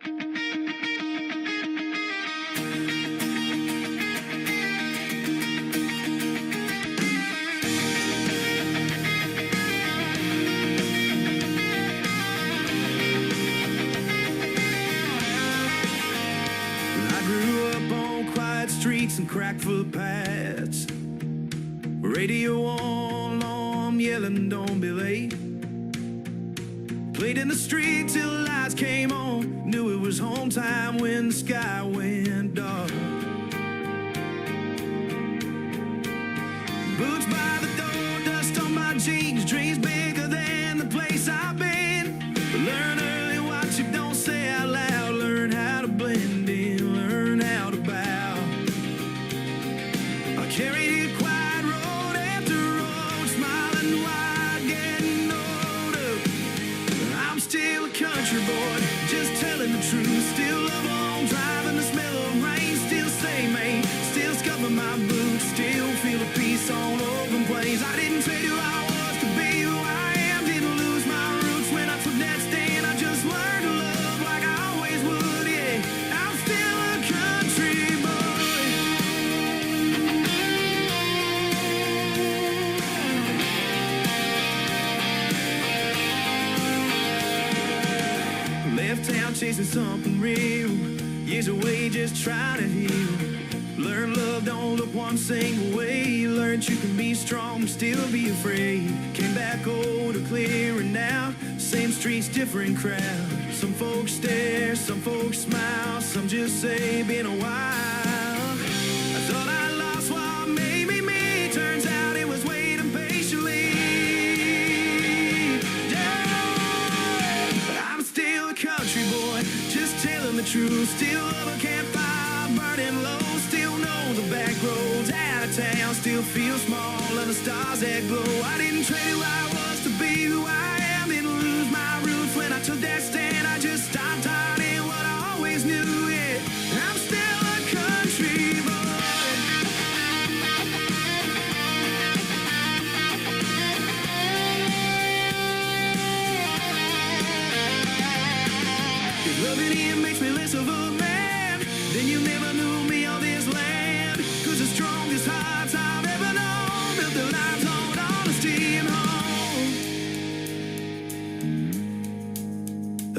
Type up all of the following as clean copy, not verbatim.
I grew up on quiet streets and cracked footpaths. Radio on, I'm yelling, don't be late. Played in the street till lights came on. Knew it was home time when the sky went dark. Boots by the door, dust on my jeans. Dreams bigger than the place I've been. Learn early what you don't say out loud. Learn how to blend in, learn how to bow. I carried it quiet road after road, smiling wide, getting older. I'm still a country boy, just telling the truth. Still love on driving, the smell of rain. Still say mate, still scuffing my boots. Still feel a peace on open plains. I didn't trade who I was to be who I am. Didn't lose my roots when I took that stand. I just learned to love like I always would, yeah. I'm still a country boy. Left town chasing something real. Years away just trying to heal. Learn love don't look one single way. Learned you can be strong, still be afraid. Came back older, clearer now. Same streets, different crowd. Some folks stare, some folks smile. Some just say, been a while. I thought I lost what made me me. Turns out it was waiting patiently. Yeah. I'm still a country boy, just telling the truth. Still love a campfire, burning low. Still know the back roads out of town. Still feel small and the stars that glow. I didn't trade who I was to be who I am. Didn't lose my roots when I took that stand. I just stopped hiding what I always knew, yeah. I'm still a country boy. If loving you makes me less of a man, then you never knew me on this land. Cause the strongest hearts I've ever known built their lives on honesty and home.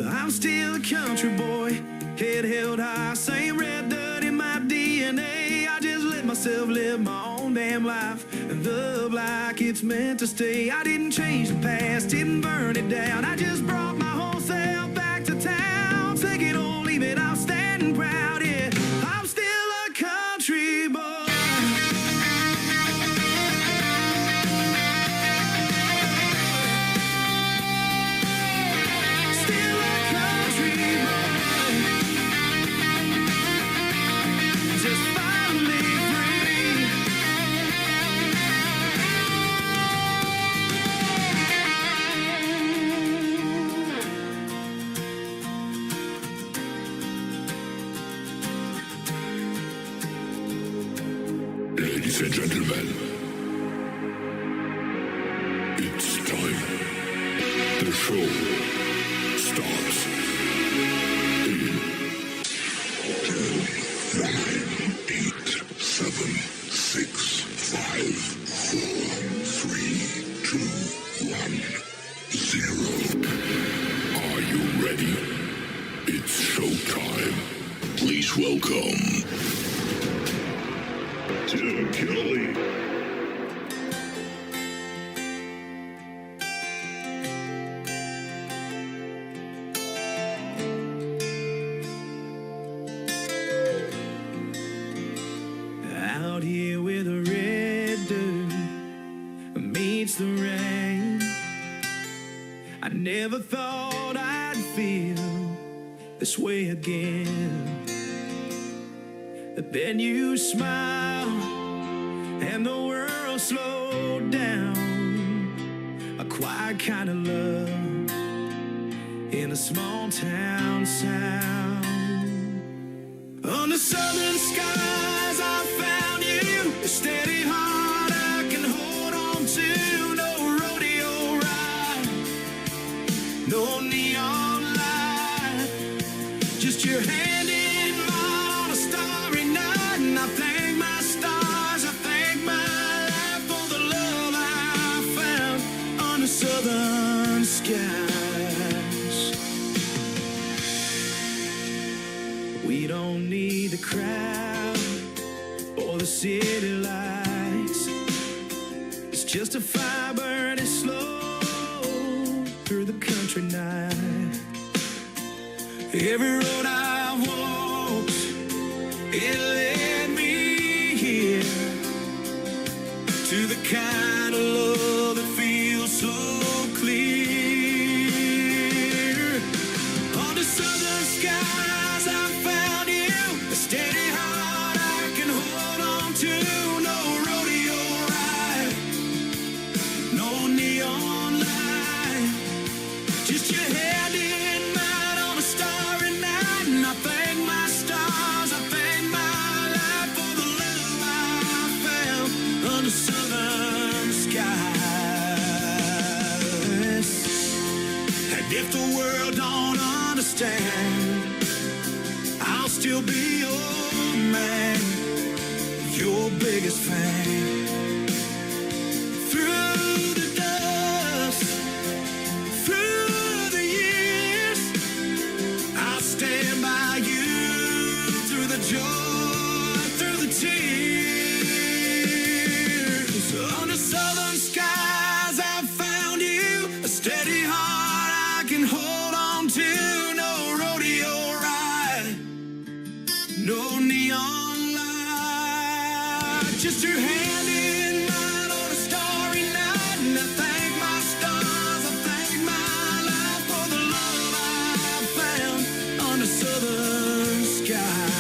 I'm still a country boy, head held high. Same red dirt in my DNA. I just let myself live my own damn life and love like it's meant to stay. I didn't change the past, didn't burn it down. I just brought my whole self back to town. Take it or leave it, I'm standing proud, yeah. I'm still a country boy. Still a country boy. Just finally free. Ladies and gentlemen, it's time. The show starts in 10, 9, 8, 7, 6, 5, 4, 3, 2, 1, 0. Are you ready? It's showtime. Please welcome Tim Kelly. Out here with a red dirt meets the rain. I never thought I'd feel this way again. But then you smile and the world slowed down. A quiet kind of love in a small town sound. On the southern skies I found you, a steady heart I can hold on to. No rodeo ride, no neon light, just your hand in mine on a starry night, and I thank my stars, I thank my life for the love I found under southern skies. We don't need the crowd or the city lights. It's just a fire burning slow through the country night. Every road I've walked, it led me here to the kind of love that feels so clear. Under southern skies I found you, a steady heart I can hold on to. No rodeo ride, no neon light, just your hand in mine on a starry night, and I thank my stars, I thank my life for the love I found under southern skies. And if the world don't understand, I'll still be your man, your biggest fan. Through the dust, through the years, I'll stand by you through the joy, through the tears. Under southern skies I found you, a steady heart I can hold on to. No rodeo ride, no neon light, just your hand in mine on a starry night, and I thank my stars, I thank my life for the love I found under southern skies.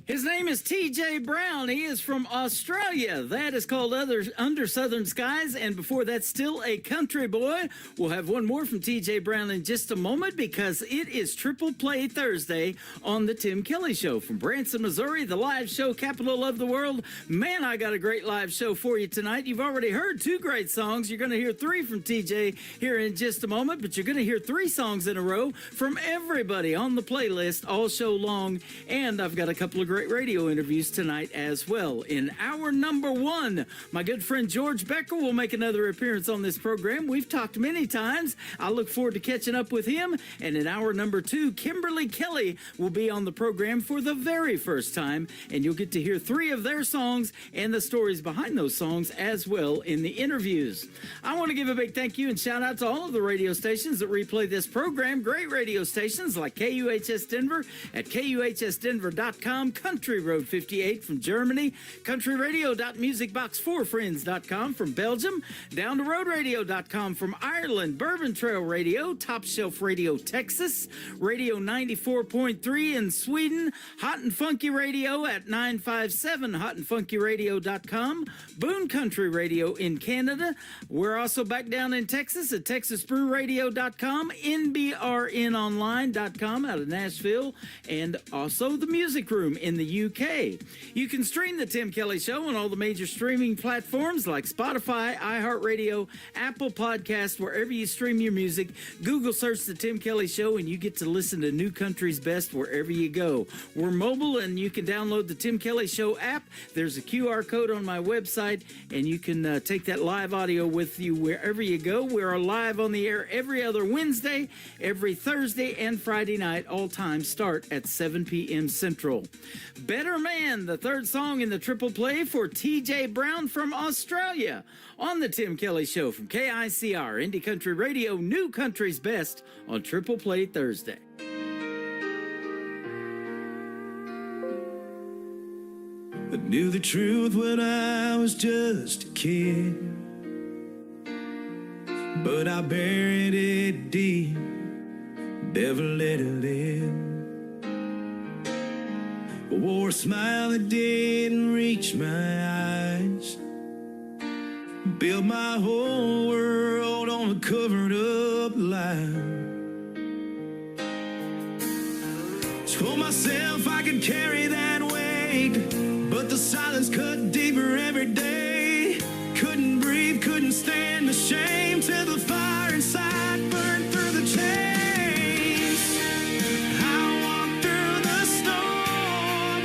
His name is TJ Brown. He is from Australia. That is called Under Southern Skies. And before that, Still a Country Boy. We'll have one more from TJ Brown in just a moment because it is Triple Play Thursday on The Tim Kelly Show. From Branson, Missouri, the live show capital of the world. Man, I got a great live show for you tonight. You've already heard two great songs. You're going to hear three from TJ here in just a moment, but you're going to hear three songs in a row from everybody on the playlist all show long. And I've got a couple of great radio interviews tonight as well. In hour number one, my good friend George Becker will make another appearance on this program. We've talked many times. I look forward to catching up with him. And in hour number two, Kimberly Kelly will be on the program for the very first time, and you'll get to hear three of their songs and the stories behind those songs as well in the interviews. I want to give a big thank you and shout out to all of the radio stations that replay this program. Great radio stations like KUHS Denver at KUHSdenver.com, Country Road 58 from Germany, countryradio.musicbox4friends.com from Belgium, downtheroadradio.com from Ireland, Bourbon Trail Radio, Top Shelf Radio Texas, Radio 94.3 in Sweden, Hot and Funky Radio at 957 hotandfunkyradio.com, Boone Country Radio in Canada. We're also back down in Texas at texasbrewradio.com, nbrnonline.com out of Nashville, and also the Music Room in the UK. You can stream The Tim Kelly Show on all the major streaming platforms like Spotify, iHeartRadio, Apple Podcasts, wherever you stream your music. Google search The Tim Kelly Show and you get to listen to New Country's Best wherever you go. We're mobile and you can download the Tim Kelly Show app. There's a QR code on my website and you can take that live audio with you wherever you go. We're live on the air every other Wednesday, every Thursday, and Friday night. All times start at 7 p.m. Central. Better Man, the third song in the triple play for TJ Brown from Australia on The Tim Kelly Show from KICR, Indie Country Radio, New Country's Best on Triple Play Thursday. I knew the truth when I was just a kid, but I buried it deep never let it live. Wore a smile that didn't reach my eyes. Built my whole world on a covered up lie. Told myself I could carry that weight, but the silence cut deeper every day. Couldn't breathe, couldn't stand the shame, till the fire inside burned through the chains. I walked through the storm,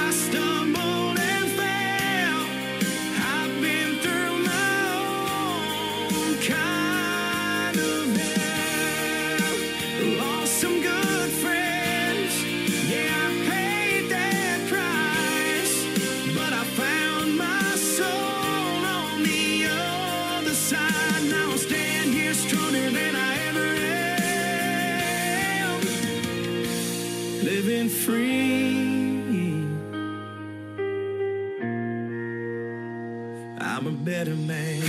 I stumbled and fell. I've been through my own kind of hell. Lost some good friends, yeah, I paid that price, but I found my soul on the other side. Now I stand here stronger than I ever am, living free. I'm a better man.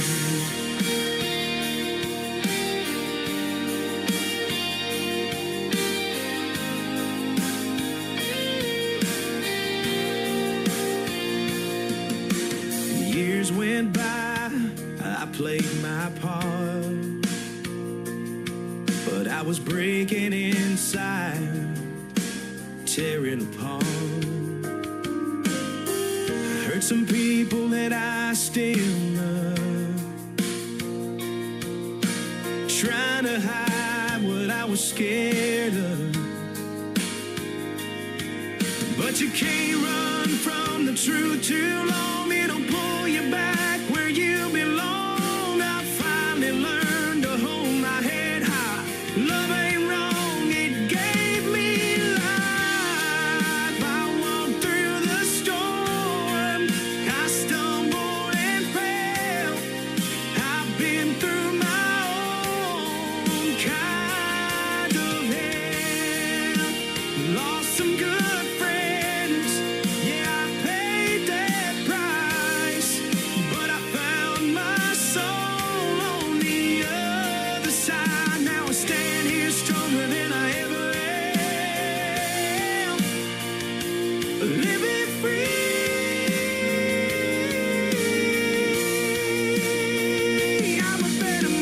Years went by, I played my part, but I was breaking inside, tearing apart. I hurt some people that I still love, trying to hide what I was scared of. But you can't run from the truth too long. It'll pull you back where you belong. I finally learned to hold my head high. Love ain't wrong, it gave me life. I walked through the storm, I stumbled and fell. I've been through my own kind of hell. Lost some good friends, yeah, I paid that price, but I found my soul on the other side. Now I stand here stronger than I ever am, living free. I'm a better man.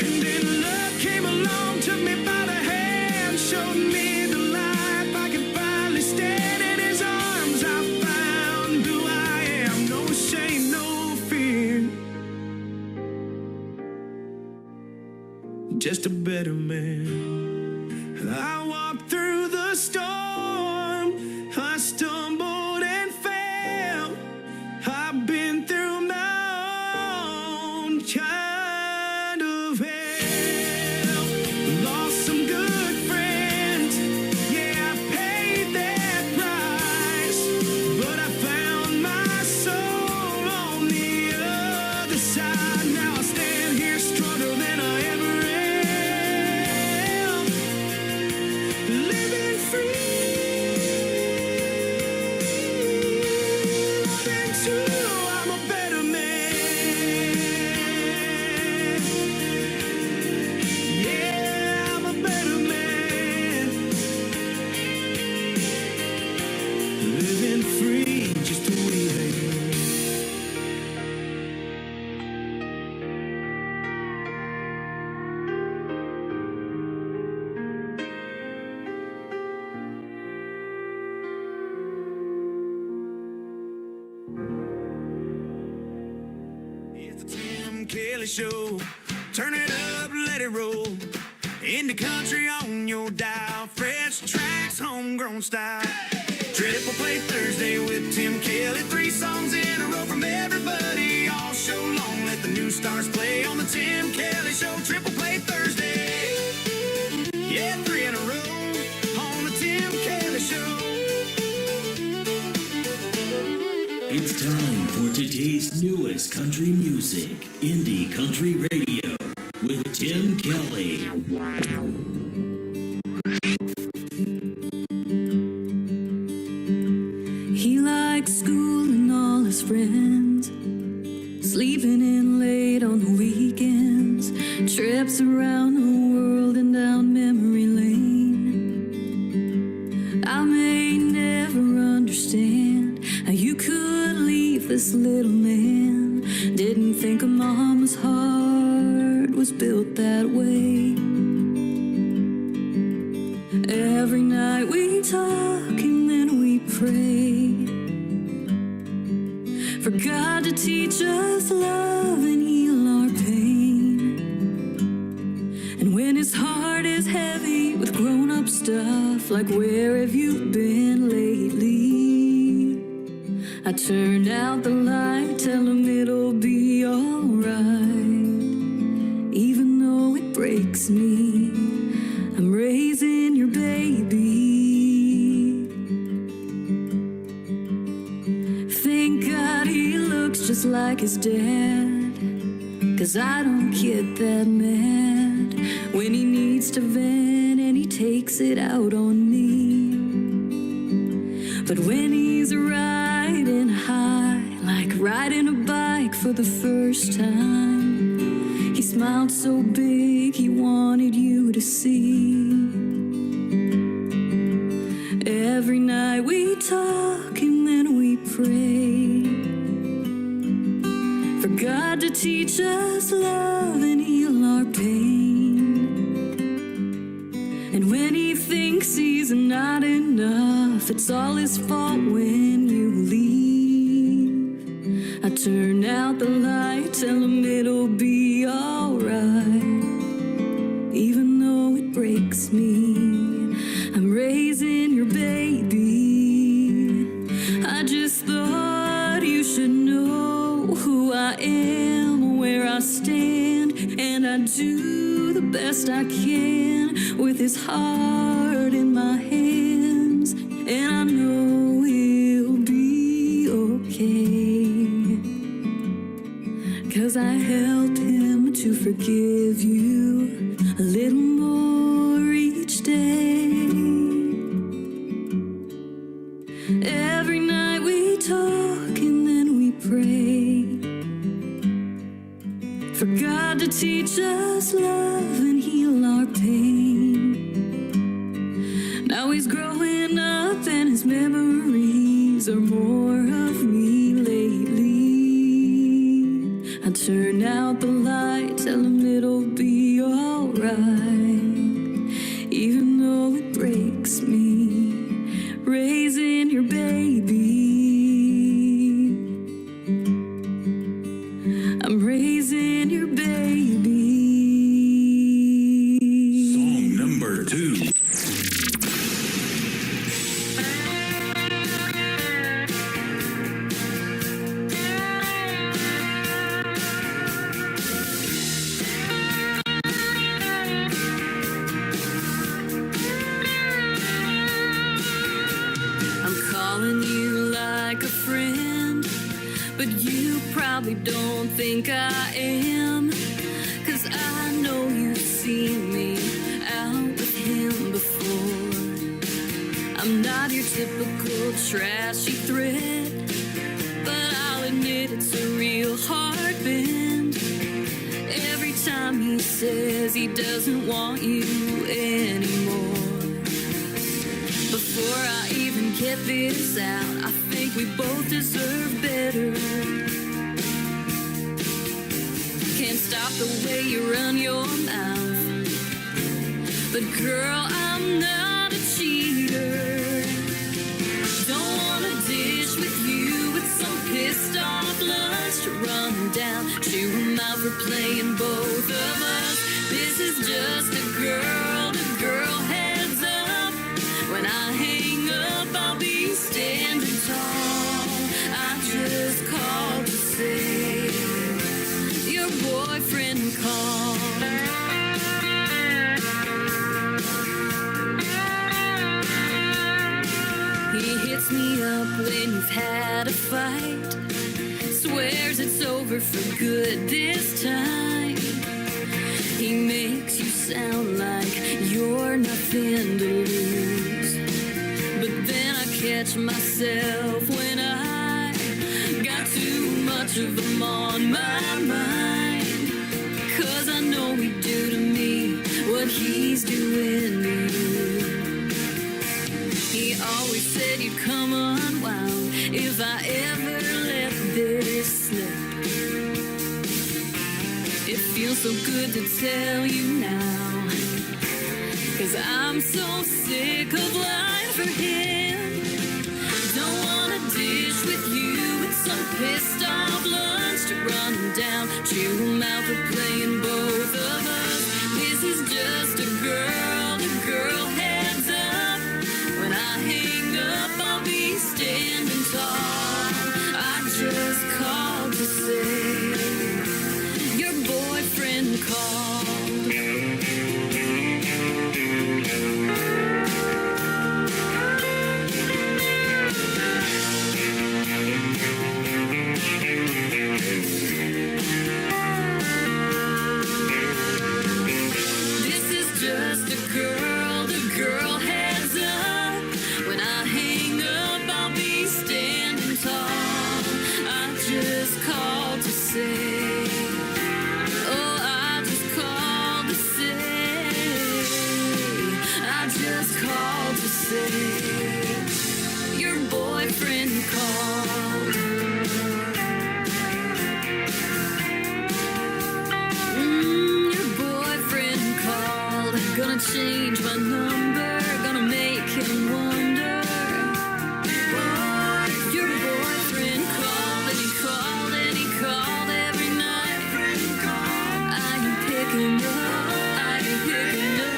And then love came along, took me by the hand, showed me the life I could finally stand in his arms. I found who I am, no shame, no fear, just a better man. I walked through the storm, I stumbled and fell. I've been through my own kind of hell. Lost some good friends, yeah, I paid that price, but I found my soul on the other side. Now I stand here stronger than I ever am, living free. Loving too, I'm a better man. Yeah, I'm a better man, living free just the way I am. It's the Tim Kelly Show. Turn it up, let it roll. In the country on your dial. Fresh tracks, homegrown style. Triple Play Thursday with Tim Kelly. 3 songs in a row from everybody all show long. Let the new stars play on the Tim Kelly Show. Triple Play Thursday. Yeah, 3 in a row on the Tim Kelly Show. It's time for today's newest country music, Indie Country Radio, with Tim Kelly. He likes school and all his friends, sleeping in race around the world and down memory lane. I may never understand how you could leave this little man. Didn't think a mama's heart was built that way. Every night we talk and then we pray for God to teach us love and heal our pain. And when his heart is heavy with grown-up stuff, like where have you been lately? I turn out the light, tell him it'll be alright. Even though it breaks me, I'm raising your baby. Thank God he looks just like his dad, 'cause I don't get that mad when he needs to vent and he takes it out on me. But when he's riding high, like riding a bike for the first time, he smiled so big he wanted you to see. Every night we talk and then we pray for God to teach us love and heal our pain. And when he thinks he's not enough, it's all his fault when you leave. I turn out the light, tell him it'll be alright. Even though it breaks me, I'm raising your baby. I just thought you should know who I am, where I stand, and I do the best I can with his heart in my hands. And I know he'll be okay, 'cause I helped him to forgive you a little more each day. Every night we talk and then we pray for God to teach us love and heal our pain. Now he's growing up and his memories are more of me lately. I turn out the light, tell him it'll be alright. Even though it breaks me, raising your baby. I'm raising your baby. Song number 2. Probably don't think I am, 'cause I know you've seen me out with him before. I'm not your typical trashy threat, but I'll admit it's a real hard bend. Every time he says he doesn't want you anymore. Before I even get this out, I think we both deserve better. Can't stop the way you run your mouth, but girl, I'm not a cheater. Don't wanna dish with you with some pissed off lust to run down, chew him out for playing both of us. This is just a girl to girl heads up. When I hang up, I'll be standing tall. I just called to say your boyfriend called. He hits me up when you've had a fight, swears it's over for good this time. He makes you sound like you're nothing to lose, but then I catch myself when I got too much of them on my mind. 'Cause I know we do to he's doing to you. He always said you'd come unwound if I ever let this slip. It feels so good to tell you now, 'cause I'm so sick of lying for him. Don't wanna dish with you with some pissed off lunch to run down, chew him out for playing both of us. This is just a girl heads up. When I hang up, I'll be standing tall. I just called to say your boyfriend called. This is just a girl heads up. When I hang up, I'll be standing tall. I just called to say, oh, I just called to say, I just called to say, your boyfriend called. Your boyfriend called. Gonna change my number, gonna make him wonder. Your boyfriend called and he called and he called every night. I can pick him up, I can pick him up.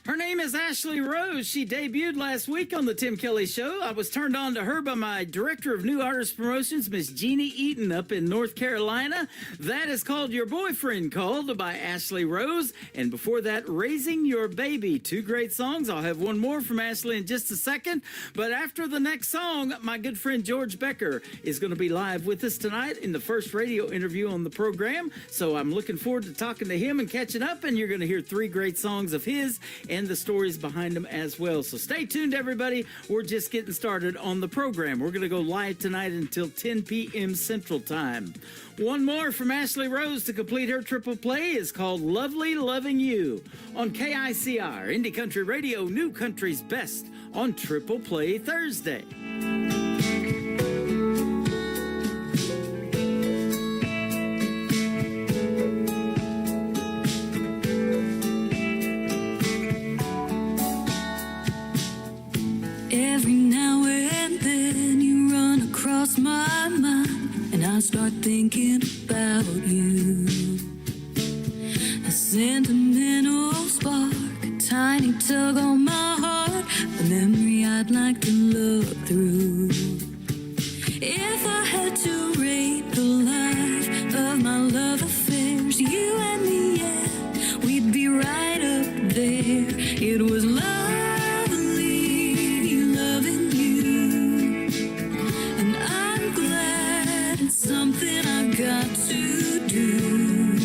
Her name is Ashley Rose. She debuted last week on the Tim Kelly Show. I was turned on to her by my director of new artist promotions, Miss Jeannie Eaton, up in North Carolina. That is called Your Boyfriend Called by Ashley Rose. And before that, Raising Your Baby. Two great songs. I'll have one more from Ashley in just a second. But after the next song, my good friend George Becker is going to be live with us tonight in the first radio interview on the program. So I'm looking forward to talking to him and catching up. And you're going to hear three great songs of his and the stories behind them as well. So stay tuned, everybody. We're just getting started on the program. We're going to go live tonight until 10 p.m. Central Time. One more from Ashley Rose to complete her triple play is called Lovely Loving You on KICR, Indie Country Radio, New Country's Best on Triple Play Thursday. Every now and then you run across my mind, and I start thinking about you. A sentimental spark, a tiny tug on my heart, a memory I'd like to look through. If I had to rate the life of my love affairs, you and me, yeah, we'd be right up there. It was lovely loving you, and I'm glad it's something I've got to do.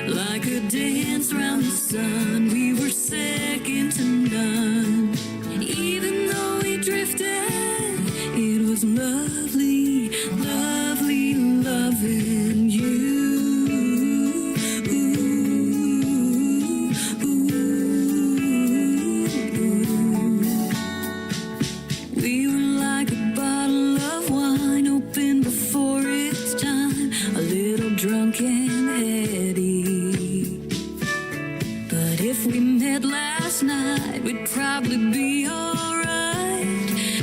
Like a dance round the sun, we were second to none. Even though we drifted, it was lovely, lovely loving you. We were like a bottle of wine open before its time, a little drunk and heady. But if we met last night, we'd probably be alright,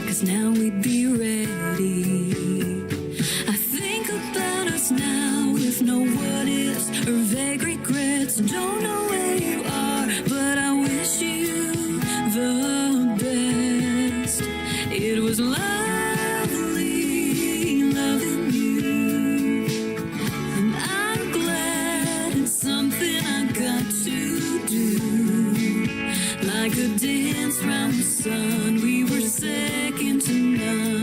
'cause now we'd be ready. I think about us now with no what ifs or vague regrets. Don't know where you are, but I wish you the best. It was lovely loving you, and I'm glad it's something I got to do. Like a dance round the sun, we were second to none.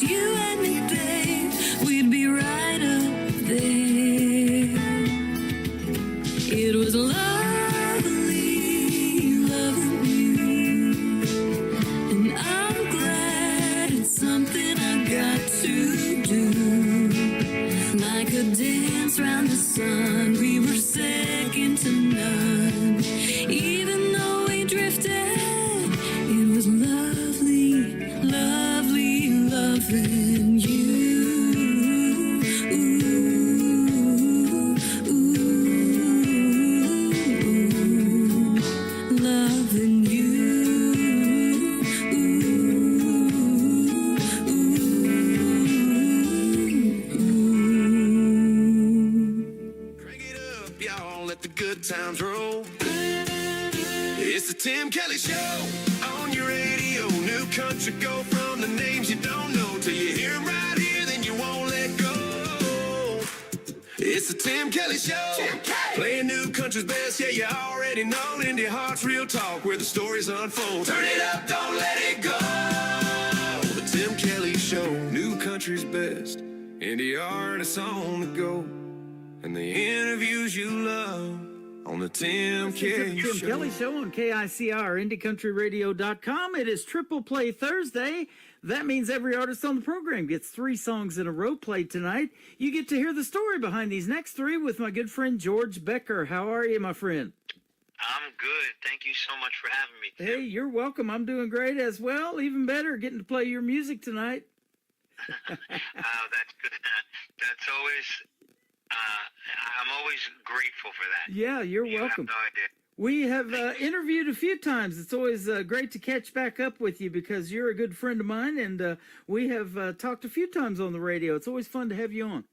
just you and me, babe, we'd be right up there. It was lovely loving you, and I'm glad it's something I got to do. Like a dance round the sun, we were second to none. Even though we drifted, it was lovely, lovely loving you. Loving you. Crank it up, y'all, let the good times roll. It's the Tim Kelly Show on your radio. New country, go from the names you don't know till you hear 'em right here, then you won't let go. It's the Tim Kelly Show. Playing new country's best, yeah, you already know. Indie Heart's real talk where the stories unfold. Turn it up, don't let it go. The Tim Kelly Show, new country's best. Indie artists on the go. And the interviews you love on the Tim Kelly Tim Show. Kelly Show on KICR, IndieCountryRadio.com. It is Triple Play Thursday. That means every artist on the program gets 3 songs in a row played tonight. You get to hear the story behind these next 3 with my good friend George Becker. How are you, my friend? I'm good. Thank you so much for having me. Hey, you're welcome. I'm doing great as well. Even better, getting to play your music tonight. That's good. That's always. I'm always grateful for that. Yeah, you're You welcome. have no idea. We have interviewed a few times. It's always great to catch back up with you because you're a good friend of mine, and we have talked a few times on the radio. It's always fun to have you on.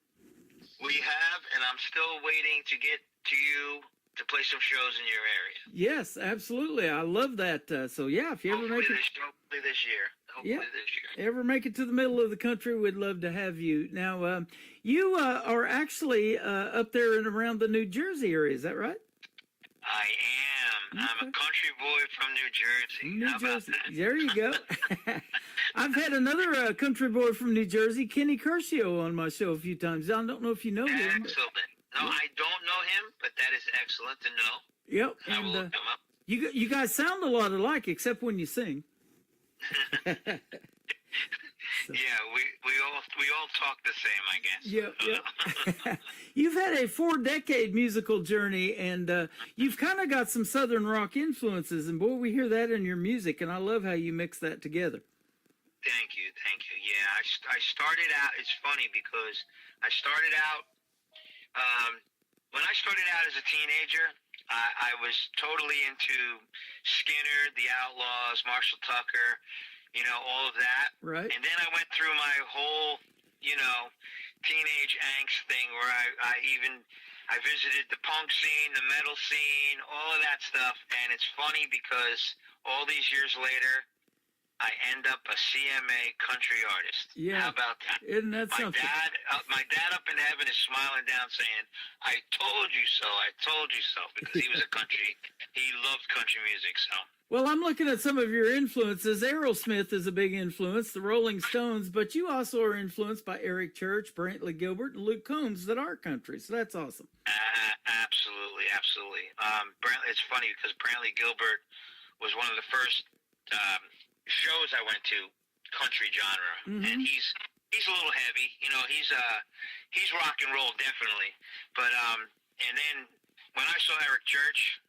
We have, and I'm still waiting to get to you to play some shows in your area. Yes, absolutely. I love that. So yeah, if you ever Hopefully make it, hopefully this year. Hopefully Yeah. this year. ever make it to the middle of the country, we'd love to have you. Now, you are actually up there and around the New Jersey area. Is that right? I am. I'm a country boy from New Jersey. New How about Jersey. that? There you go. I've had another country boy from New Jersey, Kenny Curcio, on my show a few times. I don't know if you know him. but- Excellent. No, I don't know him, but that is excellent to know. Yep. I will And look him up. you guys sound a lot alike, except when you sing. Yeah, we all talk the same, I guess. Yep. You've had a 4-decade musical journey, and you've kind of got some Southern rock influences, and boy, we hear that in your music, and I love how you mix that together. Thank you. Yeah, I started out. It's funny because I started out when I started out as a teenager. I was totally into Skinner, the Outlaws, Marshall Tucker, all of that. Right. And then I went through my whole, teenage angst thing where I visited the punk scene, the metal scene, all of that stuff. And it's funny because all these years later, I end up a CMA country artist. Yeah. How about that? Isn't that something? My dad up in heaven is smiling down saying, I told you so, because he was he loved country music, so. Well, I'm looking at some of your influences. Aerosmith is a big influence, the Rolling Stones, but you also are influenced by Eric Church, Brantley Gilbert, and Luke Combs that are country, so that's awesome. Absolutely. It's funny because Brantley Gilbert was one of the first shows I went to, country genre, and he's a little heavy, he's rock and roll definitely, but and then when I saw Eric Church,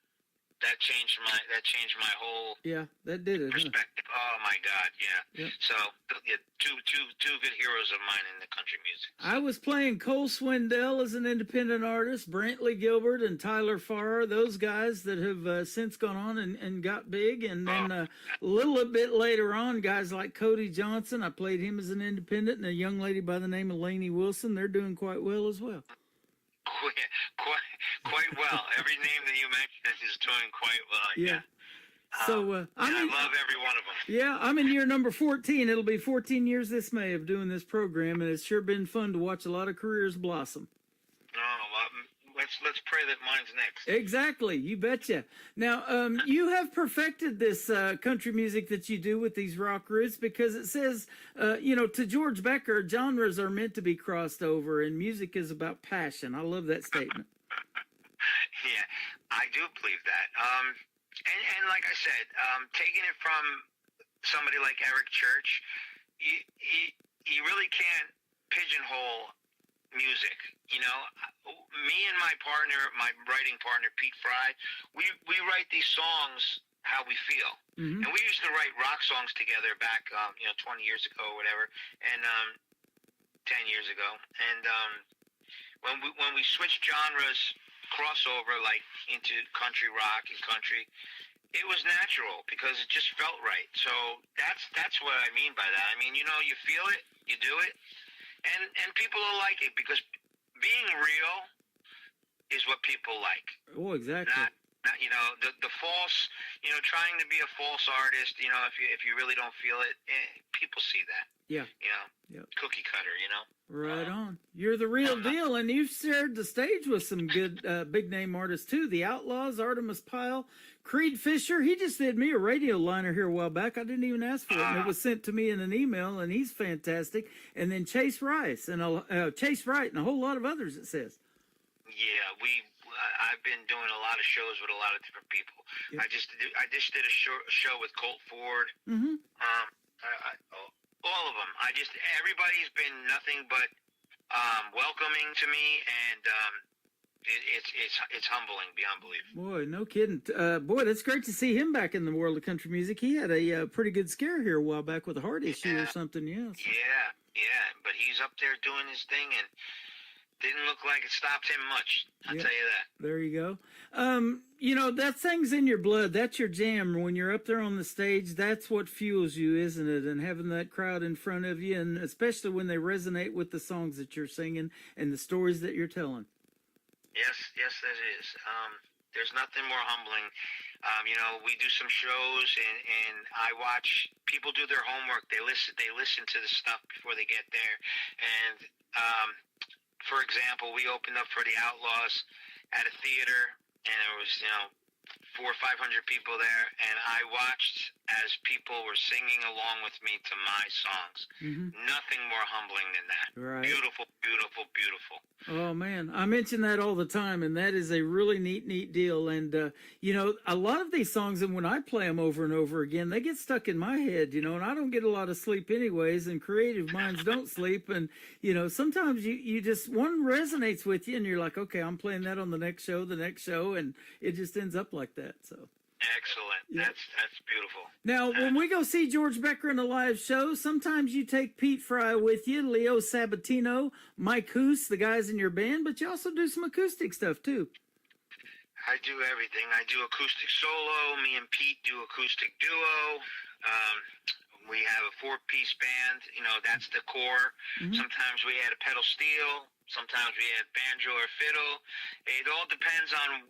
that changed my whole Yeah, that did it. Huh? perspective. Oh my God, yeah. Yep. So yeah, two good heroes of mine in the country music. I was playing Cole Swindell as an independent artist, Brantley Gilbert and Tyler Farrar, those guys that have since gone on and got big. And then a little bit later on, guys like Cody Johnson, I played him as an independent, and a young lady by the name of Lainey Wilson. They're doing quite well as well. Quite well. Every name that you mentioned is doing quite well. Yeah. So I love every one of them. Yeah, I'm in year number 14. It'll be 14 years this May of doing this program, and it's sure been fun to watch a lot of careers blossom. Oh, well, let's pray that mine's next. Exactly, you betcha. Now, you have perfected this country music that you do with these rock roots because it says, to George Becker, genres are meant to be crossed over, and music is about passion. I love that statement. Yeah, I do believe that. And like I said, taking it from somebody like Eric Church, you really can't pigeonhole music. Me and my partner, my writing partner, Pete Fry, we write these songs how we feel. And we used to write rock songs together back, 20 years ago or whatever, and 10 years ago. And when we switched genres, crossover like into country rock and country, it was natural because it just felt right. So that's what I mean by that. I mean, you feel it, you do it, and people will like it because being real is what people like. Oh, exactly. Not the false, trying to be a false artist, if you really don't feel it, people see that. Yeah. Yep. Cookie cutter, Right on. You're the real deal, and you've shared the stage with some good big name artists too. The Outlaws, Artemis Pyle, Creed Fisher. He just did me a radio liner here a while back. I didn't even ask for it, and it was sent to me in an email, and he's fantastic. And then Chase Rice and Chase Wright and a whole lot of others. It says. Yeah, I've been doing a lot of shows with a lot of different people. Yep. I just did a show with Colt Ford. Mm-hmm. All of them. Everybody's been nothing but welcoming to me, and it's humbling beyond belief. Boy, no kidding. Boy, that's great to see him back in the world of country music. He had a pretty good scare here a while back with a heart issue or something. Yes. Yeah, but he's up there doing his thing, and didn't look like it stopped him much. I'll tell you that. There you go. That thing's in your blood. That's your jam. When you're up there on the stage, that's what fuels you, isn't it? And having that crowd in front of you, and especially when they resonate with the songs that you're singing and the stories that you're telling. Yes, that is. There's nothing more humbling. We do some shows, and I watch people do their homework. They listen to the stuff before they get there, and for example, we opened up for the Outlaws at a theater, and there was, 400 or 500 people there, and I watched as people were singing along with me to my songs. Mm-hmm. Nothing more humbling than that. Right. Beautiful, beautiful, beautiful. Oh, man. I mention that all the time, and that is a really neat deal. And, a lot of these songs, and when I play them over and over again, they get stuck in my head, and I don't get a lot of sleep anyways, and creative minds don't sleep. And, sometimes you just, one resonates with you, and you're like, okay, I'm playing that on the next show, and it just ends up like that. So excellent. Yeah. That's beautiful. Now, when we go see George Becker in a live show, sometimes you take Pete Fry with you, Leo Sabatino, Mike Hoos, the guys in your band, but you also do some acoustic stuff too. I do everything. I do acoustic solo. Me and Pete do acoustic duo. We have a 4-piece band. That's the core. Mm-hmm. Sometimes we add a pedal steel. Sometimes we add banjo or fiddle. It all depends on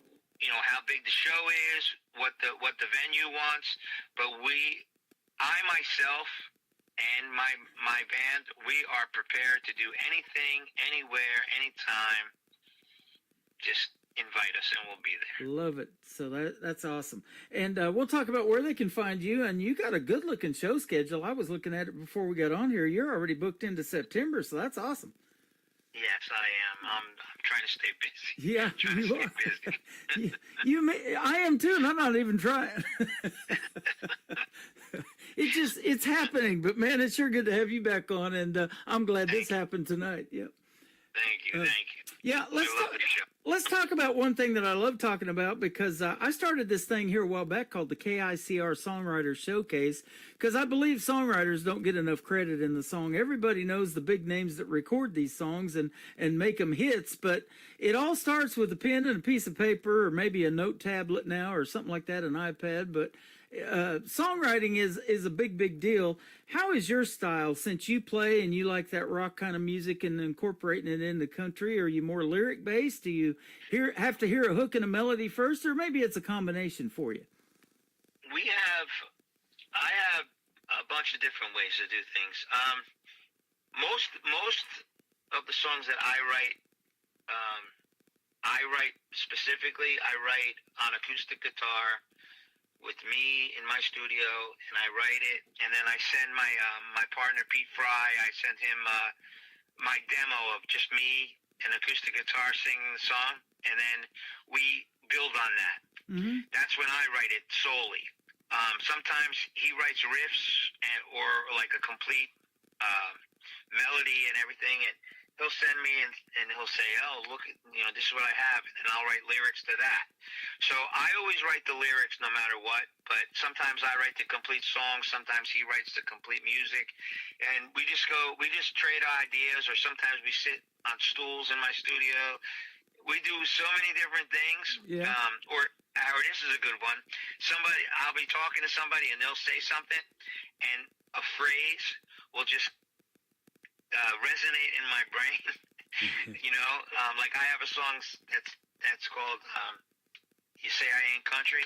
how big the show is, what the venue wants. But I myself and my band, we are prepared to do anything, anywhere, anytime. Just invite us and we'll be there. Love it. So that's awesome. And we'll talk about where they can find you. And you got a good looking show schedule. I was looking at it before we got on here. You're already booked into September, so that's awesome. Yes, I am. I'm trying to stay busy. Yeah, you are. Busy. I am too, and I'm not even trying. It's happening. But man, it's sure good to have you back on, and I'm glad this happened tonight. Yep. Thank you. Yeah, let's talk about one thing that I love talking about, because I started this thing here a while back called the KICR Songwriters Showcase, because I believe songwriters don't get enough credit in the song. Everybody knows the big names that record these songs and make them hits, but it all starts with a pen and a piece of paper, or maybe a note tablet now, or something like that, an iPad. But songwriting is a big deal. How is your style, since you play and you like that rock kind of music and incorporating it in the country? Are you more lyric based? Do you have to hear a hook and a melody first, or maybe it's a combination for you? I have a bunch of different ways to do things. Most of the songs that I write, I write specifically. I write on acoustic guitar with me in my studio, and I write it, and then I send my my partner Pete Fry. I send him my demo of just me and acoustic guitar singing the song, and then we build on that. Mm-hmm. That's when I write it solely. Sometimes he writes riffs or like a complete melody and everything, and he'll send me and he'll say, "Oh, look, this is what I have," and then I'll write lyrics to that. So I always write the lyrics no matter what, but sometimes I write the complete song, sometimes he writes the complete music, and we just trade ideas, or sometimes we sit on stools in my studio. We do so many different things. Yeah. Or Howard, this is a good one. I'll be talking to somebody and they'll say something, and a phrase will just resonate in my brain. Like I have a song that's called "You Say I Ain't Country,"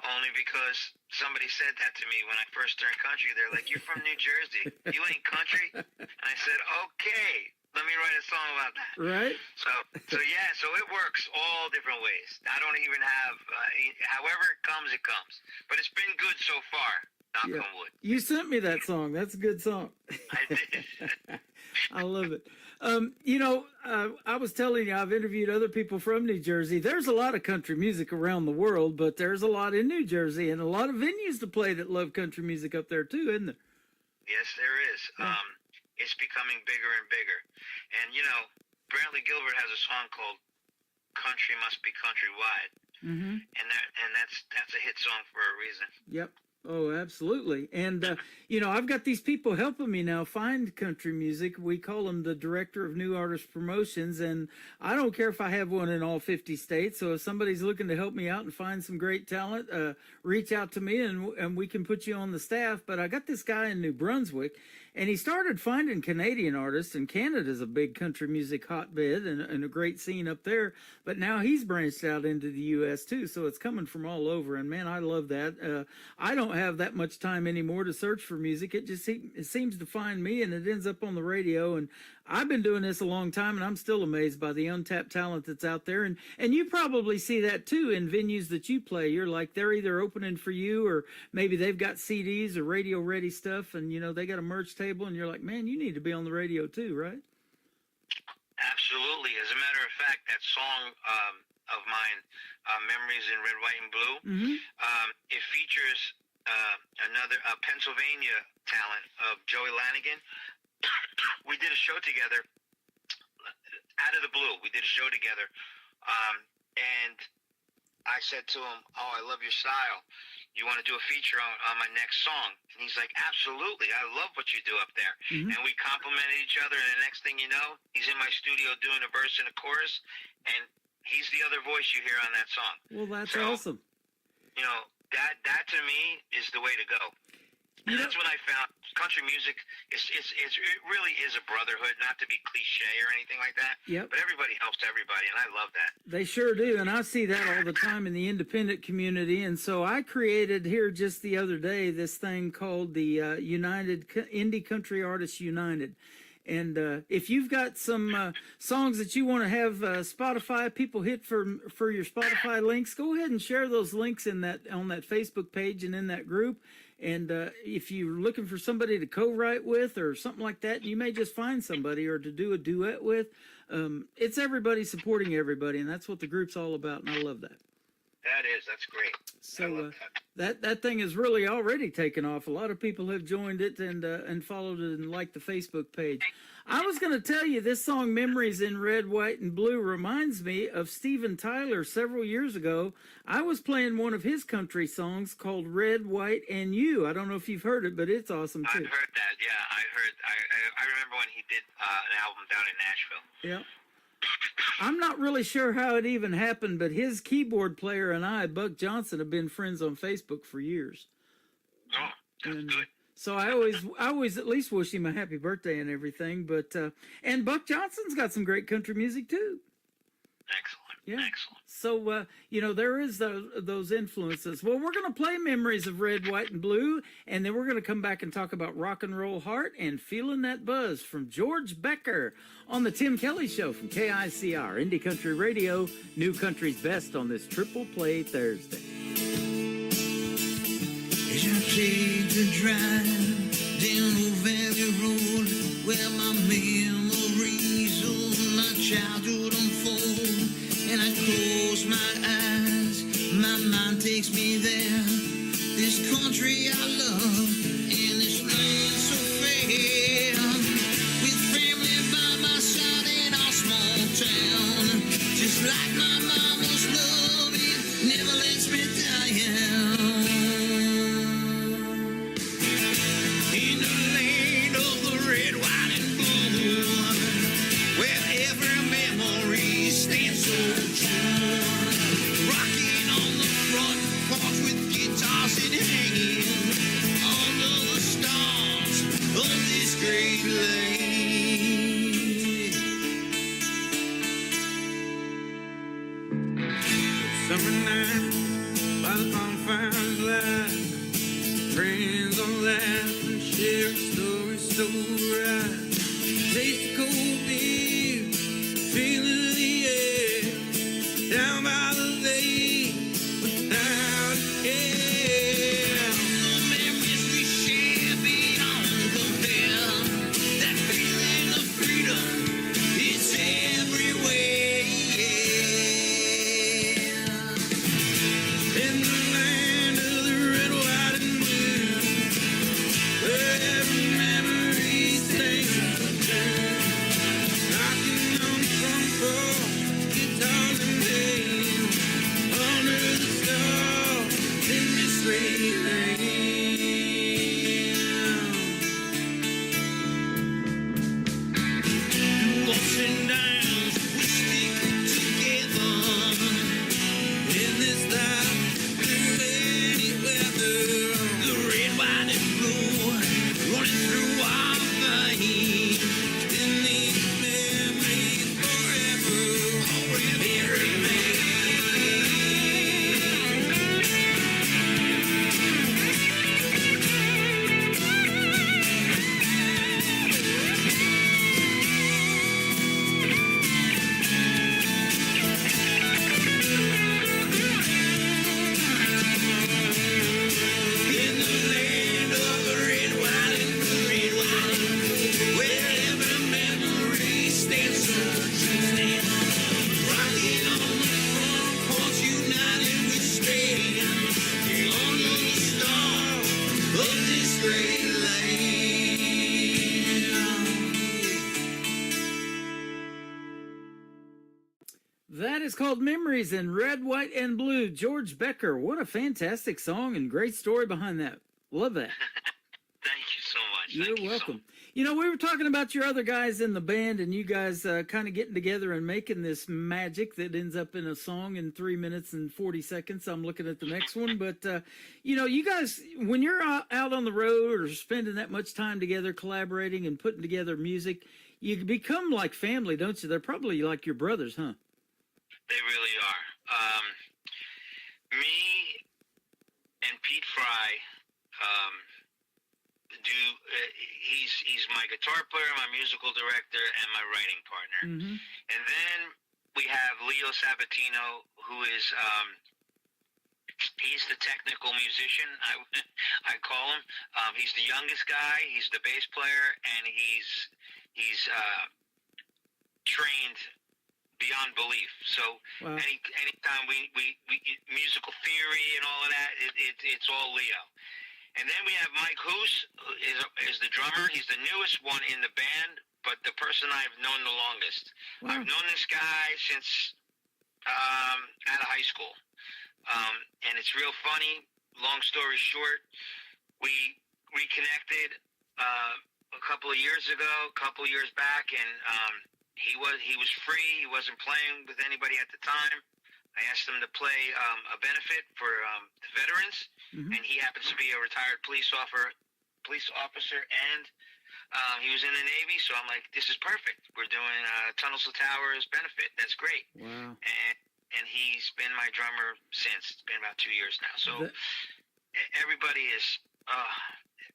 only because somebody said that to me when I first turned country. They're like, "You're from New Jersey. You ain't country?" And I said, "Okay, let me write a song about that." Right. So it works all different ways. I don't even have, however it comes, it comes. But it's been good so far. Knock on wood. You sent me that song. That's a good song. I did. I love it. I was telling you, I've interviewed other people from New Jersey. There's a lot of country music around the world, but there's a lot in New Jersey and a lot of venues to play that love country music up there too, isn't there? Yes, there is. Yeah. It's becoming bigger and bigger. And, Brantley Gilbert has a song called "Country Must Be Countrywide." Mm-hmm. And that's a hit song for a reason. Yep. Oh, absolutely. And, I've got these people helping me now find country music. We call them the Director of New Artist Promotions. And I don't care if I have one in all 50 states. So if somebody's looking to help me out and find some great talent, reach out to me and we can put you on the staff. But I got this guy in New Brunswick, and he started finding Canadian artists, and Canada's a big country music hotbed and a great scene up there. But now he's branched out into the U.S. too, so it's coming from all over. And man, I love that. I don't have that much time anymore to search for music. It seems to find me, and it ends up on the radio. And I've been doing this a long time, and I'm still amazed by the untapped talent that's out there. And you probably see that too in venues that you play. You're like, they're either opening for you, or maybe they've got CDs or radio ready stuff, and they got a merch table, and you're like, man, you need to be on the radio too, right? Absolutely. As a matter of fact, that song of mine, "Memories in Red, White, and Blue," Mm-hmm. It features another Pennsylvania talent of Joey Lanigan. We did a show together out of the blue. We did a show together, and I said to him, "Oh, I love your style. You want to do a feature on my next song?" And he's like, "Absolutely. I love what you do up there." Mm-hmm. And we complimented each other, and the next thing you know, he's in my studio doing a verse and a chorus, and he's the other voice you hear on that song. Well, that's So, awesome. That to me is the way to go. And that's when I found country music. It really is a brotherhood, not to be cliche or anything like that. Yep. But everybody helps everybody, and I love that. They sure do, and I see that all the time in the independent community. And so I created here just the other day this thing called the United Indie Country Artists United. And if you've got some songs that you want to have Spotify people hit for your Spotify links, go ahead and share those links on that Facebook page and in that group. And if you're looking for somebody to co-write with or something like that, you may just find somebody or to do a duet with. It's everybody supporting everybody, and that's what the group's all about, and I love that. That's great. I So love that. that thing is really already taken off. A lot of people have joined it and followed it and liked the Facebook page. I was going to tell you this song, "Memories in Red, White, and Blue," reminds me of Steven Tyler. Several years ago, I was playing one of his country songs called "Red, White, and You." I don't know if you've heard it, but it's awesome too. I've heard that. Yeah, I remember when he did an album down in Nashville. Yeah. I'm not really sure how it even happened, but his keyboard player and I, Buck Johnson, have been friends on Facebook for years. Oh, that's And good. so I always at least wish him a happy birthday and everything. But and Buck Johnson's got some great country music too. Excellent. Yeah. Excellent. So, there is those influences. Well, we're going to play Memories of Red, White, and Blue, and then we're going to come back and talk about Rock and Roll Heart and Feeling That Buzz from George Becker on the Tim Kelly Show from KICR, Indie Country Radio, New Country's Best on this Triple Play Thursday. As I take the drive down Old Valley Road, where my memories of my childhood unfold, and I close my eyes, my mind takes me there. This country I love, and this land so fair, with family by my side in our small town, just like my mama's love, it never lets me down. In the land of the red, white, and blue, where every memory stands so true. Rocking on the front porch with guitars in hand, under the stars of this great land. Summer night by the bonfire's light, friends all laugh and share a story so right. Taste the cold beer, feeling the air, down by the lake, without a care. The memories we share beyond compare, that feeling of freedom, it's everywhere. In the land of the red, white, and blue, where every memory stays untrue. Knocking on the front porch, guitars in hand, under the stars in this great land. Through ups and downs, we stick together. In this life, through any weather, the red, white, and blue running through our veins. In these memories forever, remain. In the land of the red, white, and blue, where every memory stands so true. Rocking on the front porch, united we stand, under the stars of this great land. That is called Memories in Red, White, and Blue. George Becker. What a fantastic song and great story behind that. Love that. Thank you so much. You're Thank you so welcome. much. We were talking about your other guys in the band and you guys kind of getting together and making this magic that ends up in a song in 3 minutes and 40 seconds. I'm looking at the next one. But, you guys, when you're out on the road or spending that much time together collaborating and putting together music, you become like family, don't you? They're probably like your brothers, huh? They really are. Me and Pete Fry he's my guitar player, my musical director, and my writing partner. Mm-hmm. And then we have Leo Sabatino, who is he's the technical musician, I call him. He's the youngest guy. He's the bass player, and he's trained beyond belief. So Wow. anytime we musical theory and all of that, it's all Leo. And then we have Mike Hoos, who is the drummer. He's the newest one in the band, but the person I've known the longest. Wow. I've known this guy since out of high school. And it's real funny. Long story short, we reconnected a couple of years back, and he was free. He wasn't playing with anybody at the time. I asked him to play a benefit for the veterans, and he happens to be a retired police officer, and he was in the Navy. So I'm like, this is perfect. We're doing Tunnels to Towers benefit. That's great. Wow. And and he's been my drummer since. It's been about 2 years now. So That- everybody is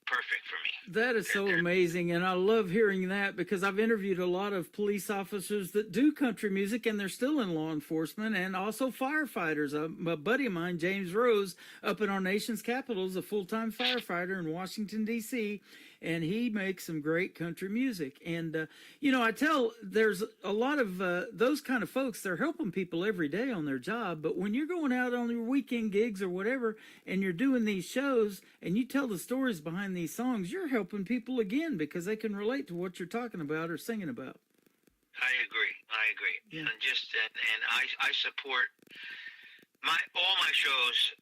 perfect for me. That is so amazing, and I love hearing that because I've interviewed a lot of police officers that do country music, and they're still in law enforcement, and also firefighters. A buddy of mine, James Rose, up in our nation's capital, is a full-time firefighter in Washington, D.C., and he makes some great country music. And, you know, I tell there's a lot of those kind of folks, they're helping people every day on their job. But when you're going out on your weekend gigs or whatever, and you're doing these shows and you tell the stories behind these songs, you're helping people again because they can relate to what you're talking about or singing about. I agree. Yeah. And I support all my shows.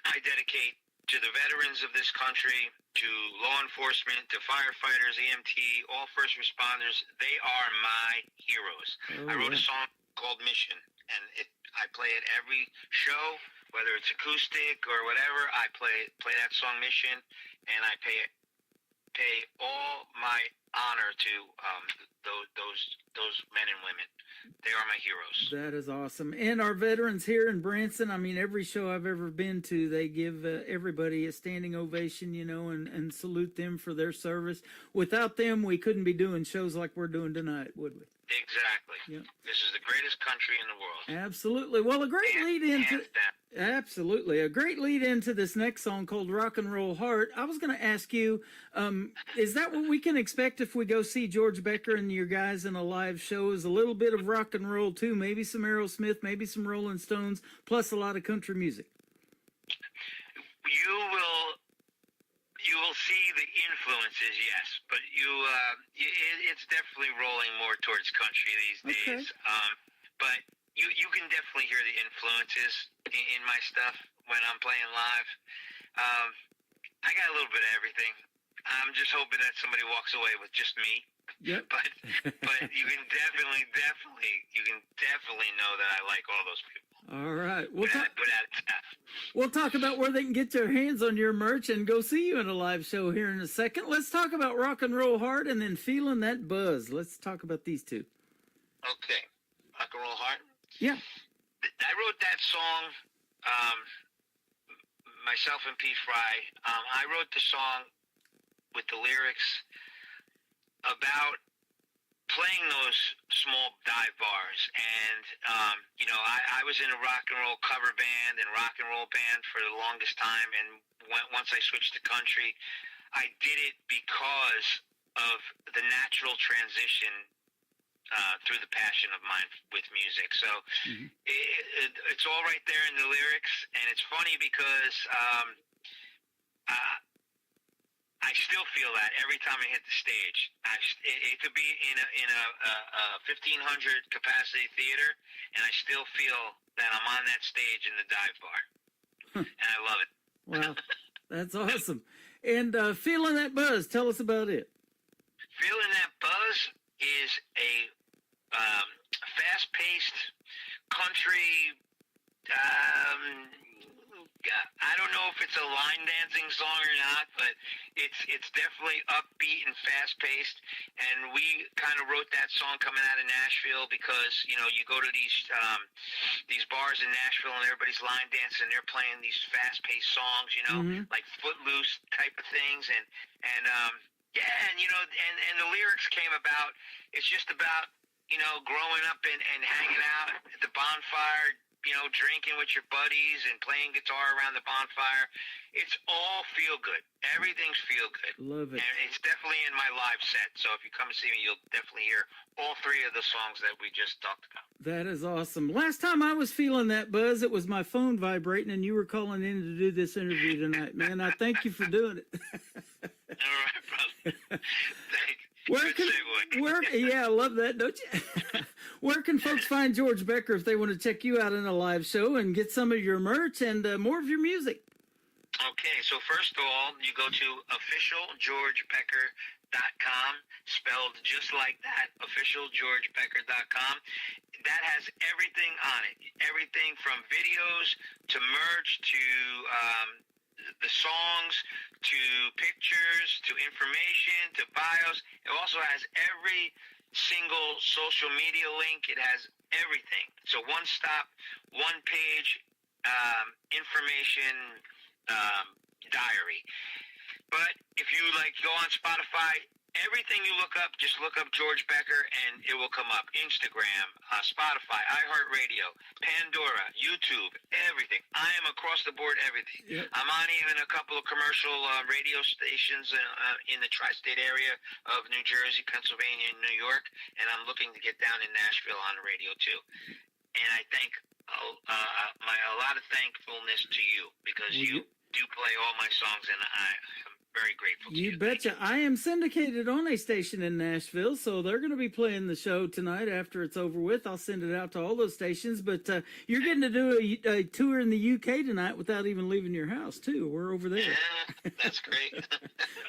I dedicate to the veterans of this country, to law enforcement, to firefighters, EMT, all first responders. They are my heroes. I wrote a song called Mission, and I play it every show, whether it's acoustic or whatever. I play that song Mission, and I pay all my honor to those men and women. They are my heroes. That is awesome. And our veterans here in Branson, I mean, every show I've ever been to, they give everybody a standing ovation, you know, and salute them for their service. Without them, we couldn't be doing shows like we're doing tonight, would we? Exactly. Yep. This is the greatest country in the world. Absolutely. Well, a great lead into Hands down. absolutely a great lead into this next song called "Rock and Roll Heart." I was going to ask you, is that what we can expect if we go see George Becker and your guys in a live show? Is a little bit of rock and roll too, maybe some Aerosmith, maybe some Rolling Stones, plus a lot of country music. You will see the influences, yes, but it's definitely rolling more towards country these days. But you can definitely hear the influences in my stuff when I'm playing live. I got a little bit of everything. I'm just hoping that somebody walks away with just me. Yep. But you can definitely know that I like all those people. All right. Without We'll talk about where they can get their hands on your merch and go see you in a live show here in a second. Let's talk about Rock and Roll Heart and then Feeling That Buzz. Let's talk about these two. Okay. Rock and Roll Heart. Yeah. I wrote that song, myself and P. Fry. I wrote the song with the lyrics about playing those small dive bars. And, I was in a rock and roll cover band and rock and roll band for the longest time. And once I switched to country, I did it because of the natural transition through the passion of mine with music. So it's all right there in the lyrics. And it's funny because I still feel that every time I hit the stage. It could be in a 1,500 capacity theater, and I still feel that I'm on that stage in the dive bar, and I love it. Wow. That's awesome. And Feeling That Buzz, tell us about it. Feeling That Buzz is a fast-paced country. I don't know if it's a line dancing song or not, but it's definitely upbeat and fast paced. And we kind of wrote that song coming out of Nashville because you go to these bars in Nashville and everybody's line dancing and they're playing these fast paced songs, like Footloose type of things, and the lyrics came about. It's just about growing up and hanging out at the bonfire. Drinking with your buddies and playing guitar around the bonfire. It's all feel good. Everything's feel good. Love it. And it's definitely in my live set. So if you come see me, you'll definitely hear all three of the songs that we just talked about. That is awesome. Last time I was feeling that buzz, it was my phone vibrating and you were calling in to do this interview tonight, man. I thank you for doing it. All right, brother. Thanks. Yeah, I love that, don't you? Where can folks find George Becker if they want to check you out in a live show and get some of your merch and more of your music? Okay, so first of all, you go to officialgeorgebecker.com, spelled just like that, officialgeorgebecker.com. That has everything on it, everything from videos to merch to the songs to pictures to information to bios. It also has every single social media link. It has everything. It's a one-stop, one-page information diary. But if you go on Spotify, everything you look up, just look up George Becker and it will come up. Instagram, Spotify, iHeartRadio, Pandora, YouTube, everything. I am across the board everything. Yep. I'm on even a couple of commercial radio stations in the tri-state area of New Jersey, Pennsylvania, and New York, and I'm looking to get down in Nashville on the radio too. And I thank a lot of thankfulness to you because you do play all my songs, and I'm very grateful to you. You betcha. I am syndicated on a station in Nashville, so they're going to be playing the show tonight after it's over with. I'll send it out to all those stations, but you're getting to do a tour in the UK tonight without even leaving your house, too. We're over there. Yeah, that's great.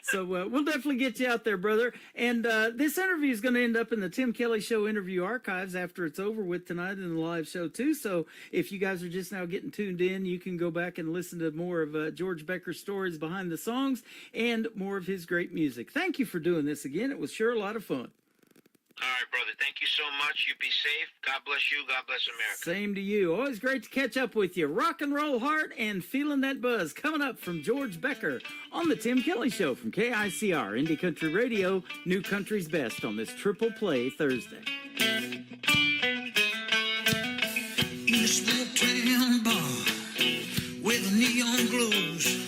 So we'll definitely get you out there, brother. And this interview is going to end up in the Tim Kelly Show interview archives after it's over with tonight in the live show, too. So if you guys are just now getting tuned in, you can go back and listen to more of George Becker's stories behind the songs and more of his great music. Thank you for doing this again. It was sure a lot of fun. All right, brother. Thank you so much. You be safe. God bless you. God bless America. Same to you. Always great to catch up with you. Rock and roll heart and feeling that buzz coming up from George Becker on the Tim Kelly Show from KICR, Indie Country Radio, New Country's Best on this Triple Play Thursday. In a small town bar where the neon glows,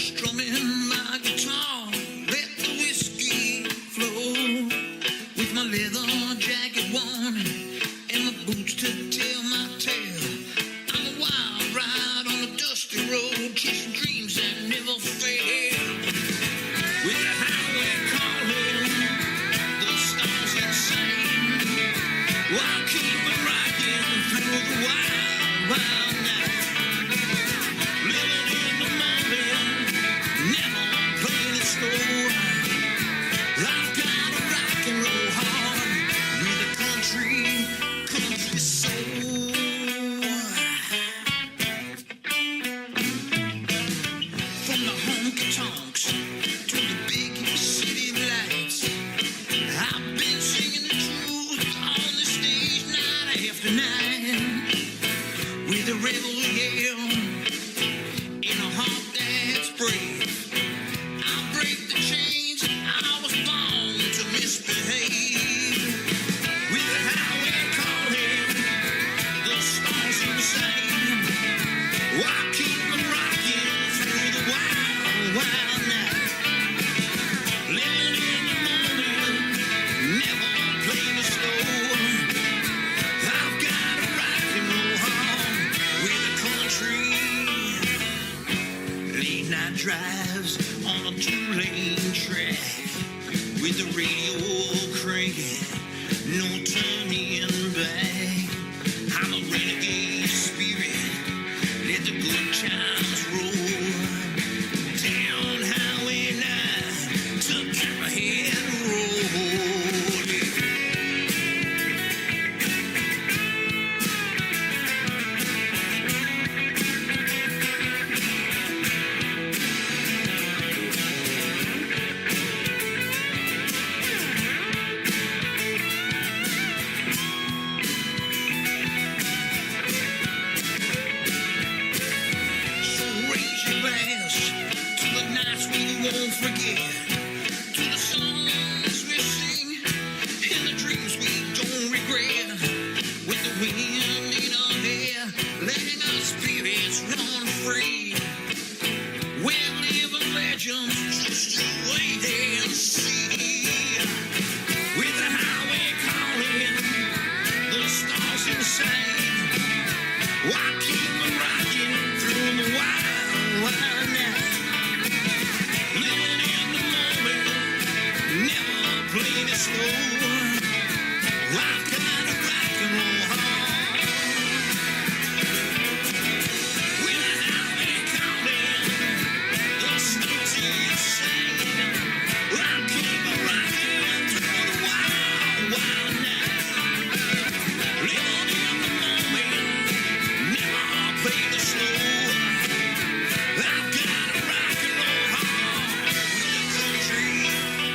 strumming my guitar, let the whiskey flow. With my leather jacket on and my boots to tell my tale, I'm a wild ride on a dusty road, chasing dreams that never fail. With the highway calling, the stars insane, I'll keep it rocking through the wild, wild night. Living in the moment, never playing it slow. I've got a rock and roll heart with a country soul. From the honky tonks to the big city lights, I've been singing the truth on the stage night after night. With a rebel yell in a heart that's brave, I break the chains. I was born to misbehave. With the highway calling, the stars insane, I keep on rocking through the wild, wild night. Living in the moment, never playing it slow. I've got a rock and roll heart with a country. Late night drives on a two-lane track with the radio cranking, no turning back. I'm a renegade spirit, let the good times roll. Down Highway 9 to Hammerhead Road. So raise your glass to the nights we won't forget, to the songs we sing and the dreams we don't regret. With the wind in our hair, letting our spirits run free. We're living legends, just you wait and see. With the highway calling, the stars insane, I keep on rocking through the wild, wild night. Living in the moment, never playing it slow. I've got a rock and roll heart. With the highway calling, the stars insane, I keep on rocking through the wild, wild night. Living in the moment, never playing it slow. I've got a rock and roll heart with a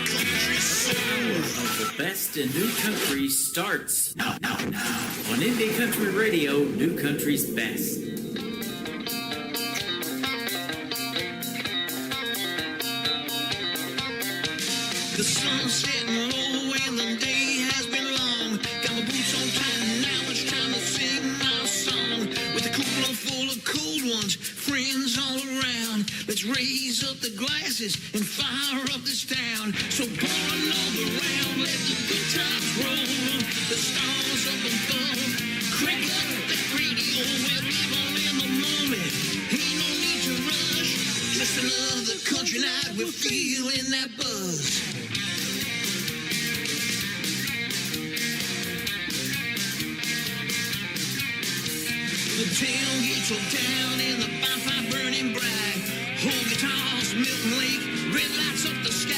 country soul. The best in new country starts now. On Indie Country Radio, New Country's Best. The sun's setting low and the day has been long. Got my boots on tight and now it's time to sing my song. With a cooler full of cold ones, friends all around. Let's raise up the glasses and fire up this town. So pour another round, let the good times roll. The stars up above, crank up that radio. We're living in the moment, ain't no need to rush. Just another country night, we're feeling that buzz. The tailgates are down and the bonfire burning bright. Whole guitars, Milton Lake, red lights up the sky.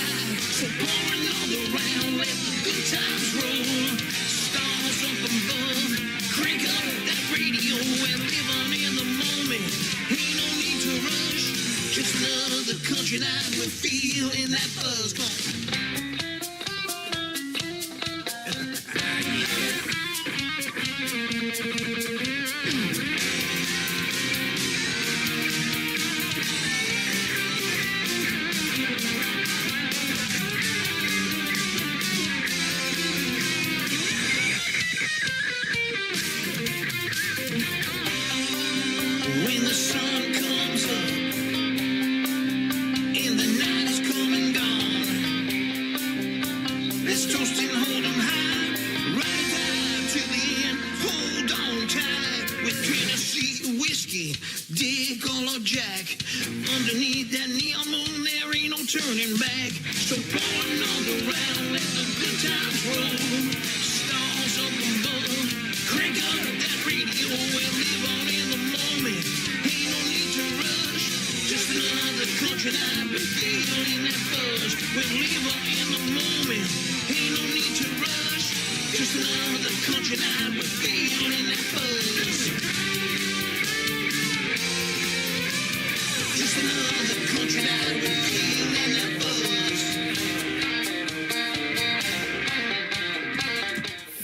So pour another round, let the good times roll. Stars up above, crank up that radio. We're living in the moment, ain't no need to rush. Just another country night, we're feeling that buzz. Come on. When the sun comes up and the night is come and gone, let's toast and hold 'em high, right down to the end. Hold on tight with Tennessee whiskey, Dick or Jack. Underneath that neon moon, there ain't no turning back. So pour another round, let the good times roll. Stars up above, crank up that radio. We're living in the moment, ain't no need to rush. Just another country night, we're feeling that buzz. We're living in the moment, ain't no need to rush. Just another country night, we're feeling that buzz. Just another country night, we're feeling that buzz.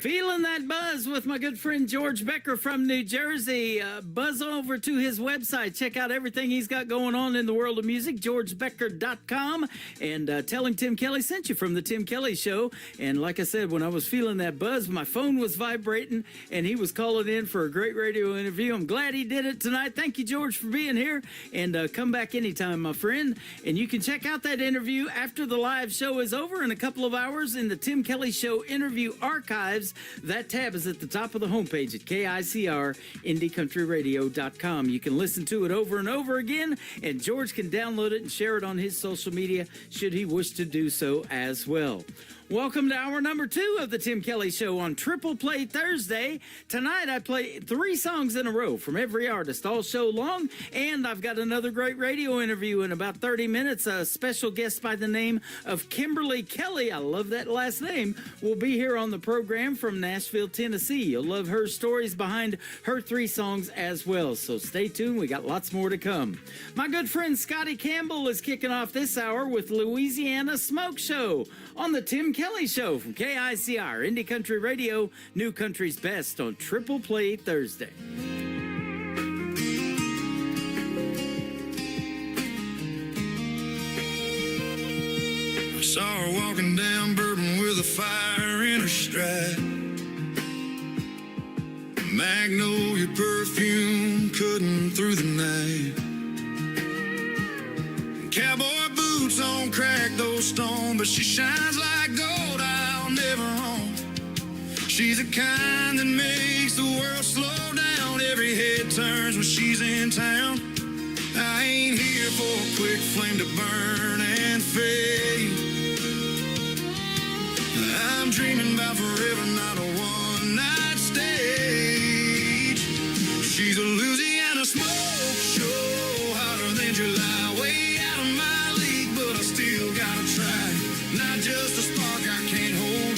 Feeling that buzz with my good friend George Becker from New Jersey. Buzz over to his website. Check out everything he's got going on in the world of music, georgebecker.com. And tell him Tim Kelly sent you from the Tim Kelly Show. And like I said, when I was feeling that buzz, my phone was vibrating and he was calling in for a great radio interview. I'm glad he did it tonight. Thank you, George, for being here. And come back anytime, my friend. And you can check out that interview after the live show is over in a couple of hours in the Tim Kelly Show interview archives. That tab is at the top of the homepage at KICR, IndieCountryRadio.com. You can listen to it over and over again, and George can download it and share it on his social media should he wish to do so as well. Welcome to hour number 2 of the Tim Kelly Show on Triple Play Thursday. Tonight I play 3 songs in a row from every artist all show long, and I've got another great radio interview in about 30 minutes. A special guest by the name of Kimberly Kelly, I love that last name, will be here on the program from Nashville, Tennessee. You'll love her stories behind her 3 songs as well, so stay tuned. We got lots more to come. My good friend Scotty Campbell is kicking off this hour with Louisiana Smoke Show on the Tim Kelly Show from KICR, Indie Country Radio, New Country's Best on Triple Play Thursday. I saw her walking down Bourbon with a fire in her stride. Magnolia perfume cutting through the night. Cowboy boots on crack, those stone, but she shines like gold, I'll never own. She's the kind that makes the world slow down. Every head turns when she's in town. I ain't here for a quick flame to burn and fade. I'm dreaming about forever, not a one-night stage. She's a Louisiana smoke show, hotter than July, way out of my league, but I still gotta try. Not just a spark I can't hold.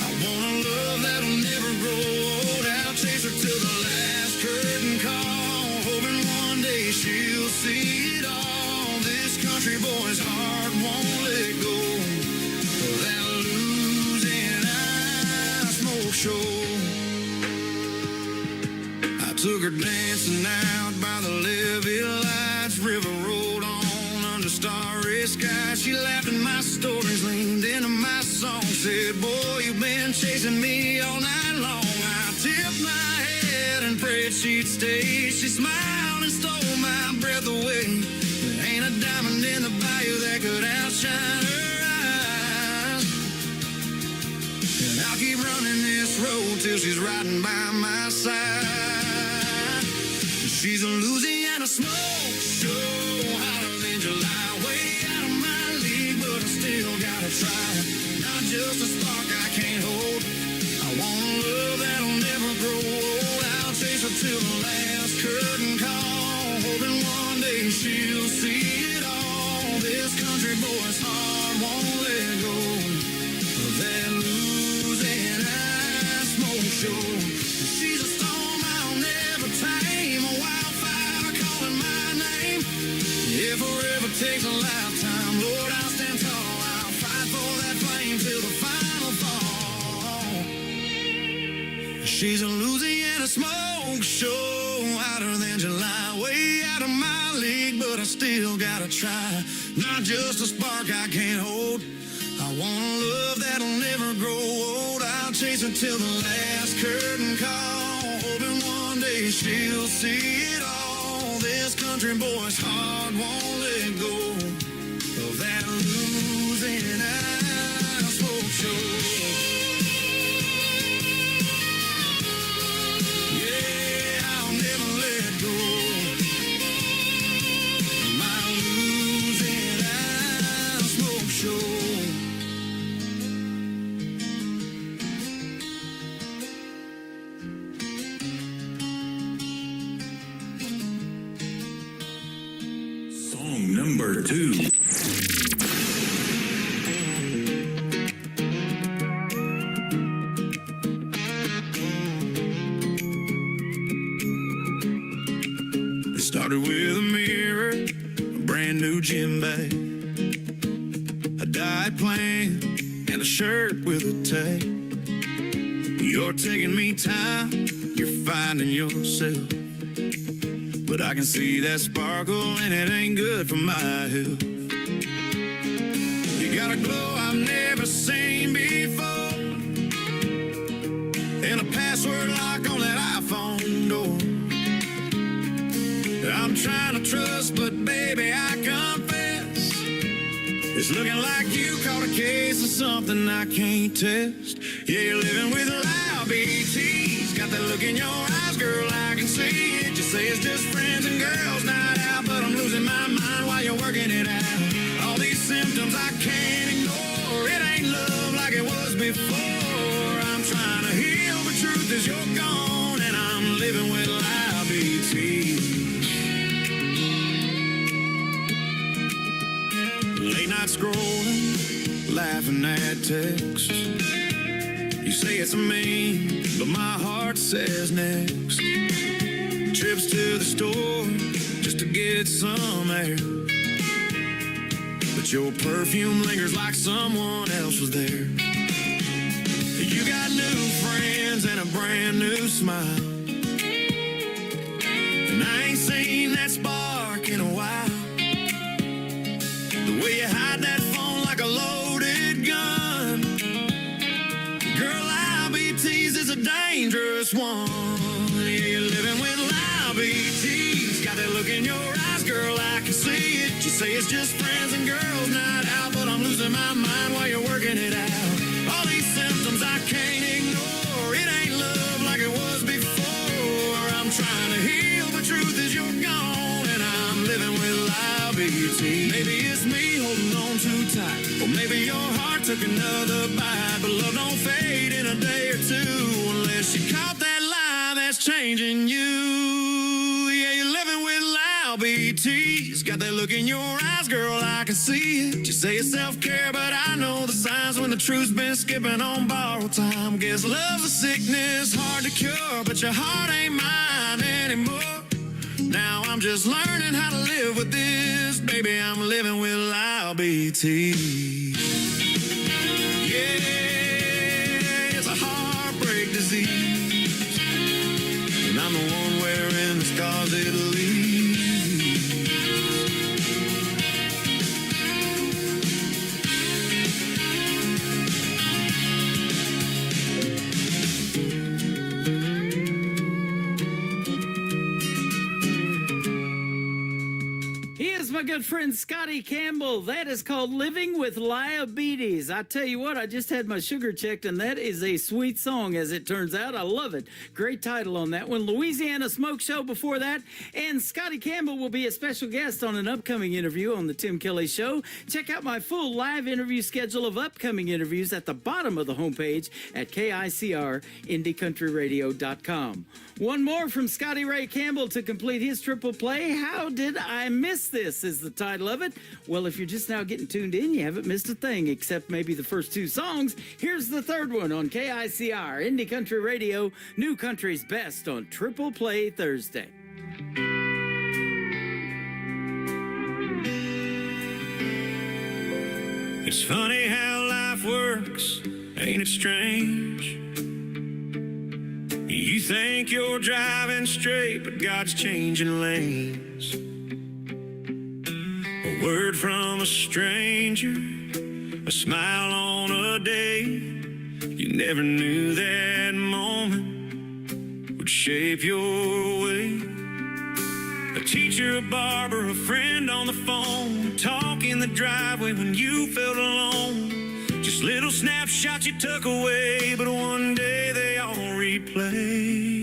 I want a love that'll never grow old. I'll chase her till the last curtain call, hoping one day she'll see it all. This country boy's heart won't let go. That Louisiana dancing out by the levee lights. River rolled on under starry skies. She laughed at my stories, leaned into my song, said, boy, you've been chasing me all night long. I tipped my head and prayed she'd stay. She smiled and stole my breath away. There ain't a diamond in the bayou that could outshine her eyes. And I'll keep running this road till she's riding by my side. She's a Louisiana smoke show, hotter than July, way out of my league, but I still gotta try. Not just a spark I can't hold. I want a love that'll never grow old. I'll chase her till the last curtain call, hoping one day she'll see it all. This country boy's heart won't let go of that Louisiana smoke show. She's a storm I'll never tame, a wildfire calling my name. If forever takes a lifetime, Lord, I'll stand tall. I'll fight for that flame till the final fall. She's a Louisiana smoke show, hotter than July, way out of my league, but I still gotta try. Not just a spark I can't hold. I want a love that'll never grow old. I'll chase her till the last curtain call, hoping one day she'll see it all. This country boy's heart won't let go of that Louisiana smoke show. Yeah, I'll never let go of my Louisiana smoke show. Song number 2. It started with a mirror, a brand new gym bag, a diet plan, and a shirt with a tag. You're taking me time, you're finding yourself, but I can see that sparkle and it ain't good for my health. You got a glow I've never seen before, and a password lock on that iPhone door. I'm trying to trust, but baby, I confess, it's looking like you caught a case of something I can't test. Yeah, you're living with loud BTs, got that look in your eyes, girl, I can see it. You say it's just friends and girls night out, but I'm losing my mind while you're working it out. All these symptoms I can't ignore, it ain't love like it was before. I'm trying to heal, but truth is you're gone, and I'm living with loud BTs. Late night scrolling, laughing at texts. You say it's mean, but my heart says next. Trips to the store just to get some air, but your perfume lingers like someone else was there. You got new friends and a brand new smile, and I ain't seen that spark in a while. The way you hide that phone like a loaded gun, girl, IBTs is a dangerous one. Yeah, you're living with IBTs, got that look in your eyes, girl, I can see it. You say it's just friends and girls night out, but I'm losing my mind while you're working it out. All these symptoms I can't ignore, it ain't love like it was before. I'm trying to heal, but truth is you're gone, and I'm living with IBT. Maybe it's me holding on too tight, or maybe your heart took another bite, but love don't fade in a day or two unless you caught that lie that's changing you. Yeah, you're living with loud BTs, got that look in your eyes, girl, I can see it. You say it's self-care, but I know the signs when the truth's been skipping on borrowed time. Guess love's a sickness hard to cure, but your heart ain't mine anymore. Now I'm just learning how to live with this, baby, I'm living with loud BT. Yeah, it's a heartbreak disease, and I'm the one wearing the scars. my good friend Scotty Campbell. That is called Living with Diabetes. I tell you what, I just had my sugar checked, and that is a sweet song, as it turns out. I love it. Great title on that one. Louisiana Smoke Show before that. And Scotty Campbell will be a special guest on an upcoming interview on the Tim Kelly Show. Check out my full live interview schedule of upcoming interviews at the bottom of the homepage at KICRIndieCountryRadio.com. One more from Scotty Ray Campbell to complete his triple play. How Did I Miss This is the title of it. Well, if you're just now getting tuned in, you haven't missed a thing, except maybe the first two songs. Here's the third one on KICR, Indie Country Radio, New Country's Best on Triple Play Thursday. It's funny how life works, ain't it strange? You think you're driving straight, but God's changing lanes. A word from a stranger, a smile on a day. You never knew that moment would shape your way. A teacher, a barber, a friend on the phone, talk in the driveway when you felt alone. Just little snapshots you took away, but one day they all replay.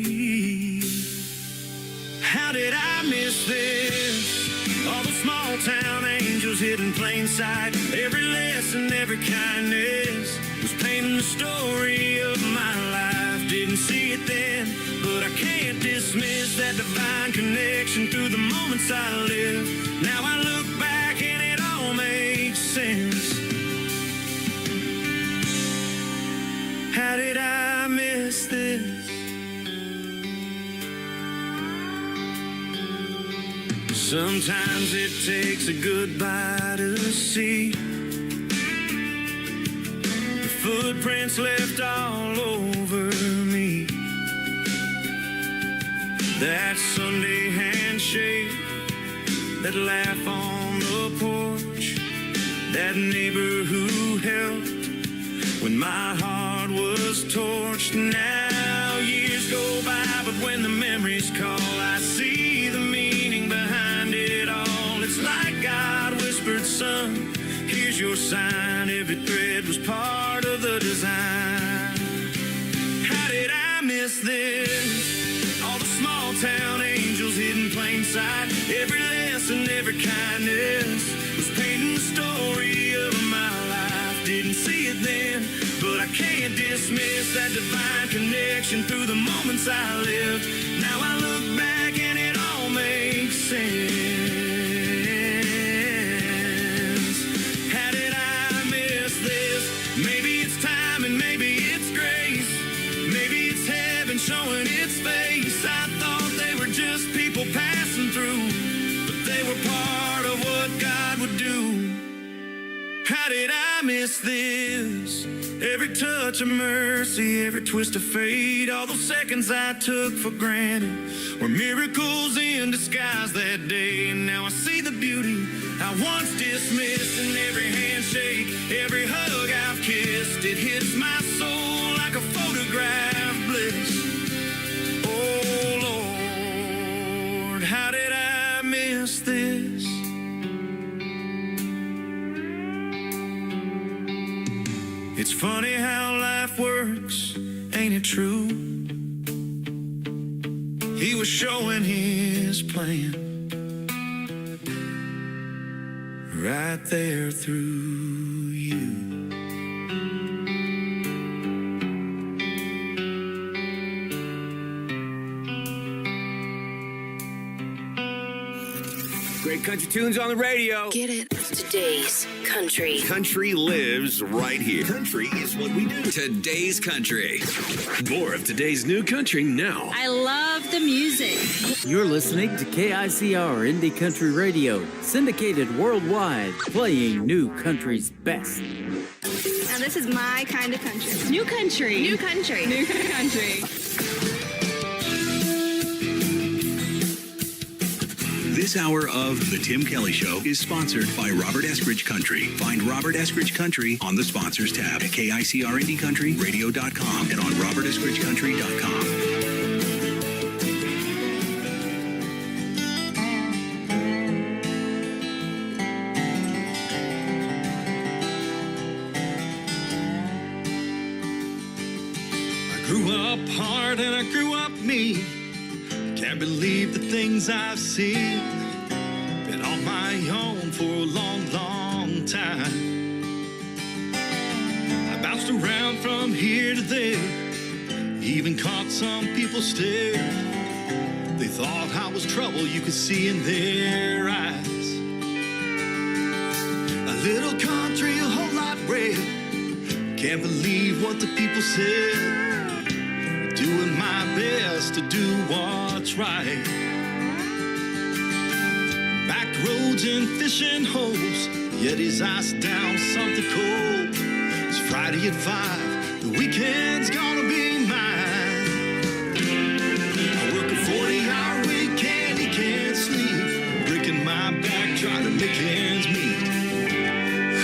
How did I miss this? All the small town angels hidden plain sight. Every lesson, every kindness was painting the story of my life. Didn't see it then, but I can't dismiss that divine connection through the moments I live. Now I look back and it all makes sense. How did I miss this? Sometimes it takes a goodbye to see the footprints left all over me. That Sunday handshake, that laugh on the porch, that neighbor who helped when my heart was torched. Now years go by, but when the memories call, I see the meaning behind it all. It's like God whispered, son, here's your sign. Every thread was part of the design. How did I miss this? All the small town angels hidden plain sight. Every lesson, every kindness was painting the story of my life. Didn't see it then, but I can't dismiss that divine connection through the moments I lived. Now I look back and it all makes sense. How did I miss this? Maybe it's time and maybe it's grace. Maybe it's heaven showing its face. I thought they were just people passing through, but they were part of what God would do. How did I miss this? Every touch of mercy, every twist of fate, all those seconds I took for granted were miracles in disguise that day. And now I see the beauty I once dismissed in every handshake, every hug I've kissed. It hits my soul like a photograph bliss. Oh Lord, how did I miss this? It's funny how life works, ain't it true? He was showing his plan right there through you. Great country tunes on the radio. Get it? Today's country. Country lives right here. Country is what we do. Today's country. More of today's new country now. I love the music. You're listening to KICR Indie Country Radio, syndicated worldwide, playing New Country's best. Now this is my kind of country. New country. New country. New country. This hour of The Tim Kelly Show is sponsored by Robert Eskridge Country. Find Robert Eskridge Country on the Sponsors tab at KICRIndieCountryRadio.com and on RobertEskridgeCountry.com. Grew up hard and I grew up me. Can't believe the things I've seen. Been on my own for a long, long time. I bounced around from here to there. Even caught some people stare. They thought I was trouble, you could see in their eyes. A little country, a whole lot red. Can't believe what the people said. Doing my best to do what's right. Back roads and fishing holes. Yeti's ice down something cold. It's Friday at 5. The weekend's gonna be mine. I work a 40-hour week and he can't sleep. Breaking my back trying to make ends meet.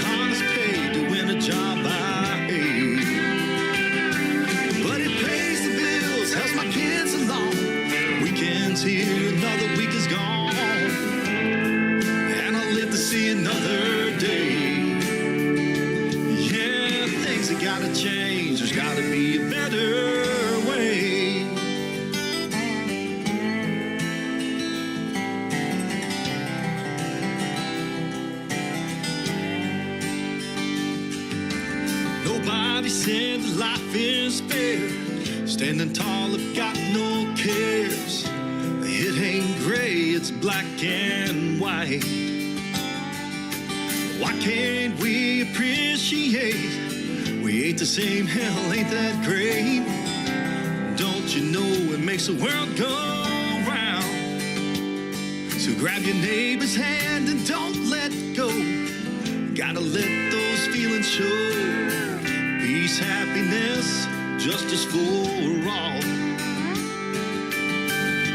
Honest pay to win a job I hate. But it pays the bills, helps my kids along. Weekend's here, another week is gone. And I'll live to see another day. Yeah, things have gotta change, there's gotta be a better way. Nobody said that life is fair. Standing tall, I've got no cares. It ain't gray, it's black and white. Why can't we appreciate? We ain't the same, hell, ain't that great? Don't you know it makes the world go round? So grab your neighbor's hand and don't let go. Gotta let those feelings show. Peace, happiness, justice for all.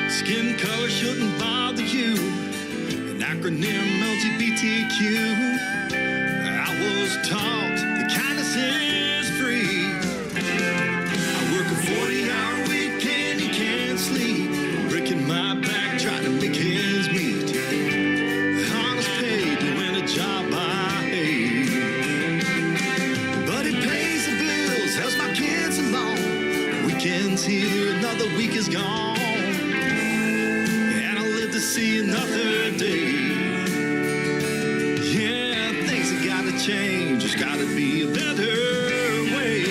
Skin color shouldn't bother you. An acronym LGBTQ. I was taught that kindness is free. I work a 40-hour week and he can't sleep. Breaking my back trying to make ends meet. Honest pay to win a job I hate. But it pays the bills, helps my kids along. Weekend's here, another week is gone. And I'll live to see another day. Yeah, things have gotta change, there's gotta be a better way.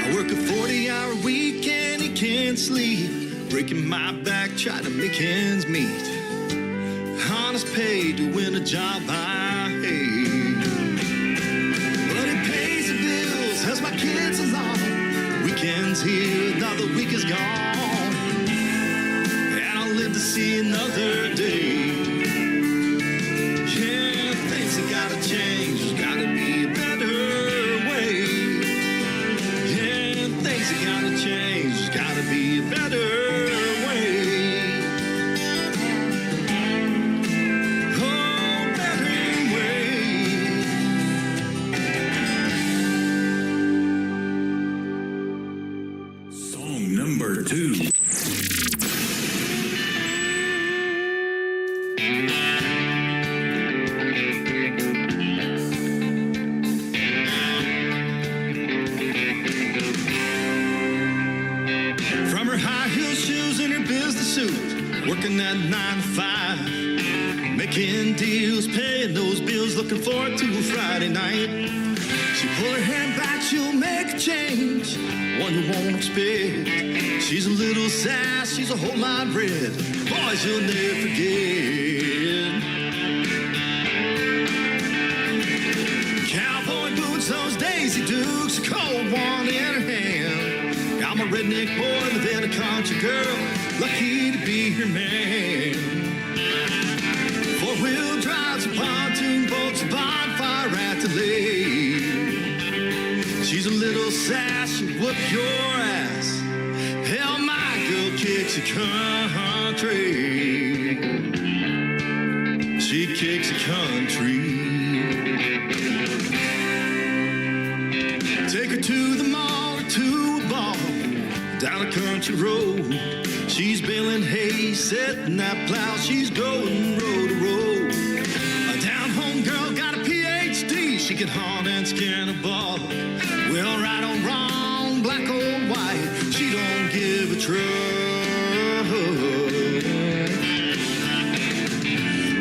I work a 40-hour week and he can't sleep. Breaking my back, trying to make ends meet. Honest pay to win a job I hate. But it pays the bills, helps my kids along. Weekend's here, another week is gone. And I'll live to see another day. Yeah, things have gotta change, there's gotta be a better way. Yeah, things have gotta change, there's gotta be a better way. Number 2. From her high heel shoes and her business suit, working that 9 to 5, making deals, paying those bills, looking forward to a Friday night. She pull her hand back, she'll make a change, one you won't expect. She's a little sass, she's a whole lot red. Boys, you'll never forget. Cowboy boots, those Daisy Dukes, a cold one in her hand. I'm a redneck boy, living a country girl, lucky to be her man. Four-wheel drives, a pontoon boats, a bonfire at the lake. She's a little sass, she'll whoop your ass. Hell, my girl kicks a country. She kicks a country. Take her to the mall or to a bar. down a country road. She's baling hay, setting that plow. She's going road to road. A down-home girl got a PhD. She can hunt and skin a ball. Well, right or wrong, black or white, she don't give a truck.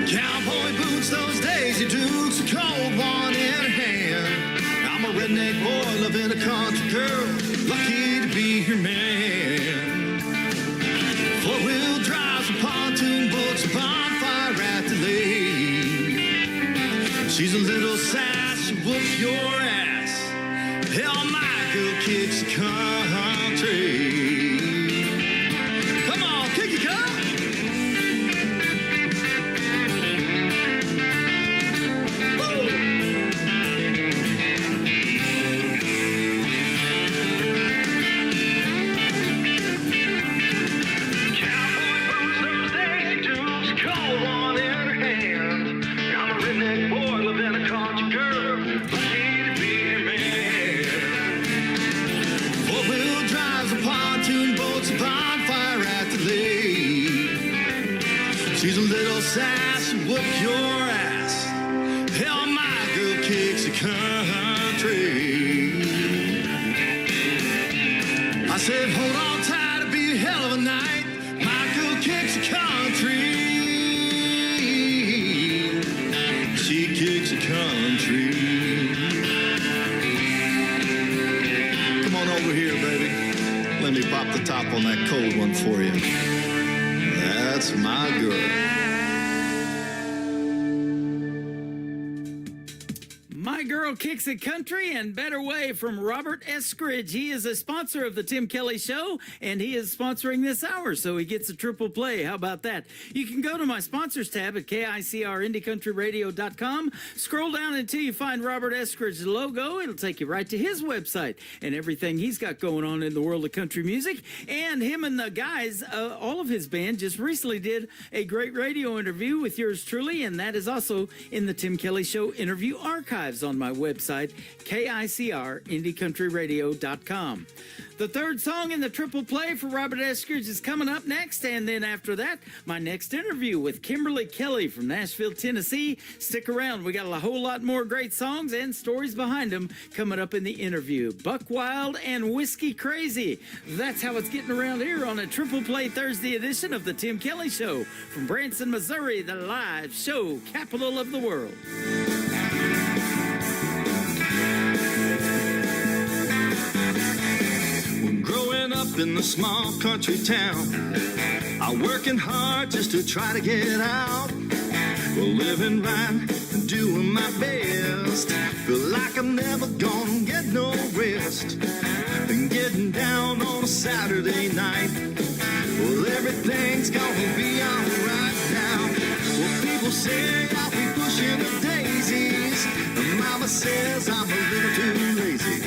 Cowboy boots, those Daisy Dukes, a cold one in her hand. I'm a redneck boy loving a country girl, lucky to be her man. Four-wheel drives, a pontoon boats, a bonfire at the lake. She's a little sass, she'll whoop your ass. Hell, my girl kicks the country. Come on, kick it, girl. She's a little sass, whoop your ass. Hell, my girl kicks the country. I said, hold on tight, it'll be a hell of a night. My girl kicks the country. She kicks the country. Come on over here, baby. Let me pop the top on that cold one for you. That's my girl. My Girl Kicks It Country and Better Way from Robert Eskridge. He is a sponsor of the Tim Kelly Show, and he is sponsoring this hour, so he gets a triple play. How about that? You can go to my sponsors tab at KICRIndieCountryRadio.com. Scroll down until you find Robert Eskridge's logo. It'll take you right to his website and everything he's got going on in the world of country music. And him and the guys, all of his band, just recently did a great radio interview with yours truly, and that is also in the Tim Kelly Show interview archives on my website, KICRIndieCountryRadio.com. The third song in the triple play for Robert Eskridge is coming up next, and then after that, my next interview with Kimberly Kelly from Nashville, Tennessee. Stick around. We got a whole lot more great songs and stories behind them coming up in the interview. Buck Wild and Whiskey Crazy. That's how it's getting around here on a triple play Thursday edition of the Tim Kelly Show from Branson, Missouri, the live show capital of the world. Growing up in the small country town, I'm working hard just to try to get out. Well, living right and doing my best. Feel like I'm never gonna get no rest. And getting down on a Saturday night. Well, everything's gonna be alright now. Well, people say I'll be pushing the daisies. And Mama says I'm a little too lazy.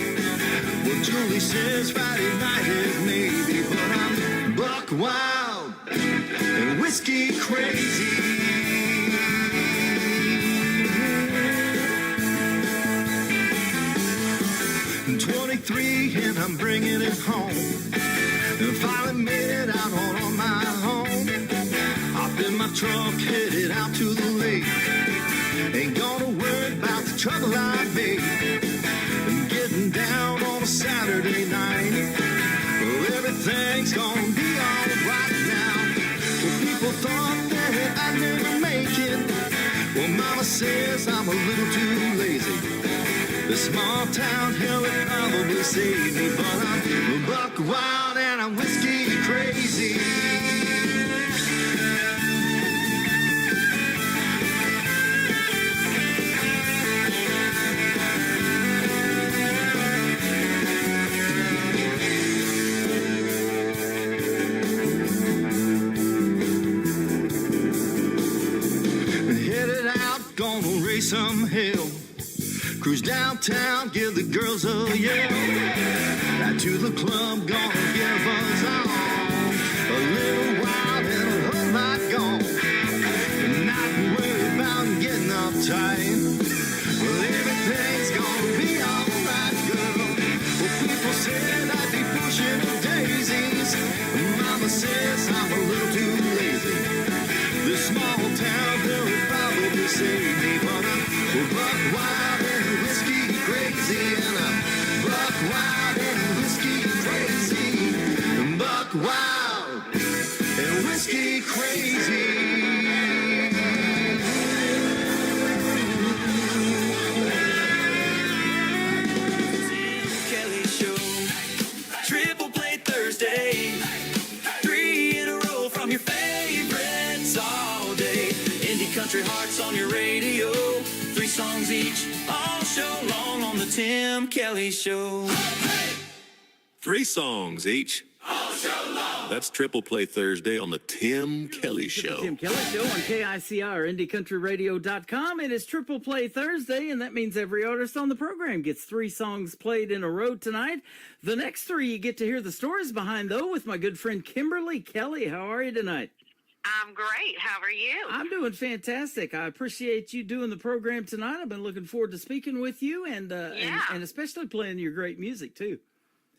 Well, Julie says Friday night is maybe, but I'm buck wild and whiskey crazy. 23 and I'm bringing it home. And finally made it out on my own. Hop in my truck, headed out to the lake. Ain't gonna worry about the trouble I made. And getting down on a Saturday night. Well, everything's gonna be alright now. Well, people thought that I'd never make it. Well, Mama says I'm a little too lazy. The small town hell would probably save me, but I'm buck wild and I'm whiskey crazy. Headed out, gonna raise some hell. Cruise downtown, give the girls a yell. Back to the club, gonna give us all a little wild and a whole lot gone. And not worry about getting uptight. Well, everything's gonna be alright, girl. Well, people said I'd be pushing a daisy. mama says I'm a little too lazy. This small town girl would probably save me, but I'm buck wild and whiskey crazy, and I'm buck wild and whiskey crazy, buck wild and whiskey crazy. Kelly Show, Triple Play Thursday, 3 in a row from your favorites all day. Indie country hearts on your radio, 3 songs each, all show long on the Tim Kelly Show. 3 songs each. That's Triple Play Thursday on the Tim Kelly Show. Tim Kelly Show on KICR, IndieCountryRadio.com. It is Triple Play Thursday, and that means every artist on the program gets 3 songs played in a row tonight. The next 3 you get to hear the stories behind, though, with my good friend Kimberly Kelly. How are you tonight? I'm great. How are you? I'm doing fantastic. I appreciate you doing the program tonight. I've been looking forward to speaking with you and especially playing your great music, too.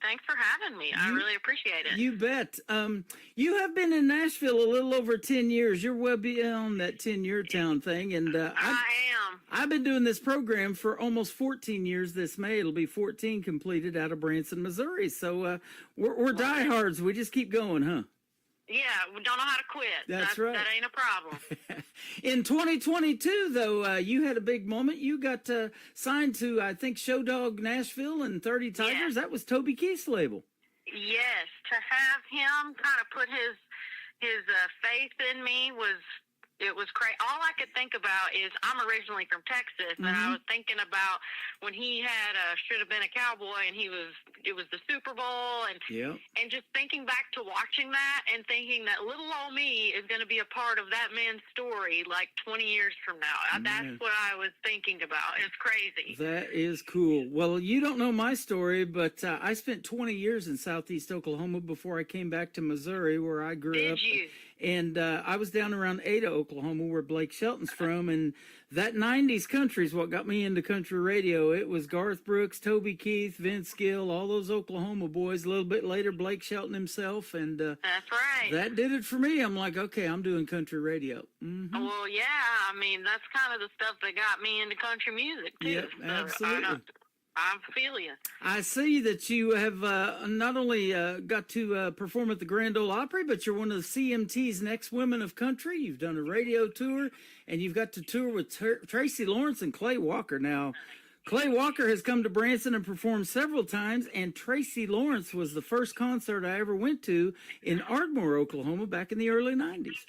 Thanks for having me. I really appreciate it. You bet. You have been in Nashville a little over 10 years. You're well beyond that 10-year town thing. And I am. I've been doing this program for almost 14 years this May. It'll be 14 completed out of Branson, Missouri. So we're diehards. We just keep going, huh? Yeah, we don't know how to quit. That's right. That ain't a problem. In 2022, though, you had a big moment. You got signed to, I think, Show Dog Nashville and 30 Tigers. Yes. That was Toby Keith's label. Yes, to have him kind of put his faith in me was crazy. All I could think about is I'm originally from Texas, and I was thinking about when he had Should Have Been a Cowboy, and it was the Super Bowl, and just thinking back to watching that and thinking that little old me is going to be a part of that man's story like 20 years from now. That's what I was thinking about. It's crazy. That is cool. Well, you don't know my story, but I spent 20 years in Southeast Oklahoma before I came back to Missouri, where I grew up. Did you? And I was down around Ada, Oklahoma, where Blake Shelton's from. And that 90s country is what got me into country radio. It was Garth Brooks, Toby Keith, Vince Gill, all those Oklahoma boys. A little bit later, Blake Shelton himself. And that's right. That did it for me. I'm like, okay, I'm doing country radio. Well, yeah. I mean, that's kind of the stuff that got me into country music, too. Yep, So, absolutely. I feel you. I see that you have not only got to perform at the Grand Ole Opry, but you're one of the CMT's Next Women of Country. You've done a radio tour, and you've got to tour with Tracy Lawrence and Clay Walker. Now, Clay Walker has come to Branson and performed several times, and Tracy Lawrence was the first concert I ever went to in Ardmore, Oklahoma, back in the early 90s.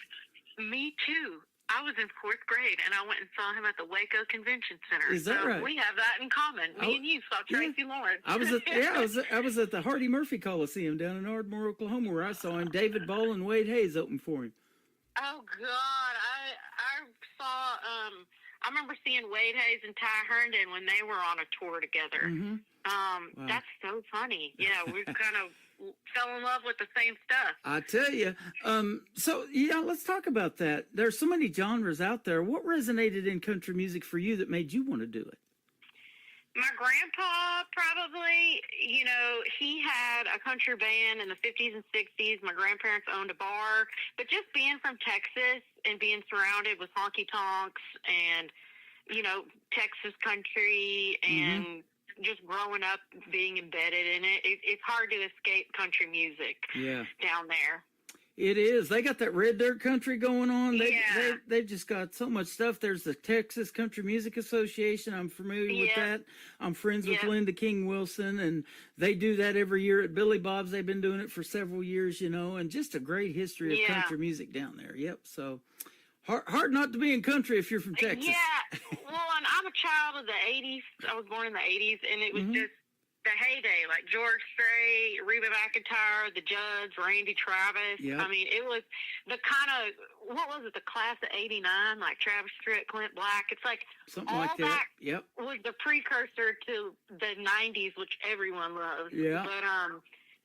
Me too. I was in 4th grade, and I went and saw him at the Waco Convention Center. Is that right? We have that in common. Me and you saw Tracy Lawrence. I was at the Hardy Murphy Coliseum down in Ardmore, Oklahoma, where I saw him. David Ball and Wade Hayes opened for him. Oh God, I saw. I remember seeing Wade Hayes and Ty Herndon when they were on a tour together. Wow. That's so funny. Yeah, we kind of fell in love with the same stuff. I tell you. So, yeah, let's talk about that. There's so many genres out there. What resonated in country music for you that made you want to do it? My grandpa probably, he had a country band in the 50s and 60s. My grandparents owned a bar. But just being from Texas and being surrounded with honky tonks and, Texas country and just growing up being embedded in it, it's hard to escape country music down there. It is. They got that red dirt country going on. They've just got so much stuff. There's the Texas Country Music Association. I'm familiar with that. I'm friends with Linda King Wilson, and they do that every year at Billy Bob's. They've been doing it for several years, and just a great history of country music down there. Yep. So hard not to be in country if you're from Texas. Yeah. Well, and I'm a child of the 80s. I was born in the 80s, and it was just the heyday, like George Strait, Reba McEntire, the Judds, Randy Travis. Yep. I mean, it was the kind of, what was it, the class of 89, like Travis Tritt, Clint Black. It's like something all like that. Yep. Was the precursor to the 90s, which everyone loves. Yeah. But,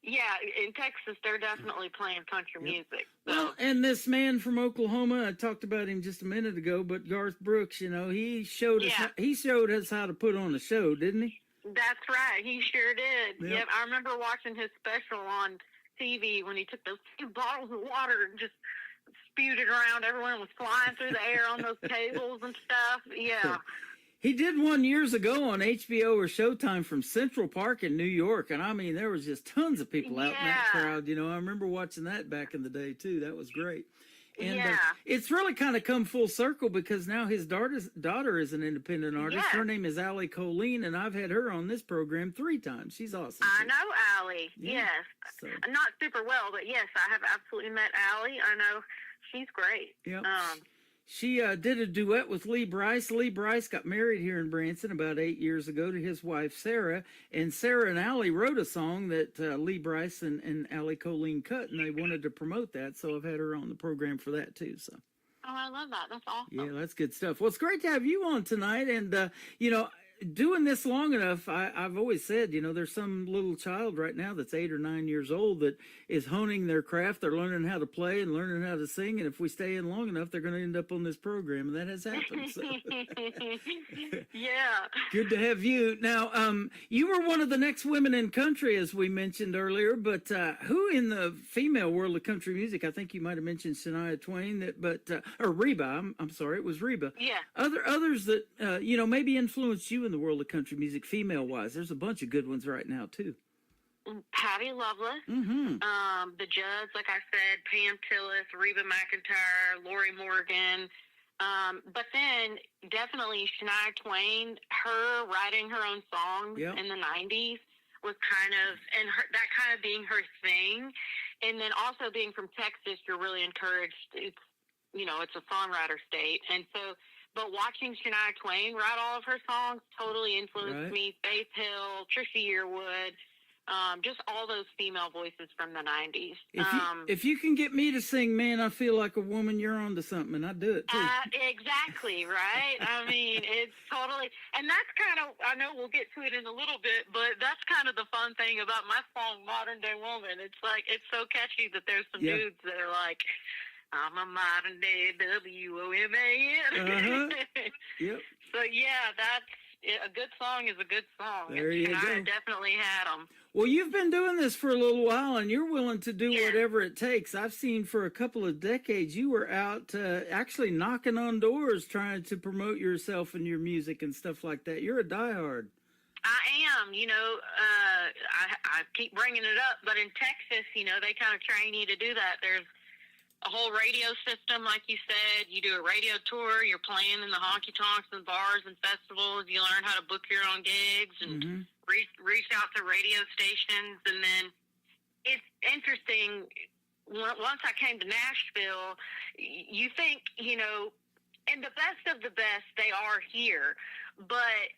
in Texas, they're definitely playing country music. So. Well, and this man from Oklahoma, I talked about him just a minute ago, but Garth Brooks, he showed us how to put on a show, didn't he? That's right. He sure did. Yep. I remember watching his special on TV when he took those 2 bottles of water and just spewed it around. Everyone was flying through the air on those tables and stuff. Yeah. He did one years ago on HBO or Showtime from Central Park in New York, and I mean, there was just tons of people out in that crowd. You know, I remember watching that back in the day too. That was great. And it's really kind of come full circle because now his daughter is an independent artist. Her name is Allie Colleen, and I've had her on this program 3 times. She's awesome. I know Allie. Yes. So. Not super well, but yes, I have absolutely met Allie. I know she's great. Yep. She did a duet with Lee Brice. Lee Brice got married here in Branson about 8 years ago to his wife, Sarah. And Sarah and Allie wrote a song that Lee Brice and Allie Colleen cut, and they wanted to promote that. So I've had her on the program for that, too. So. Oh, I love that. That's awesome. Yeah, that's good stuff. Well, it's great to have you on tonight. And, you know, doing this long enough, I've always said, you know, there's some little child right now that's 8 or 9 years old that is honing their craft. They're learning how to play and learning how to sing. And if we stay in long enough, they're going to end up on this program. And that has happened. So. Yeah. Good to have you. Now, you were one of the next women in country, as we mentioned earlier. But who in the female world of country music? I think you might have mentioned Shania Twain, or Reba. I'm sorry, it was Reba. Yeah. Others that, you know, maybe influenced you in the world of country music, female-wise. There's a bunch of good ones right now, too. Patty Loveless, the Judds, like I said, Pam Tillis, Reba McEntire, Lori Morgan. But then definitely Shania Twain, her writing her own songs in the 90s was kind of, and that kind of being her thing. And then also being from Texas, you're really encouraged. It's, you know, it's a songwriter state. And so, but watching Shania Twain write all of her songs totally influenced me. Faith Hill, Trisha Yearwood, just all those female voices from the 90s. If you can get me to sing, Man, I Feel Like a Woman, you're on to something, and I'd do it, too. Exactly, right? I mean, it's totally, and that's kind of, I know we'll get to it in a little bit, but that's kind of the fun thing about my song, Modern Day Woman. It's like, it's so catchy that there's some dudes that are like, I'm a modern day WOMAN. Yep. So, yeah, that's a good song is a good song. There you go. I definitely had them. Well, you've been doing this for a little while, and you're willing to do whatever it takes. I've seen for a couple of decades you were out actually knocking on doors trying to promote yourself and your music and stuff like that. You're a diehard. I am, you know, I keep bringing it up, but in Texas, you know, they kind of train you to do that. There's a whole radio system, like you said. You do a radio tour, you're playing in the honky-tonks and bars and festivals. You learn how to book your own gigs and reach out to radio stations. And then it's interesting, once I came to Nashville, you think, you know, and the best of the best, they are here. But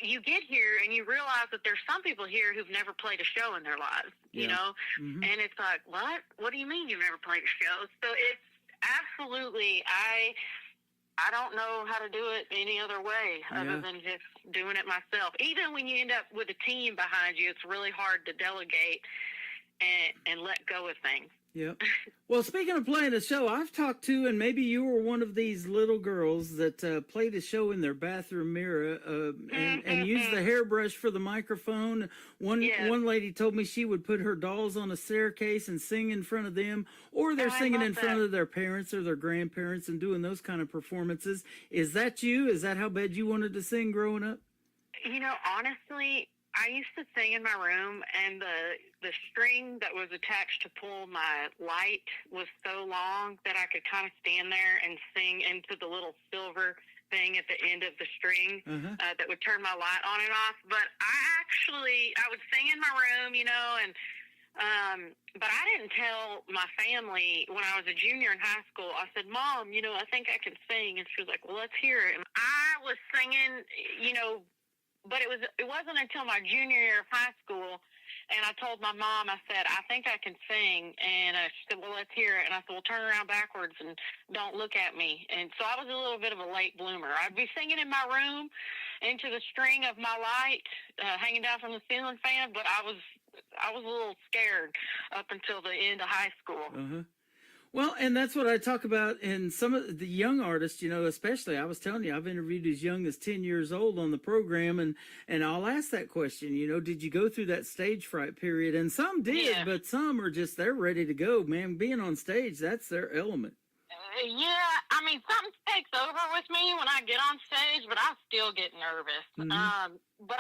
you get here and you realize that there's some people here who've never played a show in their lives, you know? And it's like, what? What do you mean you've never played a show? So it's absolutely, I don't know how to do it any other way other than just doing it myself. Even when you end up with a team behind you, it's really hard to delegate and let go of things. Yep. Well, speaking of playing a show, I've talked to, and maybe you were one of these little girls that played a show in their bathroom mirror and used the hairbrush for the microphone. One lady told me she would put her dolls on a staircase and sing in front of them, or they're singing in front of their parents or their grandparents and doing those kind of performances. Is that you? Is that how bad you wanted to sing growing up? You know, honestly, I used to sing in my room, and the string that was attached to pull my light was so long that I could kind of stand there and sing into the little silver thing at the end of the string that would turn my light on and off. But I would sing in my room, you know, and but I didn't tell my family when I was a junior in high school. I said, Mom, you know, I think I can sing. And she was like, well, let's hear it. And I was singing, you know, but it wasn't until my junior year of high school, and I told my mom, I said, I think I can sing. And she said, well, let's hear it. And I said, well, turn around backwards and don't look at me. And so I was a little bit of a late bloomer. I'd be singing in my room into the string of my light hanging down from the ceiling fan, but I was a little scared up until the end of high school. Well, and that's what I talk about in some of the young artists, especially I was telling you, I've interviewed as young as 10 years old on the program, and I'll ask that question, did you go through that stage fright period? And some did, Yeah. but some are just, they're ready to go, man. Being on stage, that's their element. Yeah, I mean, something takes over with me when I get on stage, but I still get nervous. But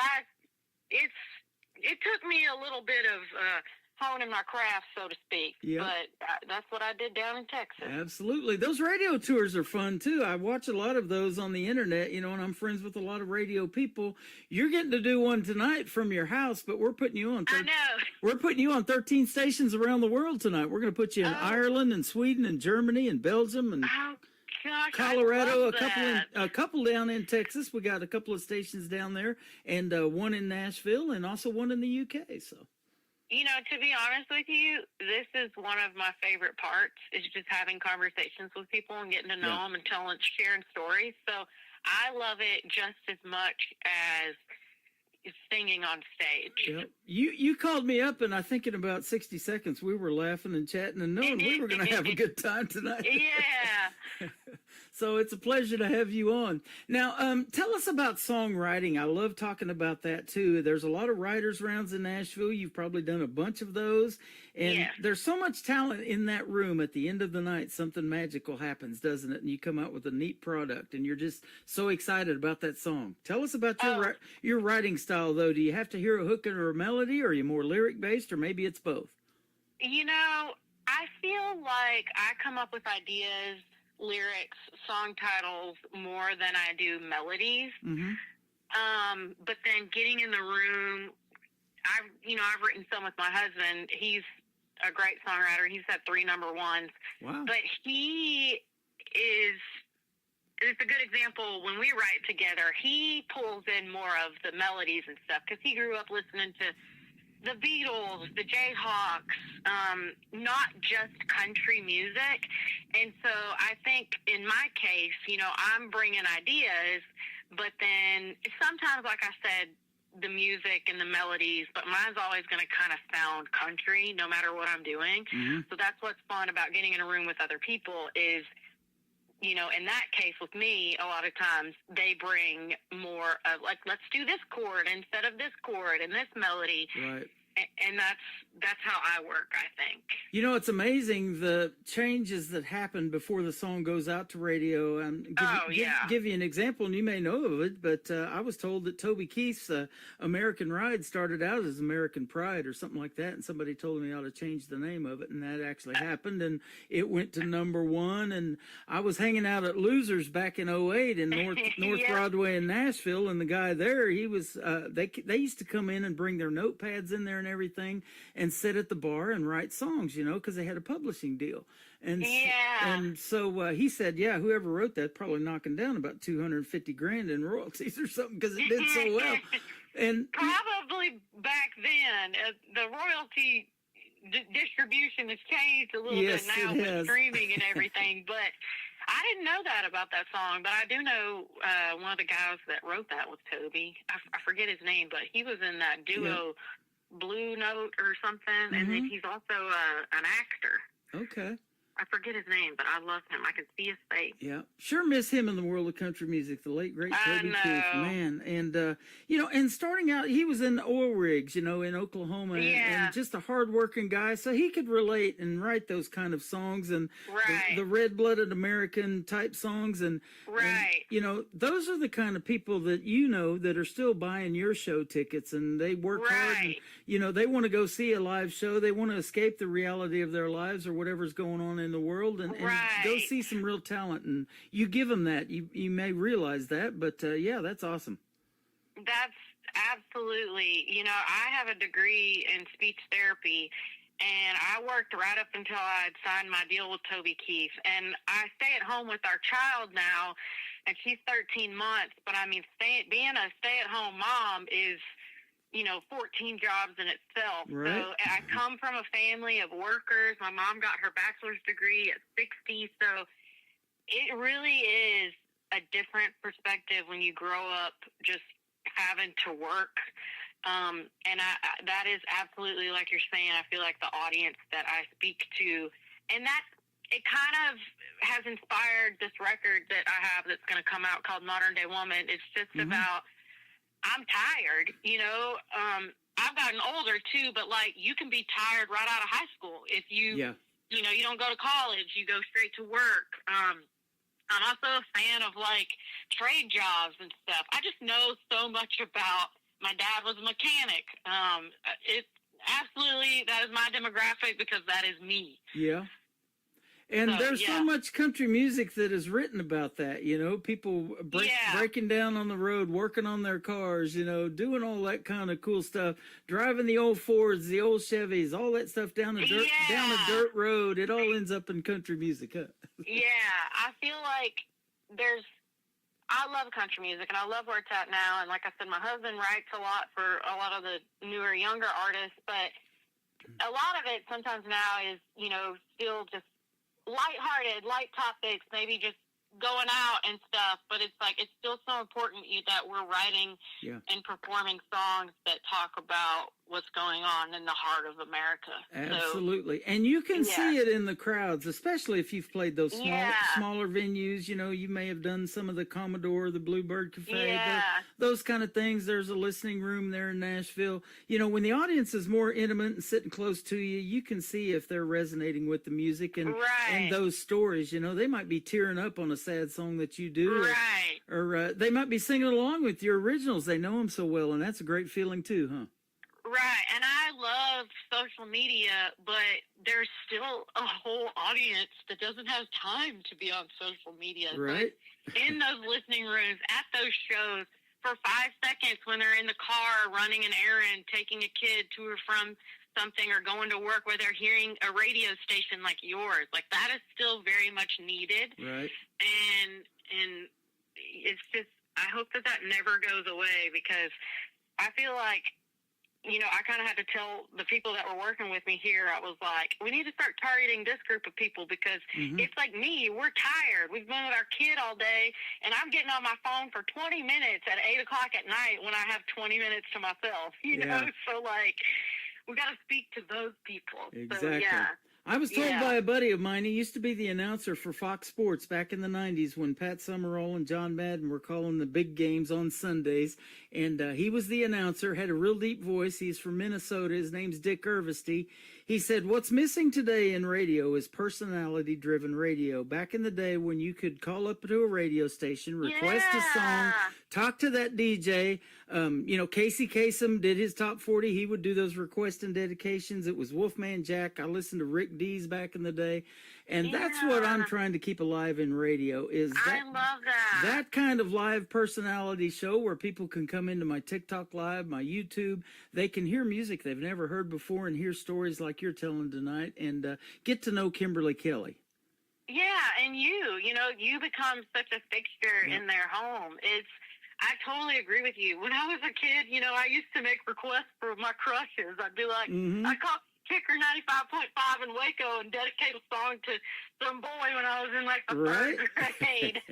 it took me a little bit of honing my craft, so to speak. Yeah. But that's what I did down in Texas. Absolutely. Those radio tours are fun too. I watch a lot of those on the internet, and I'm friends with a lot of radio people. You're getting to do one tonight from your house, but we're putting you on. I know. We're putting you on 13 stations around the world tonight. We're going to put you in Ireland and Sweden and Germany and Belgium and Oh, gosh, Colorado, I love that. a couple down in Texas. We got a couple of stations down there, and one in Nashville, and also one in the UK. So. To be honest with you, this is one of my favorite parts, is just having conversations with people and getting to know them and sharing stories. So I love it just as much as singing on stage. Yep. You called me up, and I think in about 60 seconds we were laughing and chatting and knowing we were going to have a good time tonight. Yeah. So it's a pleasure to have you on. Now, tell us about songwriting. I love talking about that too. There's a lot of writers' rounds in Nashville. You've probably done a bunch of those. And there's so much talent in that room. At the end of the night, something magical happens, doesn't it? And you come out with a neat product, and you're just so excited about that song. Tell us about your writing style, though. Do you have to hear a hook or a melody, or are you more lyric-based, or maybe it's both? I feel like I come up with ideas, lyrics, song titles more than I do melodies. But then getting in the room, I've written some with my husband. He's a great songwriter. He's had 3 number ones. Wow. But it's a good example. When we write together, he pulls in more of the melodies and stuff because he grew up listening to the Beatles, the Jayhawks, not just country music. And so I think in my case, I'm bringing ideas, but then sometimes, like I said, the music and the melodies, but mine's always going to kind of sound country no matter what I'm doing. So that's what's fun about getting in a room with other people is, in that case with me, a lot of times they bring more of like, let's do this chord instead of this chord and this melody. Right. And that's how I work, I think. It's amazing the changes that happen before the song goes out to radio. Give you an example, and you may know of it, but I was told that Toby Keith's American Ride started out as American Pride or something like that, and somebody told me I ought to change the name of it, and that actually happened, and it went to number 1, and I was hanging out at Losers back in 08 in North Broadway in Nashville, and the guy there, he was, they used to come in and bring their notepads in there and everything and sit at the bar and write songs, because they had a publishing deal. And so he said, whoever wrote that probably knocking down about $250,000 in royalties or something because it did so well. And probably back then, the royalty distribution has changed a little bit now with streaming and everything, but I didn't know that about that song, but I do know one of the guys that wrote that was Toby. I forget his name, but he was in that duo Blue Note or something, and then he's also an actor. Okay. I forget his name, but I love him. I can see his face. Yeah, sure miss him in the world of country music, the late, great Toby Keith, man. And, and starting out, he was in oil rigs, in Oklahoma, and just a hard-working guy, so he could relate and write those kind of songs and the red-blooded American-type songs. And, those are the kind of people that that are still buying your show tickets, and they work hard. And, they want to go see a live show. They want to escape the reality of their lives or whatever's going on in the world and go see some real talent, and you give them that. You may realize that, but that's awesome. That's absolutely, I have a degree in speech therapy, and I worked right up until I had signed my deal with Toby Keith, and I stay at home with our child now, and she's 13 months, but I mean, being a stay-at-home mom is 14 jobs in itself. Right. So I come from a family of workers. My mom got her bachelor's degree at 60. So it really is a different perspective when you grow up just having to work. And that is absolutely like you're saying. I feel like the audience that I speak to, and that's it kind of has inspired this record that I have that's going to come out called Modern Day Woman. It's just about, I'm tired, you know. I've gotten older too, but like you can be tired right out of high school if you, you know, you don't go to college, you go straight to work. I'm also a fan of like trade jobs and stuff. I just know so much about. My dad was a mechanic. It's absolutely, that is my demographic because that is me. Yeah. And there's so much country music that is written about that, you know, people breaking down on the road, working on their cars, you know, doing all that kind of cool stuff, driving the old Fords, the old Chevys, all that stuff down a dirt road. It all ends up in country music, huh? Yeah, I feel like I love country music, and I love where it's at now. And like I said, my husband writes a lot for a lot of the newer, younger artists, but a lot of it sometimes now is, you know, still just lighthearted, light topics, maybe just going out and stuff, but it's like it's still so important that we're writing and performing songs that talk about what's going on in the heart of America. Absolutely. And you can see it in the crowds, especially if you've played those smaller venues. You know, you may have done some of the Commodore, the Bluebird Cafe, those kind of things. There's a listening room there in Nashville. You know, when the audience is more intimate and sitting close to you, you can see if they're resonating with the music and those stories. You know, they might be tearing up on a sad song that you do. Or they might be singing along with your originals. They know them so well, and that's a great feeling too, huh? Right, and I love social media, but there's still a whole audience that doesn't have time to be on social media. Right. But in those listening rooms, at those shows, for 5 seconds when they're in the car running an errand, taking a kid to or from something, or going to work where they're hearing a radio station like yours, like that is still very much needed. Right. And it's just, I hope that never goes away, because I feel like, you know, I kind of had to tell the people that were working with me here, I was like, we need to start targeting this group of people, because it's like me, we're tired. We've been with our kid all day, and I'm getting on my phone for 20 minutes at 8 o'clock at night when I have 20 minutes to myself, you know? So, like, we got to speak to those people. Exactly. So, I was told by a buddy of mine, he used to be the announcer for Fox Sports back in the 90s when Pat Summerall and John Madden were calling the big games on Sundays. And he was the announcer, had a real deep voice. He's from Minnesota. His name's Dick Irvesty. He said, what's missing today in radio is personality-driven radio. Back in the day when you could call up to a radio station, request a song, talk to that DJ. You know, Casey Kasem did his top 40. He would do those requests and dedications. It was Wolfman Jack. I listened to Rick Dees back in the day. And that's what I'm trying to keep alive in radio, is that, I love that. That kind of live personality show where people can come into my TikTok Live, my YouTube. They can hear music they've never heard before and hear stories like you're telling tonight, and get to know Kimberly Kelly. Yeah, and you know, you become such a fixture in their home. I totally agree with you. When I was a kid, you know, I used to make requests for my crushes. I'd be like, I called Kicker 95.5 in Waco and dedicate a song to some boy when I was in like the third grade.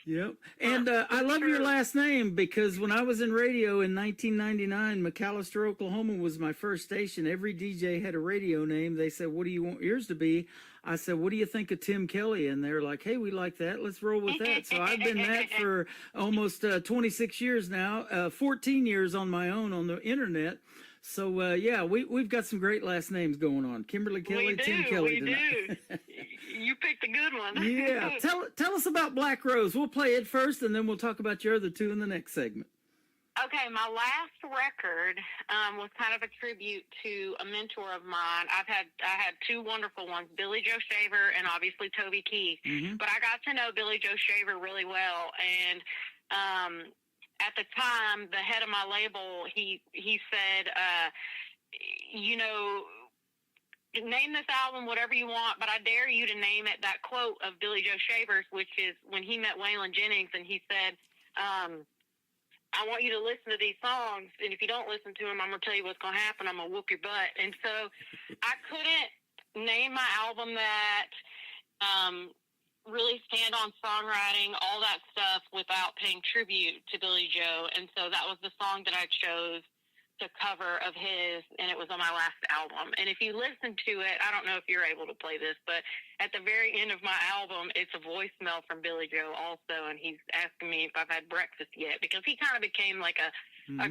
Yep. And I love your last name, because when I was in radio in 1999, McAllister, Oklahoma was my first station. Every DJ had a radio name. They said, what do you want yours to be? I said, what do you think of Tim Kelly? And they're like, hey, we like that. Let's roll with that. So I've been that for almost 26 years now, 14 years on my own on the internet. So, yeah, we've got some great last names going on. Kimberly Kelly, Tim Kelly tonight. You picked a good one. Yeah. Tell us about Black Rose. We'll play it first, and then we'll talk about your other two in the next segment. Okay, my last record was kind of a tribute to a mentor of mine. I had two wonderful ones, Billy Joe Shaver and obviously Toby Keith. But I got to know Billy Joe Shaver really well, and at the time, the head of my label, he said, you know, name this album whatever you want, but I dare you to name it that quote of Billy Joe Shaver's, which is when he met Waylon Jennings, and he said, I want you to listen to these songs, and if you don't listen to them, I'm going to tell you what's going to happen. I'm going to whoop your butt. And so I couldn't name my album that, really stand on songwriting, all that stuff, without paying tribute to Billy Joe. And so that was the song that I chose a cover of his, and it was on my last album. And if you listen to it, I don't know if you're able to play this, but at the very end of my album, it's a voicemail from Billy Joe also, and he's asking me if I've had breakfast yet, because he kind of became like a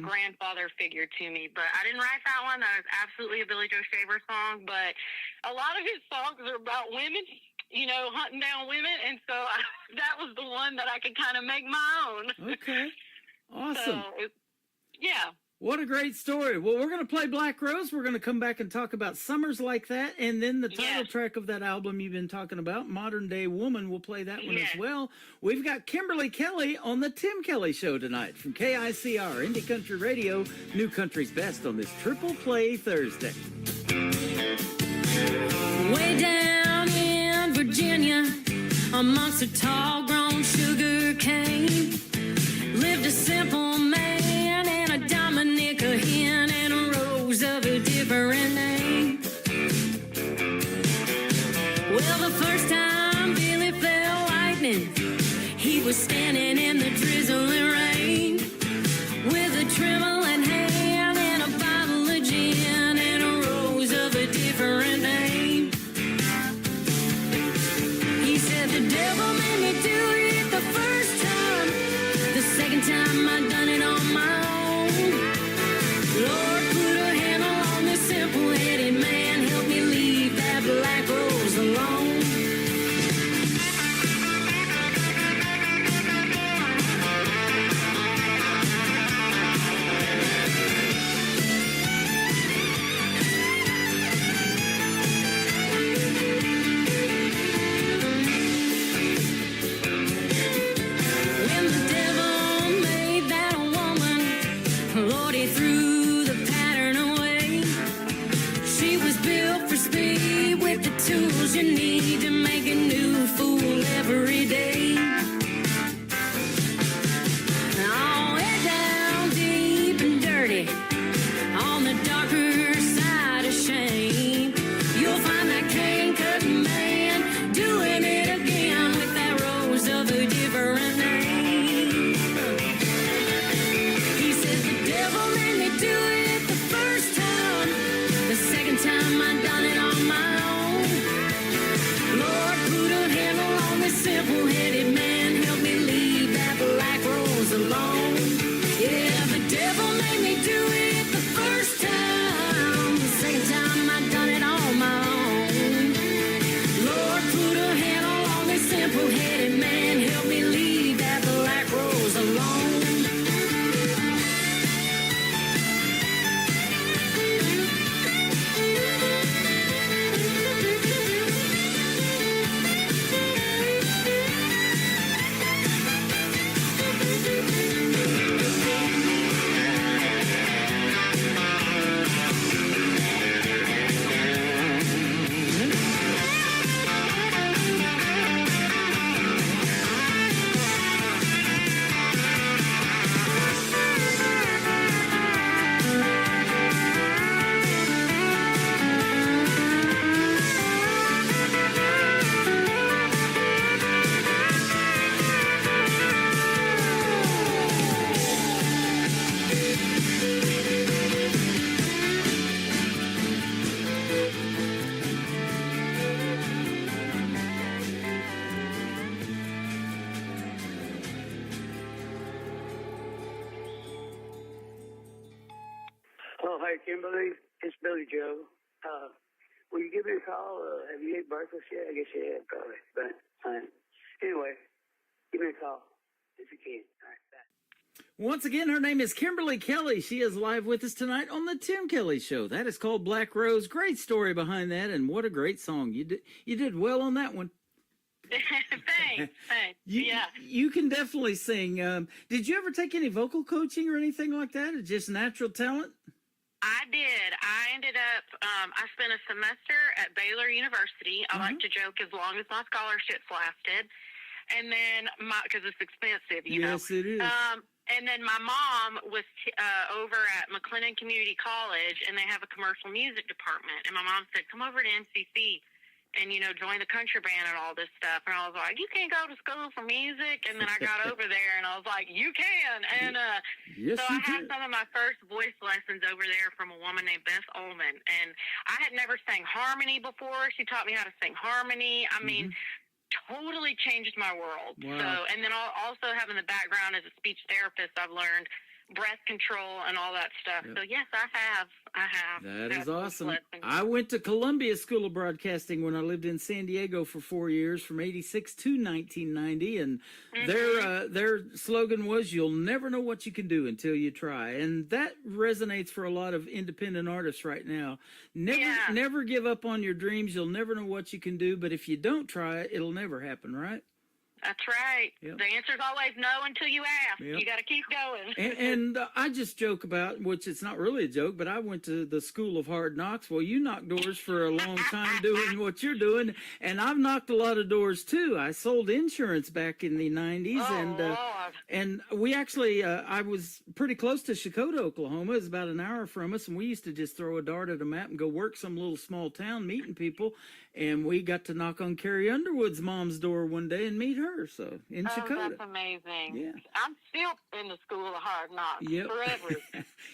grandfather figure to me. But I didn't write that one. That was absolutely a Billy Joe Shaver song, but a lot of his songs are about women, you know, hunting down women, and so that was the one that I could kind of make my own. Okay. Awesome. So, yeah. What a great story. Well, we're going to play Black Rose. We're going to come back and talk about Summers Like That. And then the title track of that album you've been talking about, Modern Day Woman, we'll play that one as well. We've got Kimberly Kelly on the Tim Kelly Show tonight from KICR, Indie Country Radio, New Country's Best on this Triple Play Thursday. Way down in Virginia, amongst the tall grown sugar cane, lived a simple man and a Dominic, a hen, and a rose of a different name. Well, the first time Billy felt lightning, he was standing in the drizzling rain with a trembling hand and a bottle of gin and a rose of a different name. He said, the devil made me do it the first time. The second time I done it on my own. Lord, put a handle on this simple-headed man. Help me leave that black rose alone. When the devil made that woman, Lord, he threw the pattern away. She was built for speed with the tools you need to make a new fool every day. Oh, way down deep and dirty, on the darker side of shame, you'll find that cane-cutting man doing it again with that rose of a different name. He said, the devil made me do it the first time. The second time I done it on my own. Lord, put a handle on this simple-headed man. Help me leave that black rose alone. Yeah, the devil made me do it the first time. The second time I done it on my own. Lord, put a handle on this simple-headed man. Help me leave that black rose alone. Oh, hi, Kimberly. It's Billy Joe. Will you give me a call? Have you ate breakfast yet? I guess you have, probably. But anyway, give me a call if you can. All right, bye. Once again, her name is Kimberly Kelly. She is live with us tonight on the Tim Kelly Show. That is called Black Rose. Great story behind that, and what a great song. You did well on that one. Thanks. You can definitely sing. Did you ever take any vocal coaching or anything like that, or just natural talent? I did. I ended up, I spent a semester at Baylor University. I like to joke as long as my scholarships lasted. And then, because it's expensive, you know. Yes, it is. And then my mom was over at McLennan Community College, and they have a commercial music department. And my mom said, come over to NCC and join the country band and all this stuff. And I was like, you can't go to school for music. And then I got over there and I was like, you can. And Yes, so you I had can. some of my first voice lessons over there from a woman named Beth Ullman. And I had never sang harmony before. She taught me how to sing harmony. I mean, totally changed my world. Wow. So, and then also having the background as a speech therapist, I've learned breath control and all that stuff. Yep. So yes, I have. That had is voice awesome. lessons. I went to Columbia School of Broadcasting when I lived in San Diego for 4 years, from '86 to 1990, and their slogan was, "You'll never know what you can do until you try," and that resonates for a lot of independent artists right now. Never give up on your dreams. You'll never know what you can do, but if you don't try it, it'll never happen, right? That's right. Yep. The answer's always no until you ask. Yep. You got to keep going. And I just joke about, which it's not really a joke, but I went to the School of Hard Knocks. Well, you knocked doors for a long time doing what you're doing, and I've knocked a lot of doors too. I sold insurance back in the 90s, and we actually, I was pretty close to Chakotah, Oklahoma. It's about an hour from us, and we used to just throw a dart at a map and go work some little small town meeting people, and we got to knock on Carrie Underwood's mom's door one day and meet her. So in Chakotah. That's amazing. Yeah. I'm still in the School of Hard Knocks Yep. forever.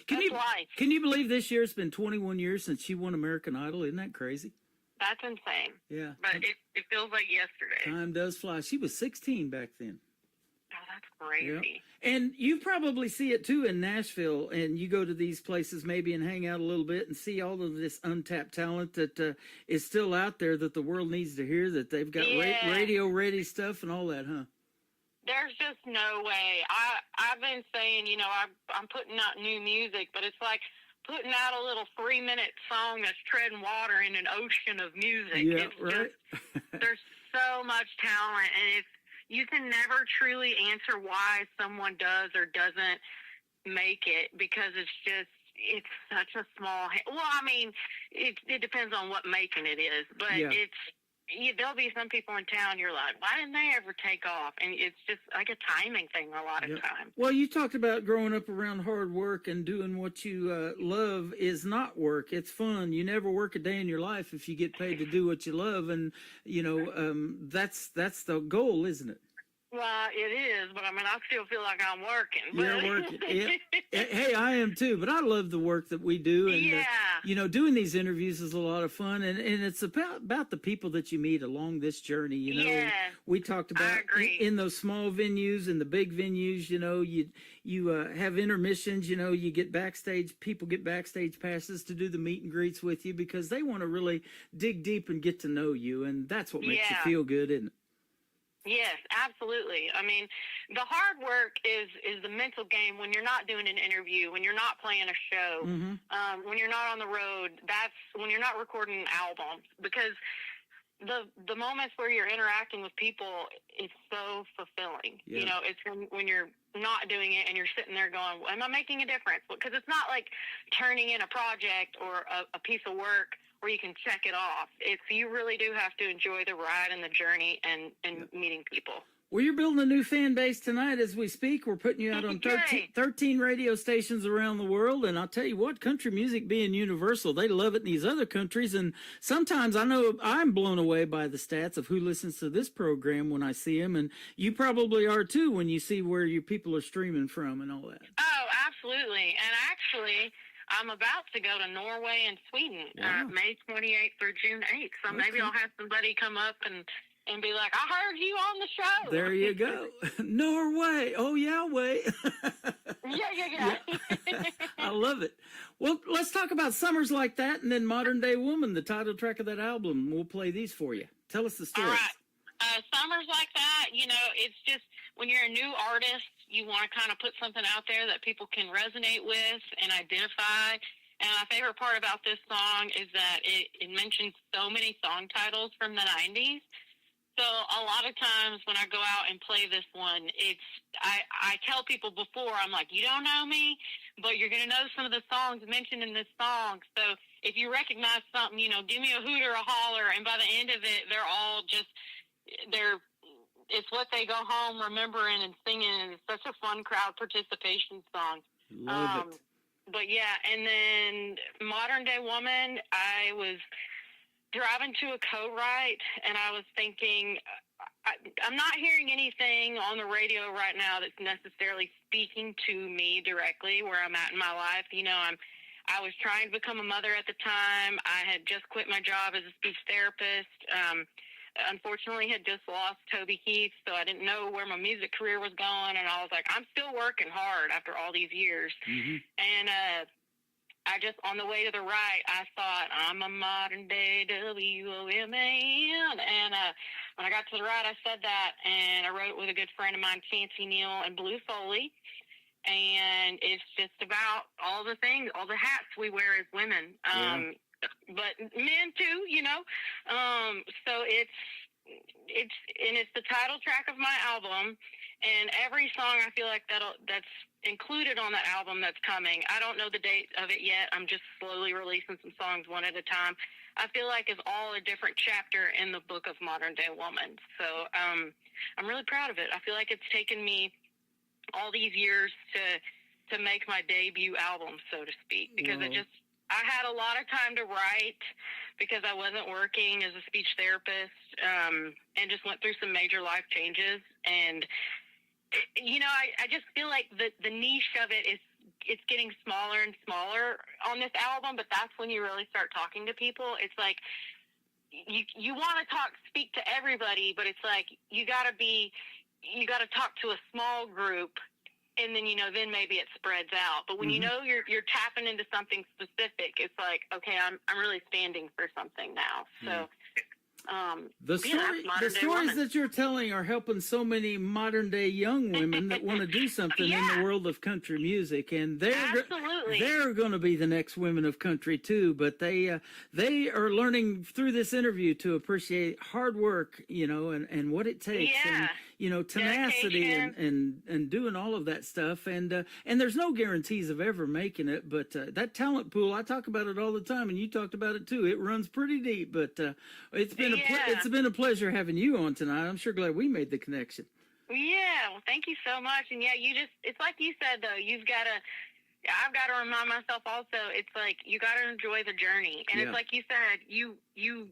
Can life. you believe this year it's been 21 years since she won American Idol? Isn't that crazy? That's insane. Yeah. But it feels like yesterday. Time does fly. She was 16 back then. Oh, that's crazy. And you probably see it too in Nashville, and you go to these places maybe and hang out a little bit and see all of this untapped talent that is still out there that the world needs to hear, that they've got radio ready stuff and all that, huh? There's just no way. I've been saying, I'm putting out new music, but it's like putting out a little 3-minute song that's treading water in an ocean of music. Yeah, it's right. There's so much talent, and you can never truly answer why someone does or doesn't make it, because it's such a small. Well, I mean, it depends on what making it is, but there'll be some people in town you're like, why didn't they ever take off? And it's just like a timing thing a lot of times. Well, you talked about growing up around hard work and doing what you love is not work. It's fun. You never work a day in your life if you get paid to do what you love. And, that's the goal, isn't it? Well, it is, but I mean, I still feel like I'm working. You're working. Yeah. Hey, I am too, but I love the work that we do. And, doing these interviews is a lot of fun. And it's about the people that you meet along this journey. We talked about in those small venues and the big venues, you have intermissions, you get backstage, people get backstage passes to do the meet and greets with you because they want to really dig deep and get to know you. And that's what makes you feel good, isn't it? Yes, absolutely. I mean, the hard work is the mental game when you're not doing an interview, when you're not playing a show, when you're not on the road. That's when you're not recording albums, because the moments where you're interacting with people is so fulfilling. Yeah. It's when you're not doing it and you're sitting there going, am I making a difference? Because it's not like turning in a project or a piece of work where you can check it off. You really do have to enjoy the ride and the journey and meeting people. Well, you're building a new fan base tonight as we speak. We're putting you out on 13 radio stations around the world. And I'll tell you what, country music being universal, they love it in these other countries. And sometimes I know I'm blown away by the stats of who listens to this program when I see them. And you probably are too when you see where your people are streaming from and all that. Oh, absolutely. And actually, I'm about to go to Norway and Sweden, May 28th through June 8th. So maybe I'll have somebody come up and be like, I heard you on the show. There you go. Norway. Oh, Yahweh. Yeah. I love it. Well, let's talk about Summers Like That and then Modern Day Woman, the title track of that album. We'll play these for you. Tell us the story. All right. Summers Like That, it's just when you're a new artist, you want to kind of put something out there that people can resonate with and identify. And my favorite part about this song is that it mentions so many song titles from the 90s. So a lot of times when I go out and play this one, I tell people before, I'm like, you don't know me, but you're going to know some of the songs mentioned in this song. So if you recognize something, give me a hoot or a holler. And by the end of it, they're all just, it's what they go home remembering and singing. And it's such a fun crowd participation song. Love it. But yeah, and then Modern Day Woman, I was driving to a co-write, and I was thinking, I'm not hearing anything on the radio right now that's necessarily speaking to me directly where I'm at in my life. You know, I was trying to become a mother at the time. I had just quit my job as a speech therapist. Unfortunately, had just lost Toby Keith, so I didn't know where my music career was going, and I was like, I'm still working hard after all these years. And I just, on the way to the right, I thought, I'm a modern-day WOMAN, and when I got to the right, I said that, and I wrote it with a good friend of mine, Fancy Neal, and Blue Foley, and it's just about all the things, all the hats we wear as women. But men too, you know. So it's the title track of my album, and every song I feel like that's included on that album that's coming. I don't know the date of it yet. I'm just slowly releasing some songs one at a time. I feel like it's all a different chapter in the book of Modern Day Woman. So I'm really proud of it. I feel like it's taken me all these years to make my debut album, so to speak, because I had a lot of time to write because I wasn't working as a speech therapist, and just went through some major life changes. And, you know, I just feel like the niche of it is, it's getting smaller and smaller on this album, but that's when you really start talking to people. It's like, you want to speak to everybody, but it's like, you got to talk to a small group. And then, you know, then maybe it spreads out. But when you know you're tapping into something specific, it's like, okay, I'm really standing for something now. So the stories that you're telling are helping so many modern day young women that want to do something in the world of country music, and they're going to be the next women of country too. But they are learning through this interview to appreciate hard work, you know, and what it takes, and you know, tenacity and doing all of that stuff. And there's no guarantees of ever making it, but that talent pool, I talk about it all the time, and you talked about it too. It runs pretty deep, but it's been a pleasure having you on tonight. I'm sure glad we made the connection. Yeah, well, thank you so much. And yeah, it's like you said though, I've got to remind myself also, it's like, you got to enjoy the journey. And it's like you said, you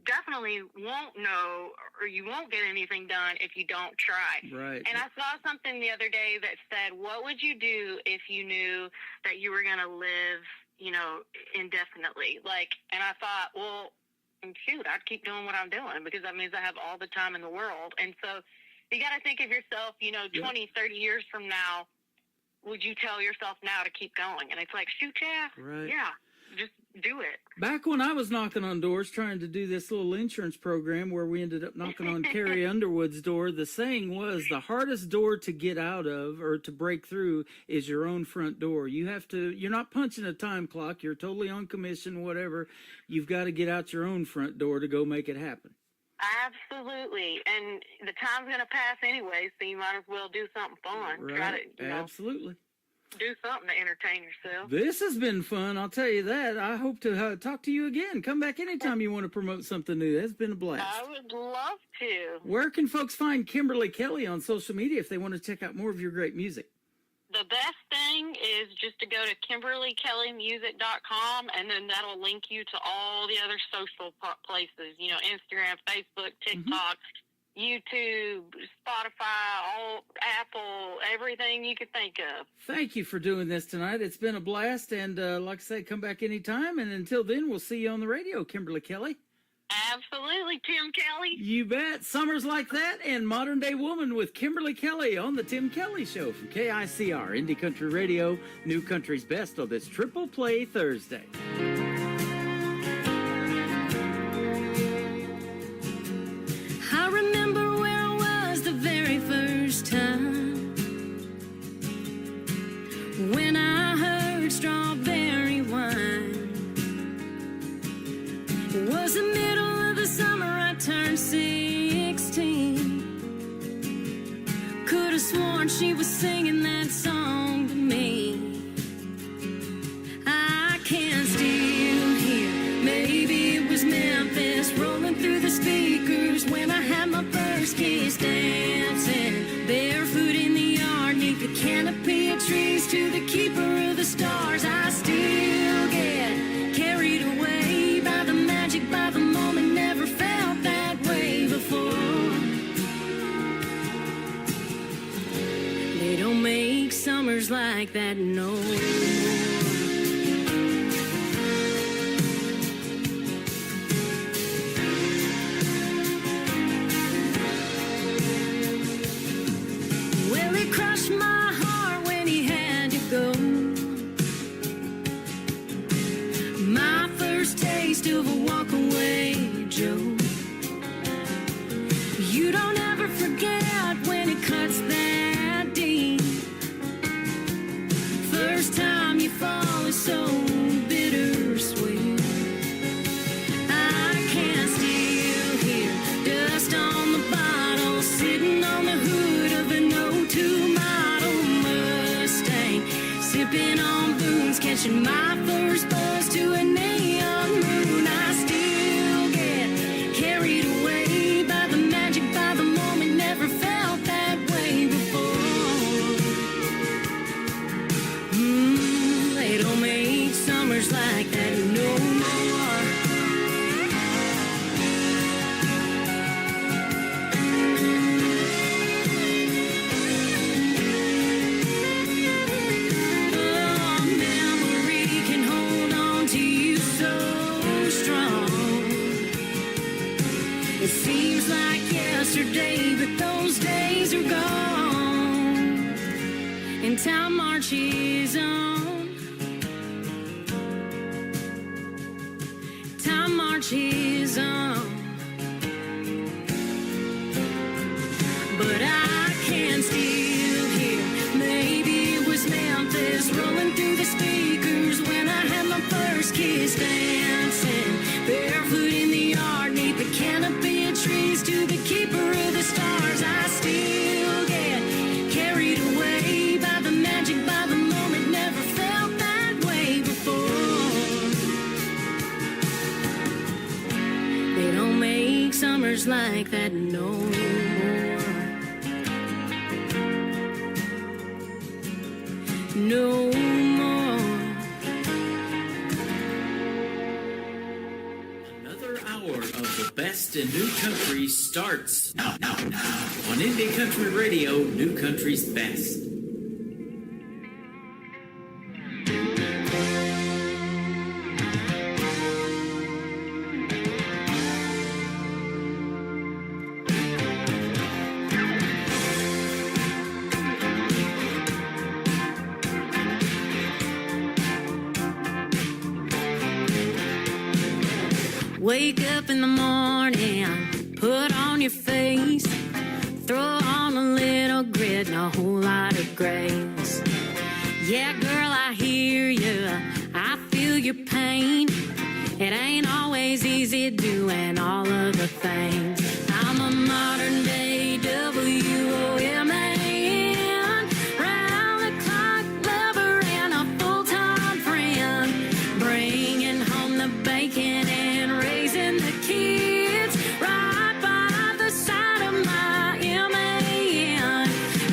definitely won't know, or you won't get anything done if you don't try. Right. And I saw something the other day that said, what would you do if you knew that you were going to live, you know, indefinitely? Like, and I thought, well, shoot, I'd keep doing what I'm doing, because that means I have all the time in the world. And so you got to think of yourself, you know, 20, 30 years from now, would you tell yourself now to keep going? And it's like, shoot, just do it. Back when I was knocking on doors trying to do this little insurance program where we ended up knocking on Carrie Underwood's door, the saying was, the hardest door to get out of or to break through is your own front door. You're not punching a time clock. You're totally on commission, whatever. You've got to get out your own front door to go make it happen. Absolutely. And the time's going to pass anyway, so you might as well do something fun. Right. Try to, absolutely. Do something to entertain yourself. This has been fun, I'll tell you that. I hope to talk to you again. Come back anytime you want to promote something new. That's been a blast. I would love to. Where can folks find Kimberly Kelly on social media if they want to check out more of your great music? The best thing is just to go to KimberlyKellyMusic.com, and then that'll link you to all the other social places, you know, Instagram, Facebook, TikTok, YouTube, Spotify, Apple, everything you could think of. Thank you for doing this tonight. It's been a blast, and like I say, come back anytime, and until then, we'll see you on the radio, Kimberly Kelly. Absolutely, Tim Kelly. You bet. Summers Like That and Modern Day Woman with Kimberly Kelly on the Tim Kelly Show from KICR, Indie Country Radio, New Country's Best on this Triple Play Thursday. I remember where I was the very first time when I heard Strawberry Wine. It was the middle of the summer, I turned 16. Could have sworn she was singing that song to me. I can still hear, maybe it was Memphis rolling through the speakers when I had my first kiss, dancing barefoot in the yard neath the canopy of trees to the keeper of the stars. I still get carried away by the magic, by the moment, never summers like that no more. Well, it crushed my heart when he had to go. My first taste of a walk away, Joe. You don't ever forget when it cuts that deep. First time you fall is so bittersweet. I can still hear dust on the bottle, sitting on the hood of an 02 model Mustang, sipping on booze, catching my first buzz to a neon moon. I still get carried away by the magic, by the moment. Never felt that way before. They don't make summers like that no more. Oh, memory can hold on to you so strong. It seems like yesterday, but those days are gone, and time marches on. Time marches on. But I can still hear, maybe it was Memphis rolling through the speakers when I had my first kiss, dancing barefoot in the yard, neath the canopy of trees, to the keeper of the stars. I still get carried away by the magic, by the moment. Never felt that way before. They don't make summers like that no more. No more. Another hour of the best in new country starts now. On Indie Country Radio, New Country's Best. Wake up in the morning, put on your face, throw on a little grit and a whole lot of grace. Yeah, girl, I hear you, I feel your pain. It ain't always easy doing all of the things. I'm a modern day WOMAN, round the clock lover and a full-time friend, bringing home the bacon and raising the kids right by the side of my MAN.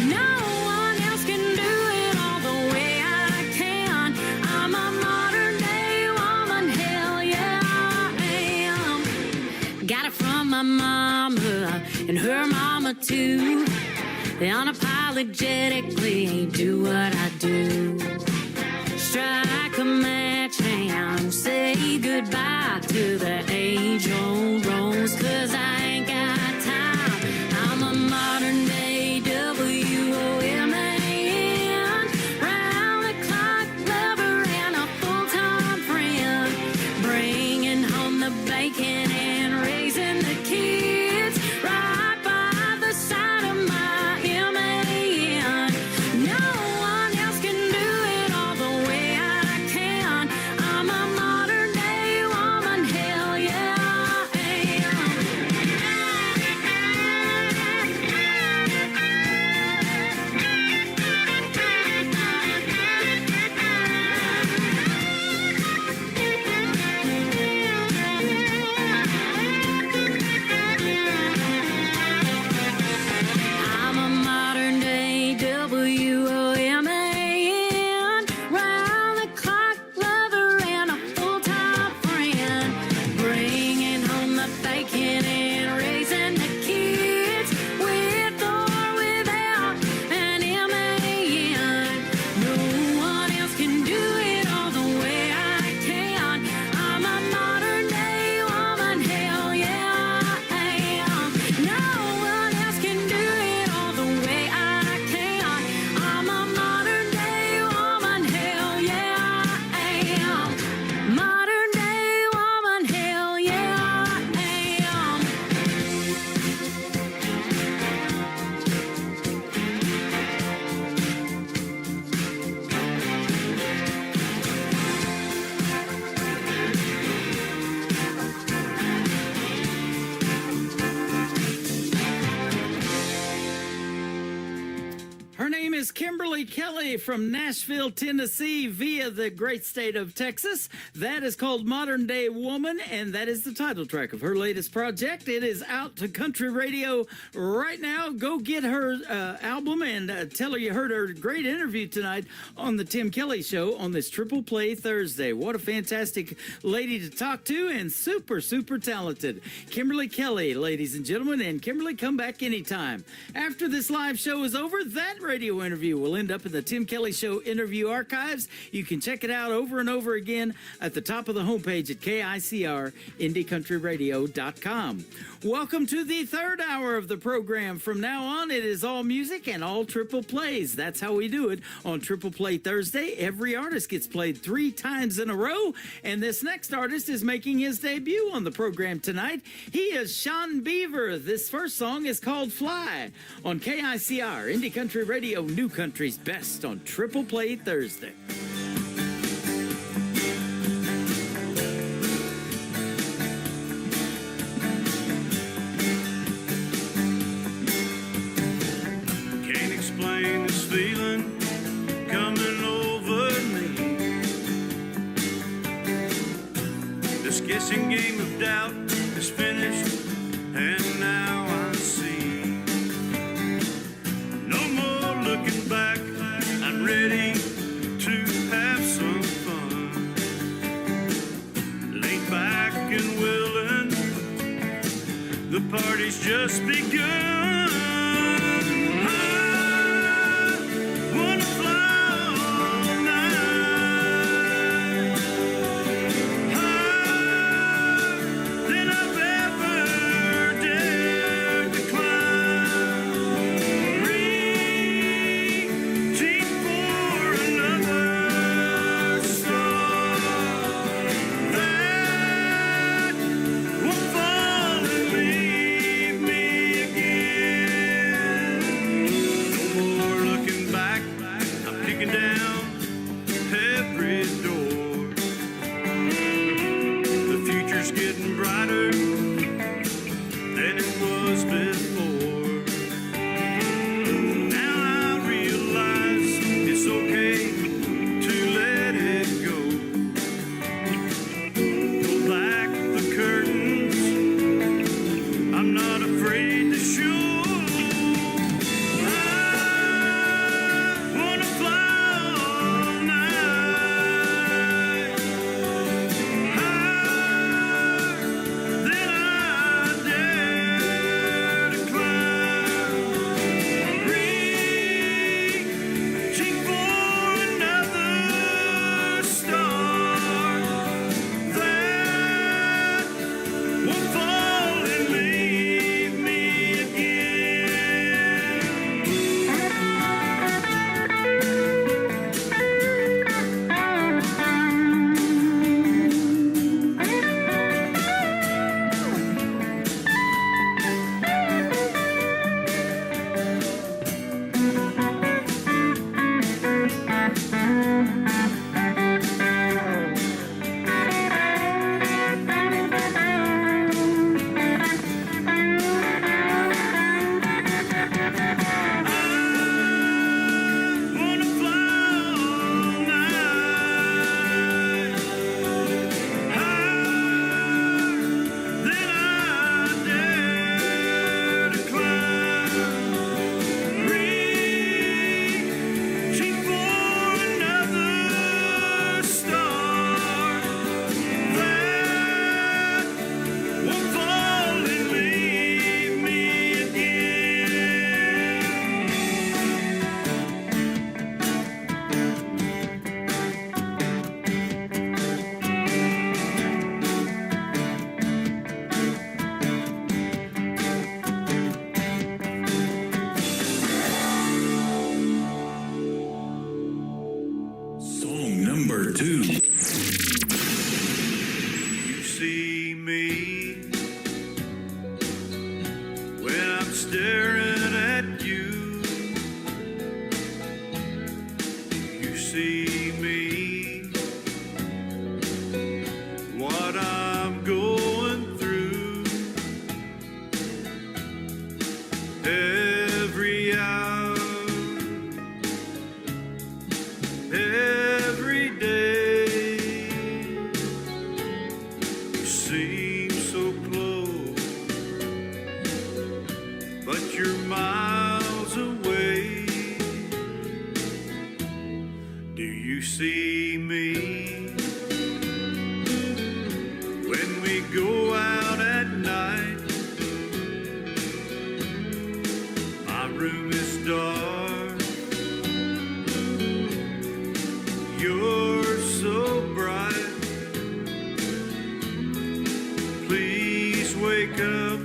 No one else can do it all the way I can. I'm a modern day woman, hell yeah I am. Got it from my mama and her mama too. They unapologetically do what I do. Strike a match and say goodbye to the age-old roles, 'cause I ain't got time. I'm a modern day WOMAN, round the clock lover and a full-time friend, bringing home the bacon and raising the kids right by the side of my MAN. No one else can do it all the way I can. I'm a modern day woman, hell yeah I am. name is Kimberly Kelly from Nashville, Tennessee, via the great state of Texas. That is called Modern Day Woman, and that is the title track of her latest project. It is out to country radio right now. Go get her album and tell her you heard her great interview tonight on the Tim Kelly Show on this Triple Play Thursday. What a fantastic lady to talk to, and super, super talented. Kimberly Kelly, ladies and gentlemen, and Kimberly, come back anytime. After this live show is over, that radio interview will end up in the Tim Kelly Show interview archives. You can check it out over and over again at the top of the homepage at KICR-IndieCountryRadio.com. Welcome to the third hour of the program. From now on, it is all music and all triple plays. That's how we do it on Triple Play Thursday. Every artist gets played 3 times in a row, and this next artist is making his debut on the program tonight. He is Sean Beaver. This first song is called Fly on KICR, Indie Country Radio, New Country's Best on Triple Play Thursday. Can't explain this feeling coming over me. This guessing game of doubt is finished, and now I see. No more looking back, I'm ready to have some fun. Laid back and willing, the party's just begun. Every hour but you're miles away. Do you see me when we go out at night? My room is dark, you're so bright. Please wake up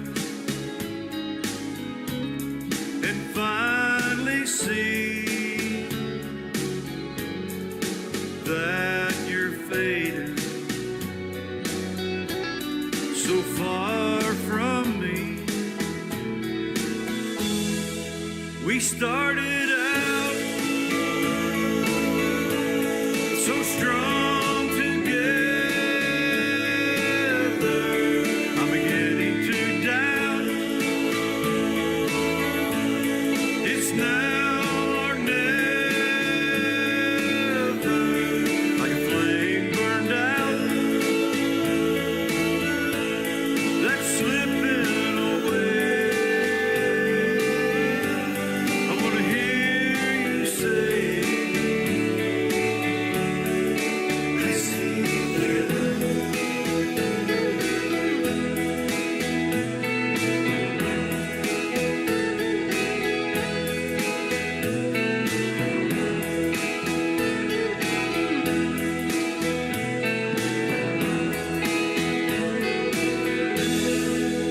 and finally see that you're fading so far from me. We started out so strong together. I'm beginning to doubt it's now or never. Like a flame burned out that's slipping away. I want to hear you say, I see you.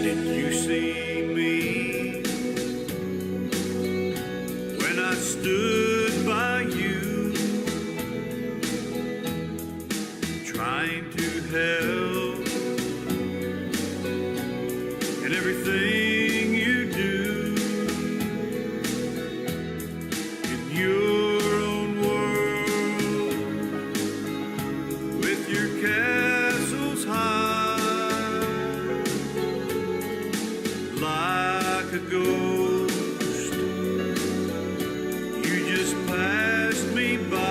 Did you see me when I stood by you, trying to help in everything you do in your own world with your castles high, like a ghost? You just passed me by.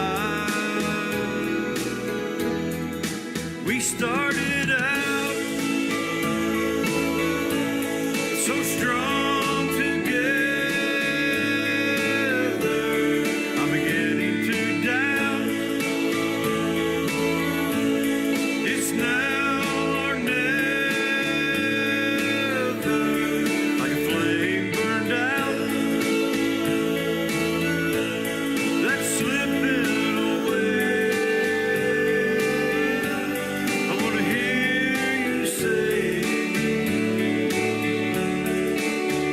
We started out so strong together. I'm beginning to doubt it's now or never. Like a flame burned out that's slipping away. I want to hear you say,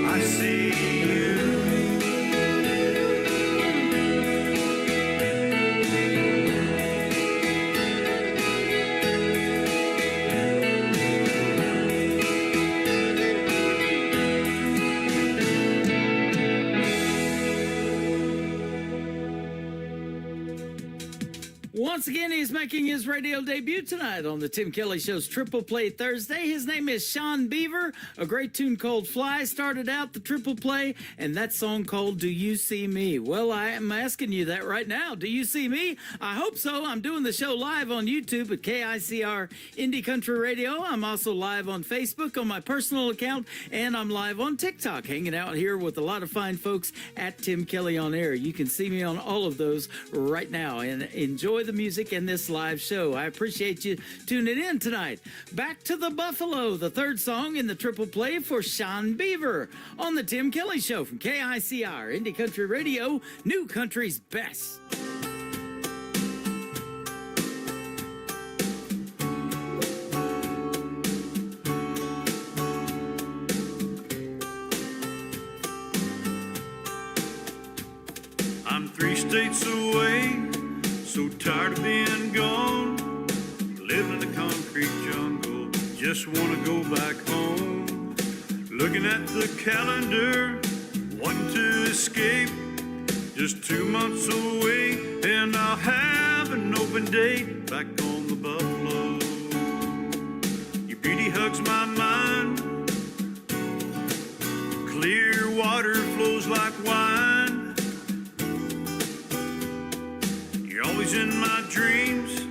I see you. Once again, he's making his radio debut tonight on the Tim Kelly Show's Triple Play Thursday. His name is Sean Beaver. A great tune called Fly started out the Triple Play, and that song called Do You See Me? Well, I am asking you that right now. Do you see me? I hope so. I'm doing the show live on YouTube at KICR Indie Country Radio. I'm also live on Facebook on my personal account, and I'm live on TikTok, hanging out here with a lot of fine folks at Tim Kelly on Air. You can see me on all of those right now, and enjoy the music and this live show. I appreciate you tuning in tonight. Back to the Buffalo, the third song in the Triple Play for Sean Beaver on the Tim Kelly Show from KICR Indie Country Radio, New Country's Best. I'm 3 states away, so tired of being gone. Living in the concrete jungle, just wanna go back home. Looking at the calendar, wanting to escape. Just 2 months away, and I'll have an open date back on the Buffalo. Your beauty hugs my mind. Clear water flows like wine. You're always in my dreams.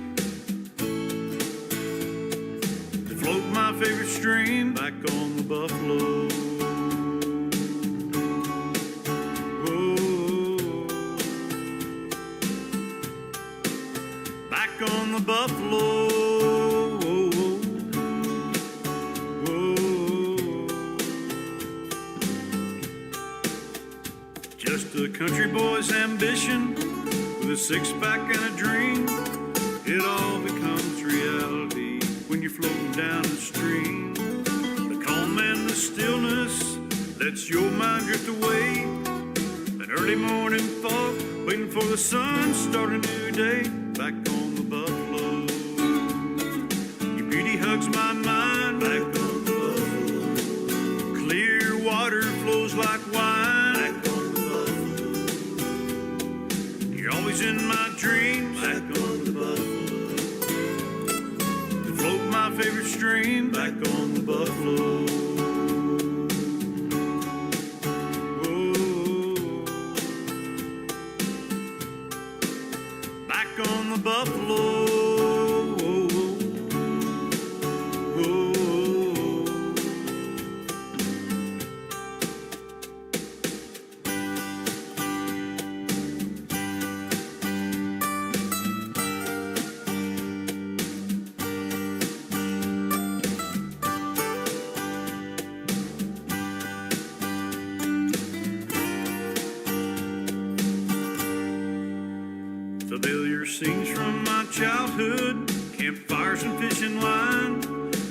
Float my favorite stream back on the Buffalo. on the Buffalo. Just a country boy's ambition with a six-pack and a dream. It all becomes reality when you're floating down the stream. The calm and the stillness lets your mind drift away. An early morning fog, waiting for the sun, start a new day. Back on the Buffalo. Your beauty hugs my mind. Back on the Buffalo. Clear water flows like wine. Back on the Buffalo. You're always in my dreams. Back on the Buffalo. To float my favorite stream. Back on the Buffalo. On the Buffalo. Familiar scenes from my childhood, campfires and fishing line.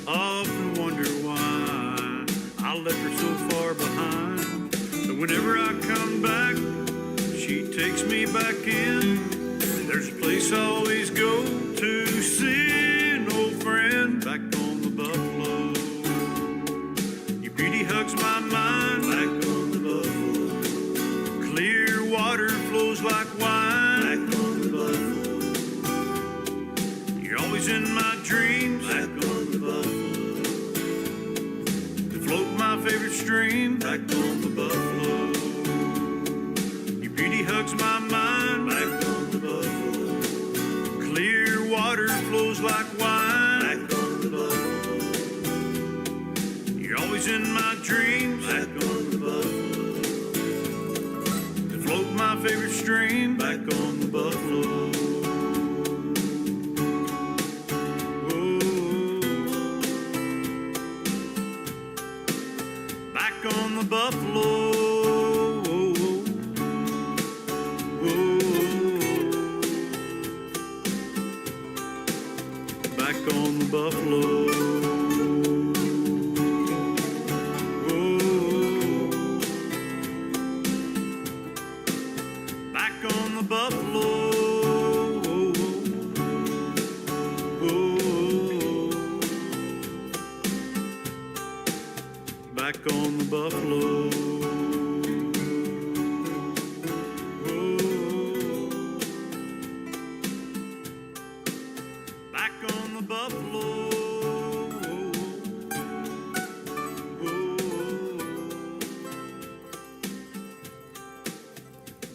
I often wonder why I left her so far behind. But whenever I come back, she takes me back in. There's a place I always go to see an old friend. Back on the Buffalo. Your beauty hugs my mind. Back on the Buffalo. Clear water flows like wine. Back on the Buffalo. You're always in my dreams. Back on the Buffalo. To float my favorite stream. Back on the Buffalo. Your beauty hugs my mind. Back on the Buffalo. Clear water flows like wine. Back on the Buffalo. You're always in my dreams. Back on the Buffalo. To float my favorite stream. Back on the Buffalo. On the Buffalo. Back on the Buffalo. Back on the Buffalo. Back on the Buffalo. Back on the Buffalo.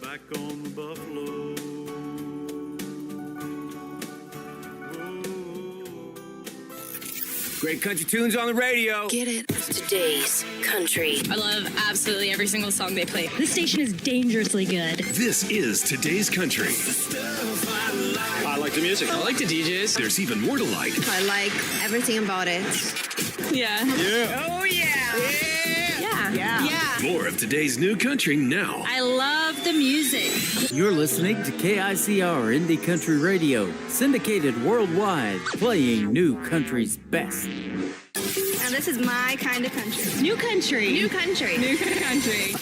Back on the Buffalo. Great country tunes on the radio. Get it? Today's country. I love absolutely every single song they play. This station is dangerously good. This is Today's Country. I like the music. I like the DJs. There's even more to like. I like everything about it. Yeah. Yeah. Oh, yeah. Yeah. More of today's new country now. I love the music. You're listening to KICR Indie Country Radio, syndicated worldwide, playing new country's best. And this is my kind of country. New country. New country. New country.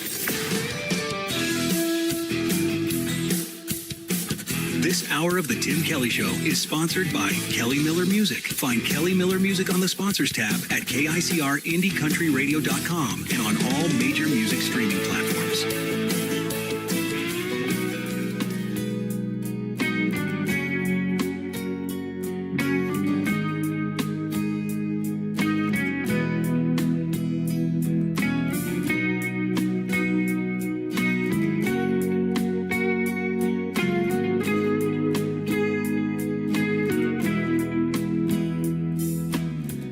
This hour of The Tim Kelly Show is sponsored by Kelly Miller Music. Find Kelly Miller Music on the Sponsors tab at KICRIndieCountryRadio.com and on all major music streaming platforms.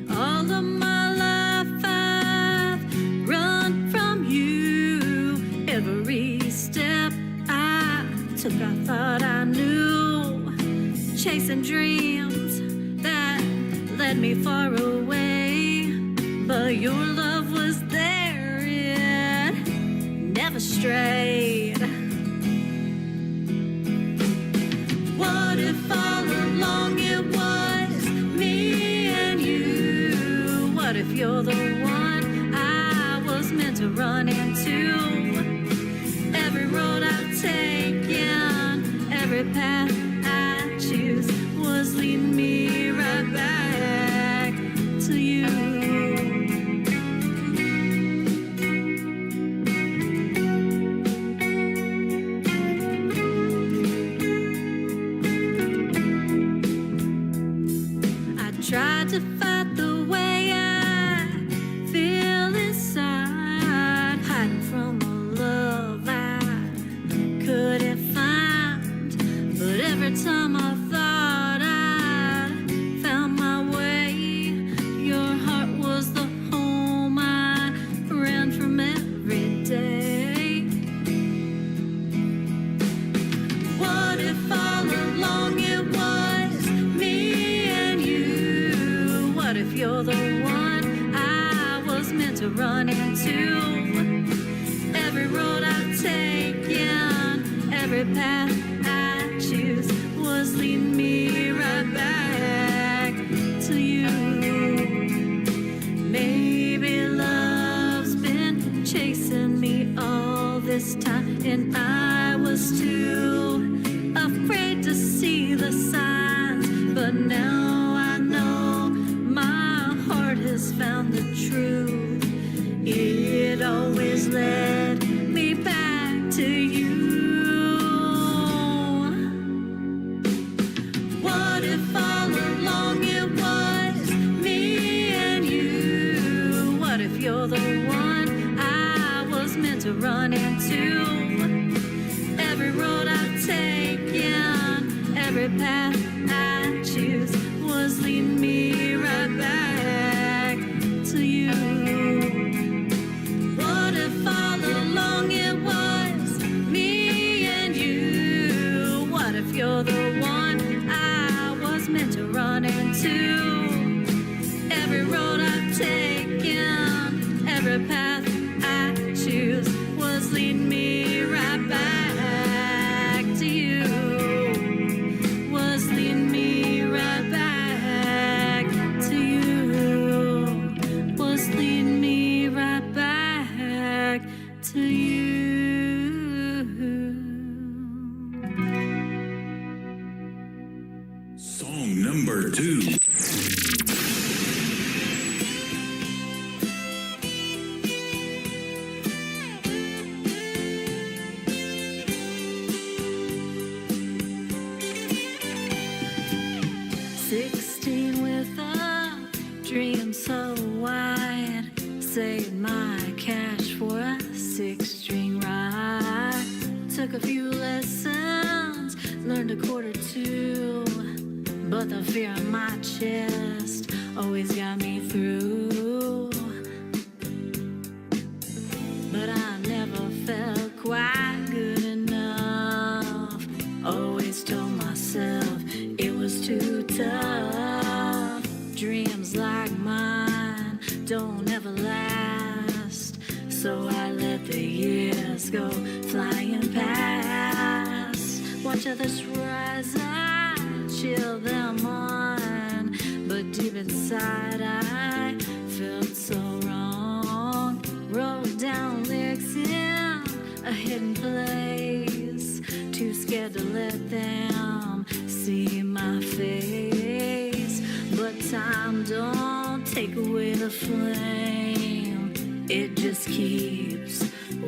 All of my life I've run from you. Every step I took, I thought I knew. chasing dreams that led me far away. But your love was there, it never strayed. What if all along it was me and you? What if you're the one I was meant to run into? Every road I've taken, every path I choose was leading me right back to you. Tried to fight the way I feel inside, hiding from a love I couldn't find. But every time I thought I'd found my way, your heart was the home I ran from every day. What if all along it was me and you? What if you're the one I was meant to run into? Every road I've taken, every path I choose was leading me right back to you. Maybe love's been chasing me all this time, and I was too afraid to see the signs. But now I know my heart has found the truth. It always led me back to you. What if all along it was me and you? What if you're the one I was meant to run into? Every road I've taken, every path I choose was leading me right back to you. What if all along it was me and you? What if you're the one I was meant to run into? Every road I've taken, every path I choose was leading me right back to you. Was leading me right back to you. Was leading me right back to you. Song number 2. So wide, saved my cash for a 6-string ride. Took a few lessons, learned a chord or two, but the fear in my chest always got me through. But I never felt quite good enough. Always told myself it was too tough. Dreams like mine don't ever last, so I let the years go flying past. Watch others rise, I chill them on, but deep inside I felt so wrong. Wrote down lyrics in a hidden place, too scared to let them see my face. But time don't take away the flame, it just keeps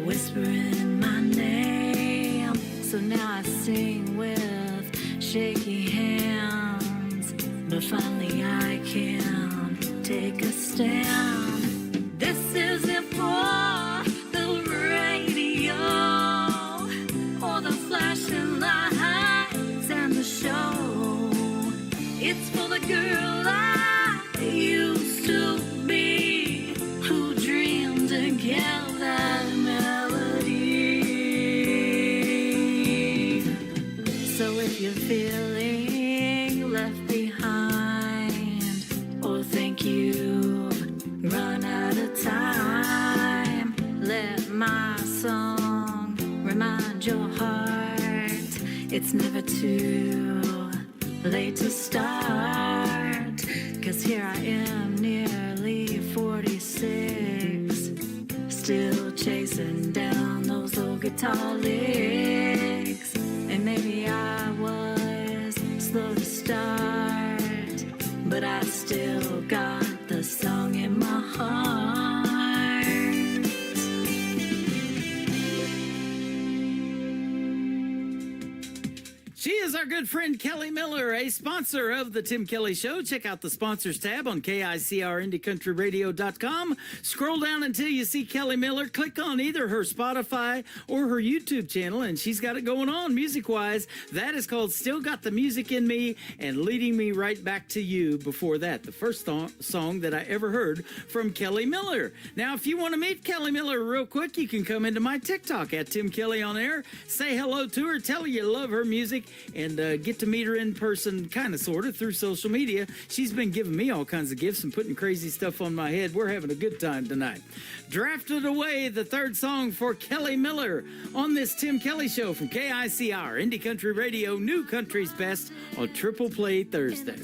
whispering my name. So now I sing with shaky hands, but finally I can take a stand. This isn't for the radio or the flashing lights and the show. It's for the girl I used to be, who dreamed to get that melody. So if you're feeling my song. Remind your heart it's never too late to start. 'Cause here I am, nearly 46, still chasing down those old guitar licks. And maybe I was slow to start, but I still got the song in my heart. She is our good friend Kelly Miller, a sponsor of the Tim Kelly Show. Check out the sponsors tab on KICRIndieCountryRadio.com. Scroll down until you see Kelly Miller. Click on either her Spotify or her YouTube channel, and she's got it going on music-wise. That is called Still Got the Music in Me and Leading Me Right Back to You. Before that, the first song that I ever heard from Kelly Miller. Now, if you want to meet Kelly Miller real quick, you can come into my TikTok at Tim Kelly on Air. Say hello to her, tell her you love her music, and get to meet her in person, kind of, sort of, through social media. She's been giving me all kinds of gifts and putting crazy stuff on my head. We're having a good time tonight. Drafted Away, the third song for Kelly Miller on this Tim Kelly Show from KICR, Indie Country Radio, New Country's Best on Triple Play Thursday.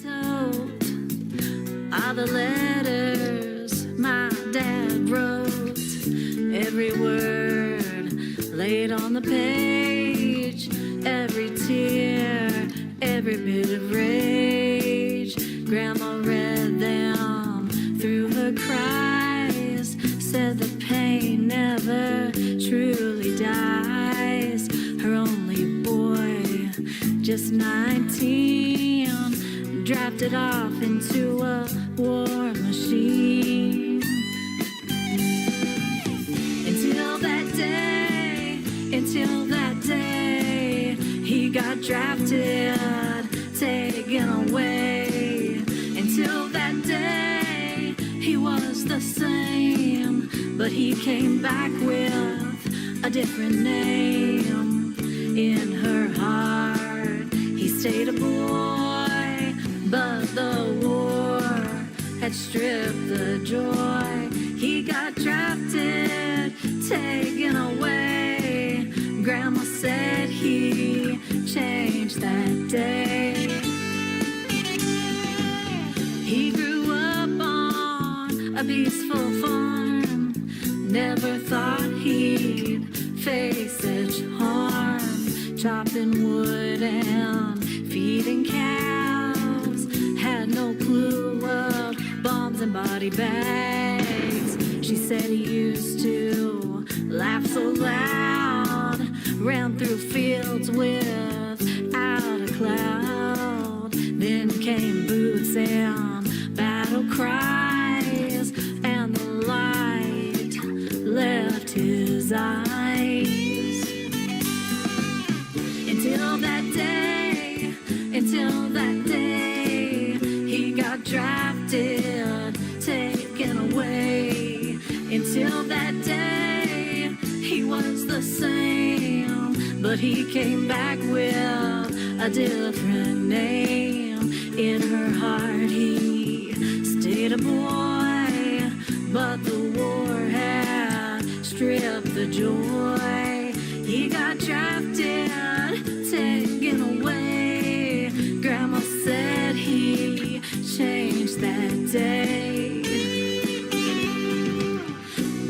All the letters my dad wrote, every word laid on the page, every tear, every bit of rage. Grandma read them through her cries, said the pain never truly dies. Her only boy, just 19, drafted off into a war machine. Until that day, he got drafted, taken away. Until that day, he was the same, but he came back with a different name. In her heart, he stayed a boy, but the war had stripped the joy. He got drafted, taken away. Grandma said he changed that day. He grew up on a peaceful farm, never thought he'd face such harm. Chopping wood and feeding cows, had no clue of bombs and body bags. She said he used to laugh so loud, ran through fields without a cloud. Then came boots and battle cries, and the light left his eyes. Until that day, he got drafted, taken away. Until that day, he was the same, but he came back with a different name. In her heart, he stayed a boy, but the war had stripped the joy. He got drafted, taken away. Grandma said he changed that day.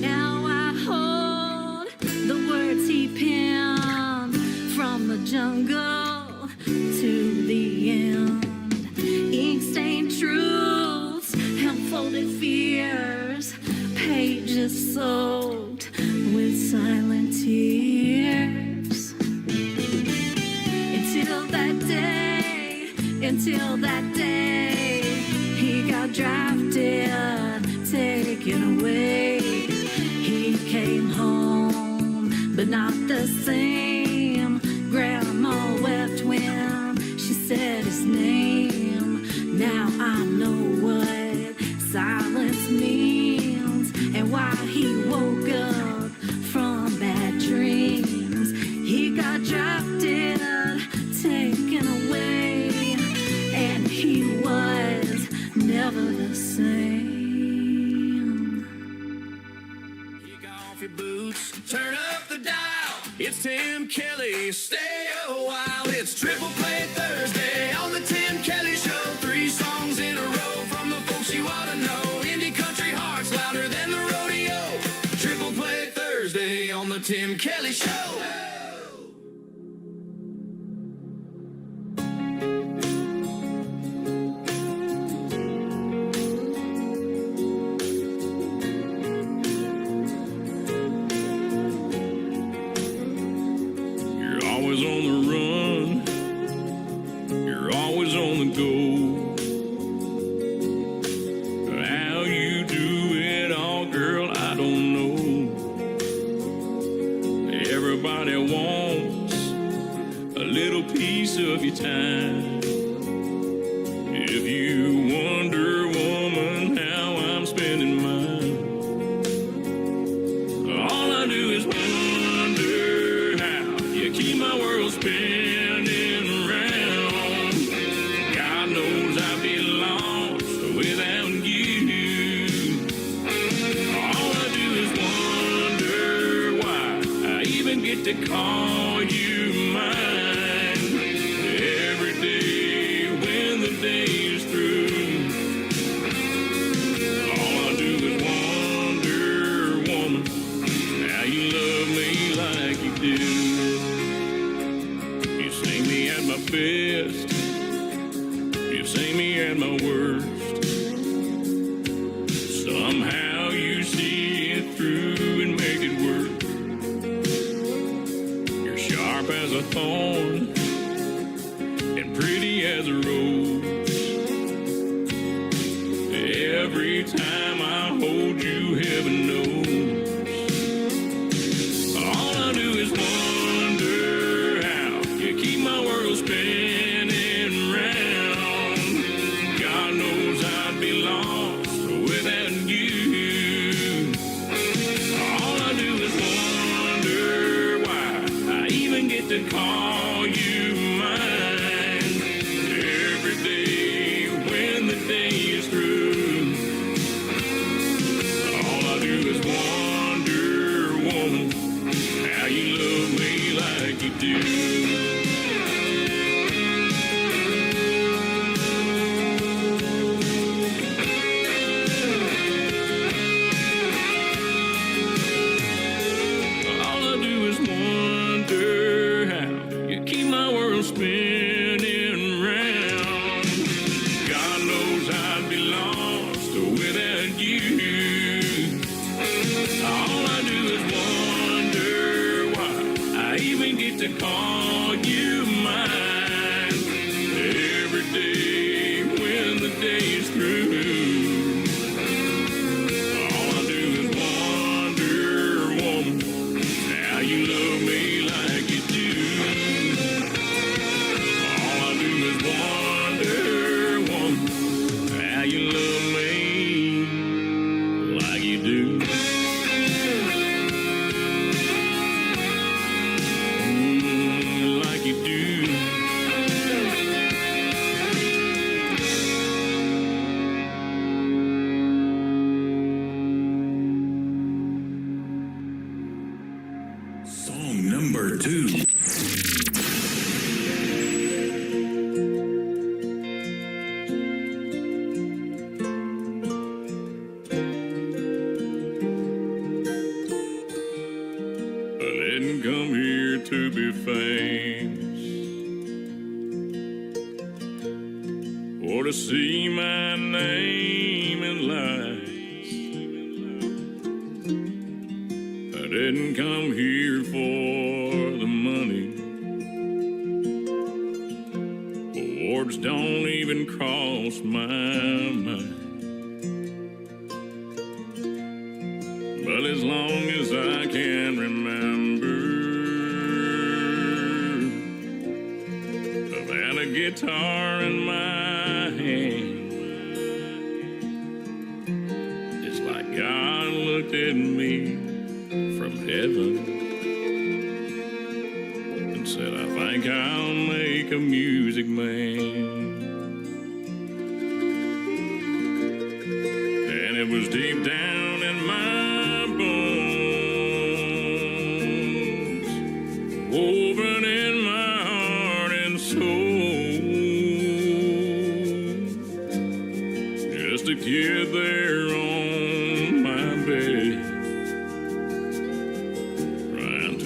Now I hold the words he penned from the jungle to the end. Ink-stained truths and folded fears, pages soaked with silent tears. Until that day, he got drafted, taken away. He came home, but not the same. Grandma wept when she said his name. Now I know what silence means, and why he woke up from bad dreams. He got drafted, taken away, and he was never the same. Kick off your boots, turn It's Tim Kelly. Stay a while. It's Triple Play Thursday on the Tim Kelly Show. 3 songs in a row from the folks you ought to know. Indie country hearts louder than the rodeo. Triple Play Thursday on the Tim Kelly Show. You're always on the run. You're always on the go. How you do it all, girl, I don't know. Everybody wants a little piece of your time. If you wonder, woman, how I'm spending mine, all I do is wonder how you keep my world spinning around. God knows I'd be lost without you. All I do is wonder why I even get to call you mine. Every day when the day is through, all I do is wonder, woman, how you love me like you do. You see me at my best, you see me at my worst. Somehow you see it through and make it work. You're sharp as a thorn and pretty as a rose. Every time I hold you, heaven knows. All I do is wonder how you keep my world spinning round. God knows I'd be lost without you. All I do is wonder why I even get to call you mine. Every day when the day is through, all I do is wonder, woman, how you love me like you do. All I do is wonder how you keep my world spinning round. God knows I'd be lost without you. All I do is wonder why I even get to call you mine. Every day when the day is through, all I do is wonder, woman, how you love me like you do. All I do is wonder, woman, how you love me like you do. Like you do. Song number 2. I didn't come here to be famous or to see my name in lights. I didn't come here for the money. Awards don't even cross my mind. But as long as I can remember, I've had a guitar in my hand. It's like God looked at me from heaven and said, I think I'll make a music man. And it was deep down in my bones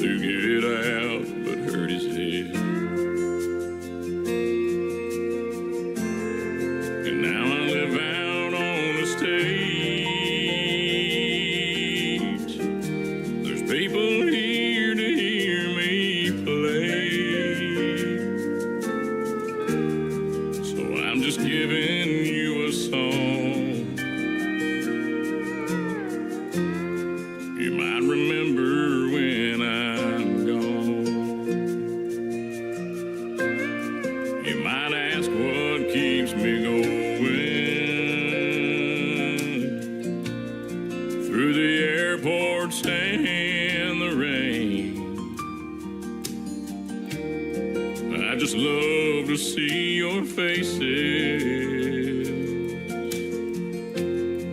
to get it out, but hurt his head. And now I live out on the stage. There's people here to hear me play. So I'm just giving you a song. You might remember when I'm gone. You might ask what keeps me going through the airports and the rain. I just love to see your faces,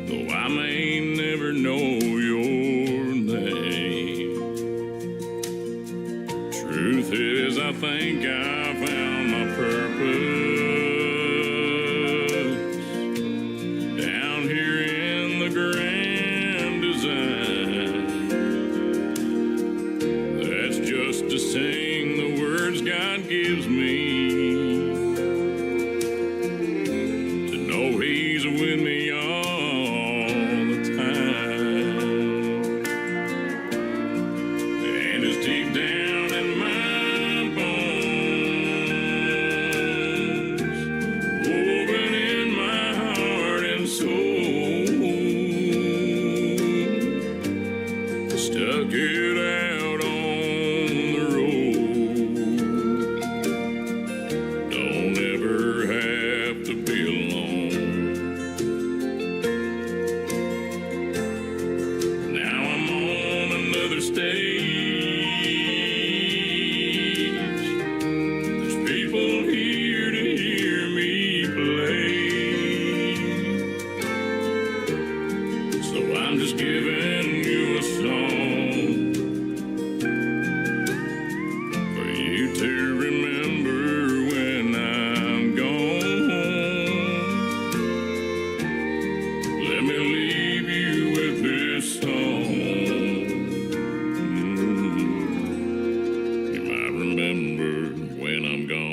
though I may never know your name. Truth is, I think I found my purpose down here in the grand design. That's just to sing the words God gives me, to know He's with me all the time. And it's deep down in my bones, woven in my heart and soul, stuck it out on the road. Don't ever have to be alone. Now I'm on another stage. There's people here to hear me play. So I'm just giving you a song for you to remember when I'm gone. Let me leave you with this song. You might remember when I'm gone.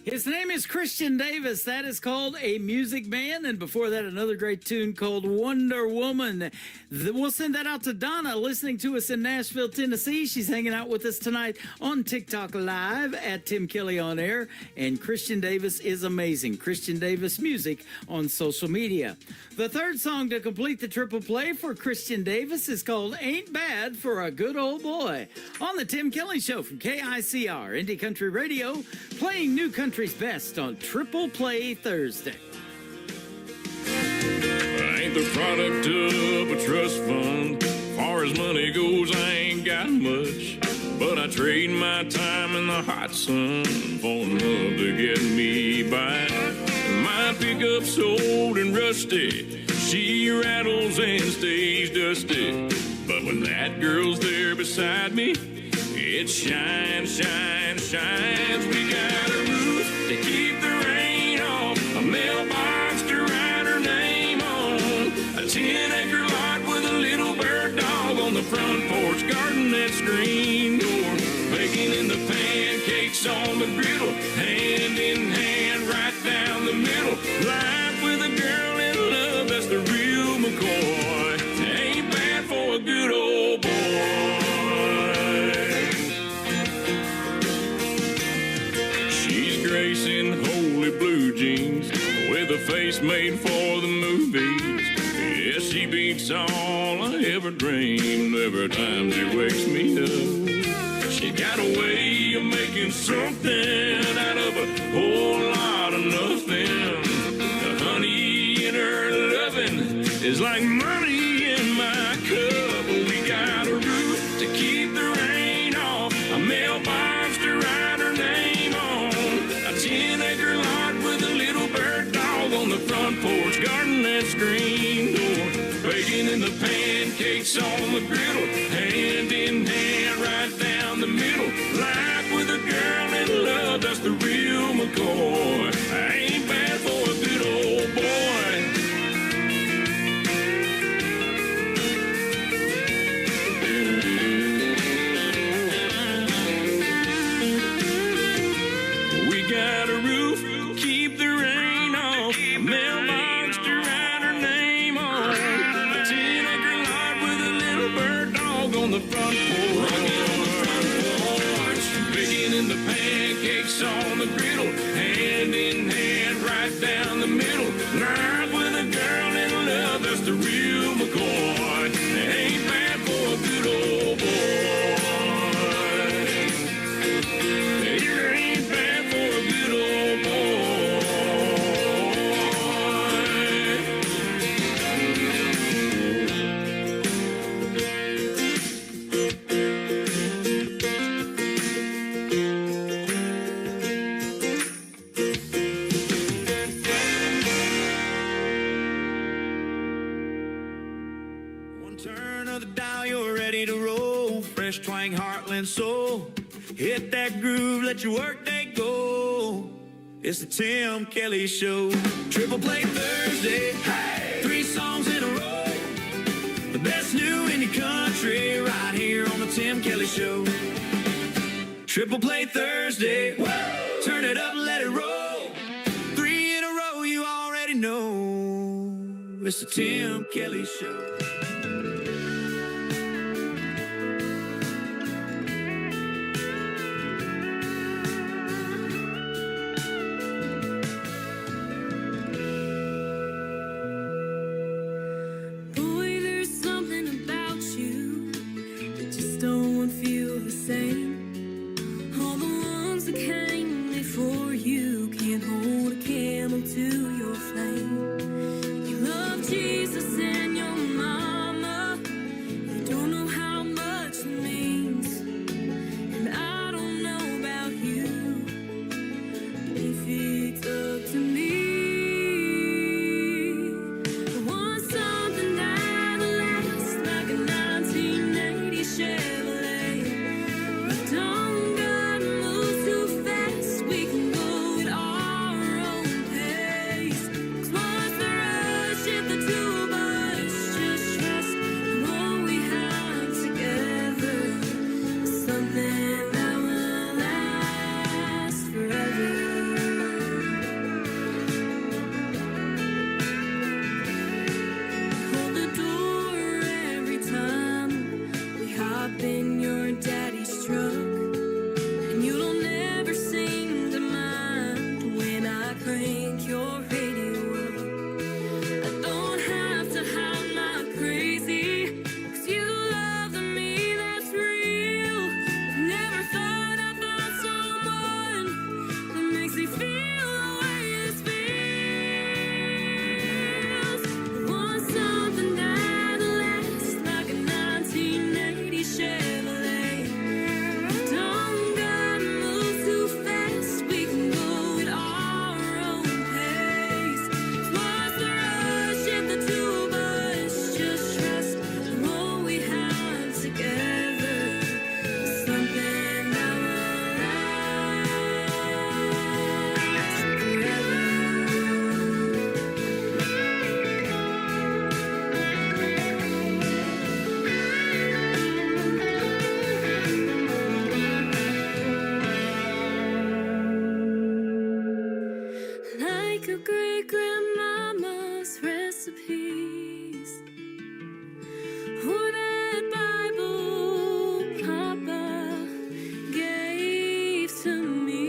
His name is Christian Davis. That is called A Music Man. And before that, another great tune called Wonder Woman. We'll send that out to Donna, listening to us in Nashville, Tennessee. She's hanging out with us tonight on TikTok Live at Tim Kelly On Air. And Christian Davis is amazing. Christian Davis Music on social media. The third song to complete the triple play for Christian Davis is called Ain't Bad for a Good Old Boy on the Tim Kelly Show from KICR, Indie Country Radio, playing new country's best on Triple Play Thursday. I ain't the product of a trust fund. Far as money goes, I ain't got much. But I trade my time in the hot sun for love to get me by. My pickup's old and rusty. She rattles and stays dusty. But when that girl's there beside me, it shines, shines, shines. We got a roof to keep the rain off, a mailbox to write her name on, a 10-acre lot with a little bird dog on the front porch, guarding that screen door, baking in the pancakes on the griddle, hand in hand right down the middle. Life with a girl in love, that's the real McCoy. Ain't bad for a good old boy. Gracing holy blue jeans with a face made for the movies. Yeah, she beats all I ever dreamed every time she wakes me up. She got a way of making something out of a whole lot of nothing. The honey in her loving is like money in my cup. We got a roof to keep the rain off, a mailbox to write her name on, a 10-acre lot with a little bird dog on the front porch, guarding that screen door, baking in the pancakes on the griddle, hand in hand right down the middle. Life with a girl in love, that's the real the front porch. Rocking on the front porch. Baking in the pancakes on the griddle. Hand in hand right down the middle. Life with a girl in love, that's the real McCoy. Ain't bad for a good old boy. It ain't bad for a good old boy. One turn of the dial, you're ready to roll. Fresh twang, heartland soul. Hit that groove, let your workday go. It's the Tim Kelly Show. Triple play Thursday. Hey! 3 songs in a row. The best new indie country right here on the Tim Kelly Show. Triple play Thursday. Whoa! Turn it up, let it roll. 3 in a row, you already know. It's the Tim Kelly Show. Boy, there's something about you that just don't feel the same. All the ones that came before you can't hold a candle to your flame. You love Jesus and your mama. You don't know how much it means. And I don't know about you, but if it's up to me, I want something that lasts like a 1980 Chevrolet. We don't gotta move too fast, we can go at our own pace. 'Cause once the rush hit the two of us, just trust what we have together. Something that will last forever. Hold the door every time we hop in your daddy's truck, and you don't ever seem to mind when I crank your radio up. I don't have to hide my crazy, 'cause you love the me that's real. I've never thought I'd find someone that makes me feel the way this feels. I want something that lasts like a 1980 Chevrolet. Don't gotta move too fast, we can go at our own pace. 'Cause once the rush hit the two of us, just trust what we have together. Something that will last forever. Like a great grandmama's recipes, or that Bible Papa gave to me.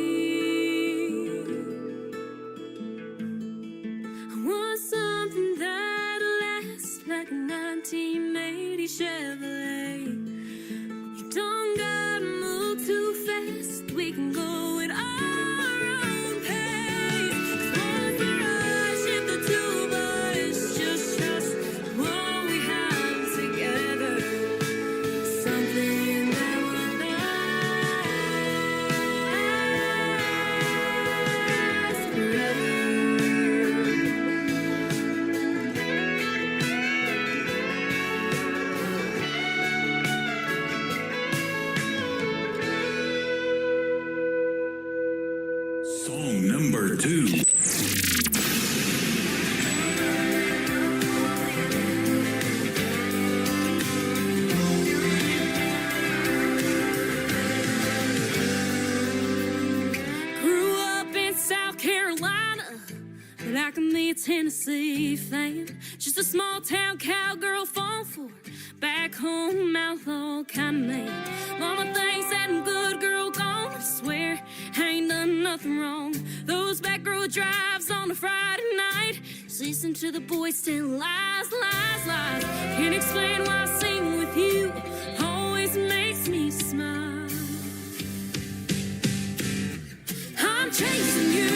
I want something that lasts like a 1980 Chevrolet. You don't gotta move too fast, we can go at our own pace. 'Cause once the rush hit the two of us, just trust what we have together. Something that will last forever. Song number 2. Grew up in South Carolina, but I can be a Tennessee fan. Just a small town cowgirl fall for back home, outlaw kind of man. Mama thinks that I'm good girl gone. I swear I ain't done nothing wrong. Those back road drives on a Friday night, just listen to the boys tell lies, lies, lies. Can't explain why I sing with you, always makes me smile. I'm chasing you,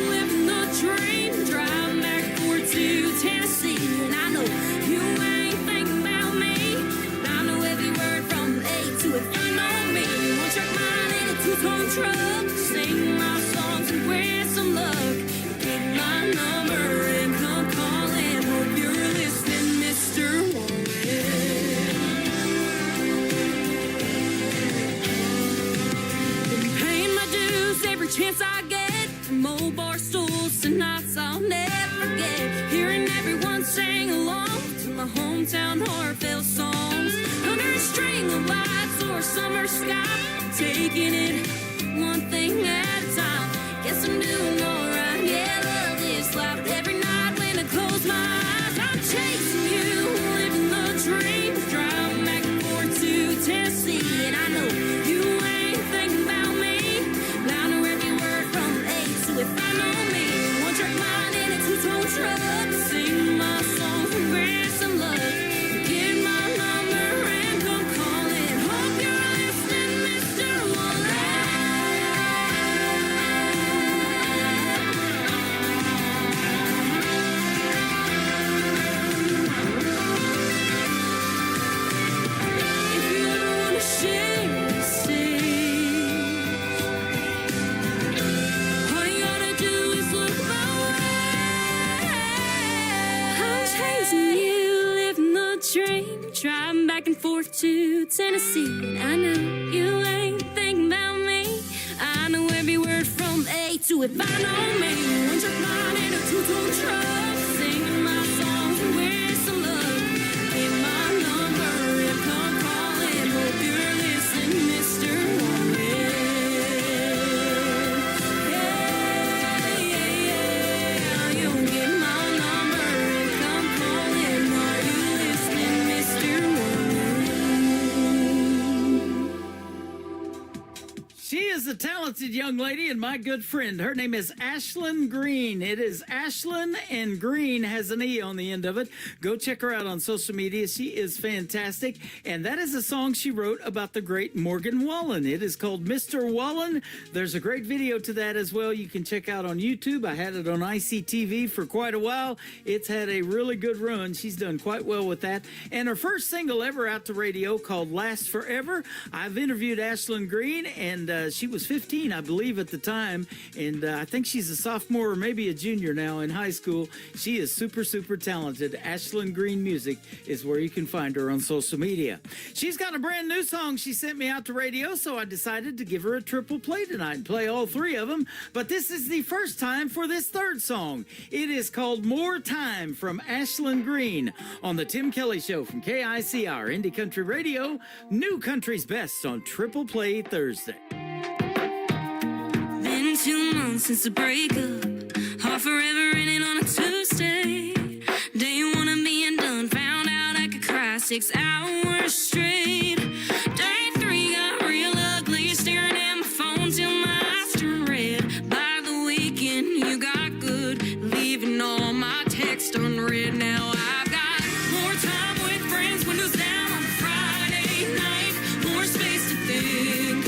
living the dream, driving back and forth to Tennessee, and I know you ain't thinking about me, but I know every word from A to F. You know me, one track mind in a two-tone truck, sing my songs and wear some luck. Get my number and come calling. Hope you're listening, Mr. Warren. Been paying my dues every chance I get, from old bar stools to nights I'll never forget. Hearing everyone sing along to my hometown heartfelt songs, under a string of lights or a summer sky, taking it one thing at a time. Guess I'm doing alright, yeah, love this life. Every night when I close my eyes, I'm chasing you, living the dream, driving back and forth to Tennessee, and I know you ain't thinking about me, but I know every word from A to F. I know me, one track mind in a two-tone truck, sing my songs and grab some luck. Get my number and come calling. Hope you're listening, Mr. Wallet. If you ever wanna share a seat, all you gotta do is look my way. I'm chasing you, living the dream, driving back and forth to Tennessee, and I know you ain't thinking about me. I know every word from A to F. I know me, one track mind in a two-tone truck, singing my songs and wear some luck. Get my number and come calling. Hope you're listening, Mr. Warren. Yeah, yeah, yeah. You'll get my number and come calling. Are you listening, Mr. Warren? She is a talented young lady and my good friend. Her name is Ashlyn Green. It is Ashlyn, and Green has an E on the end of it. Go check her out on social media. She is fantastic. And that is a song she wrote about the great Morgan Wallen. It is called Mr. Wallen. There's a great video to that as well. You can check out on YouTube. I had it on ICTV for quite a while. It's had a really good run. She's done quite well with that. And her first single ever out to radio called Last Forever. I've interviewed Ashlyn Green, and she was 15, I believe, at the time. And I think she's a sophomore or maybe a junior now in high school. She is super, super talented. Ashlyn Green Music is where you can find her on social media. She's got a brand new song she sent me out to radio, so I decided to give her a triple play tonight and play all three of them. But this is the first time for this third song. It is called More Time from Ashlyn Green on The Tim Kelly Show from KICR Indie Country Radio, New Country's Best on Triple Play Thursday. Been 2 months since the breakup, all forever ending on a Tuesday. Day one of being done, found out I could cry 6 hours straight. Day 3 got real ugly, staring at my phone till my eyes turn red. By the weekend you got good, leaving all my text unread. Now I've got more time with friends, windows down on Friday night, more space to think.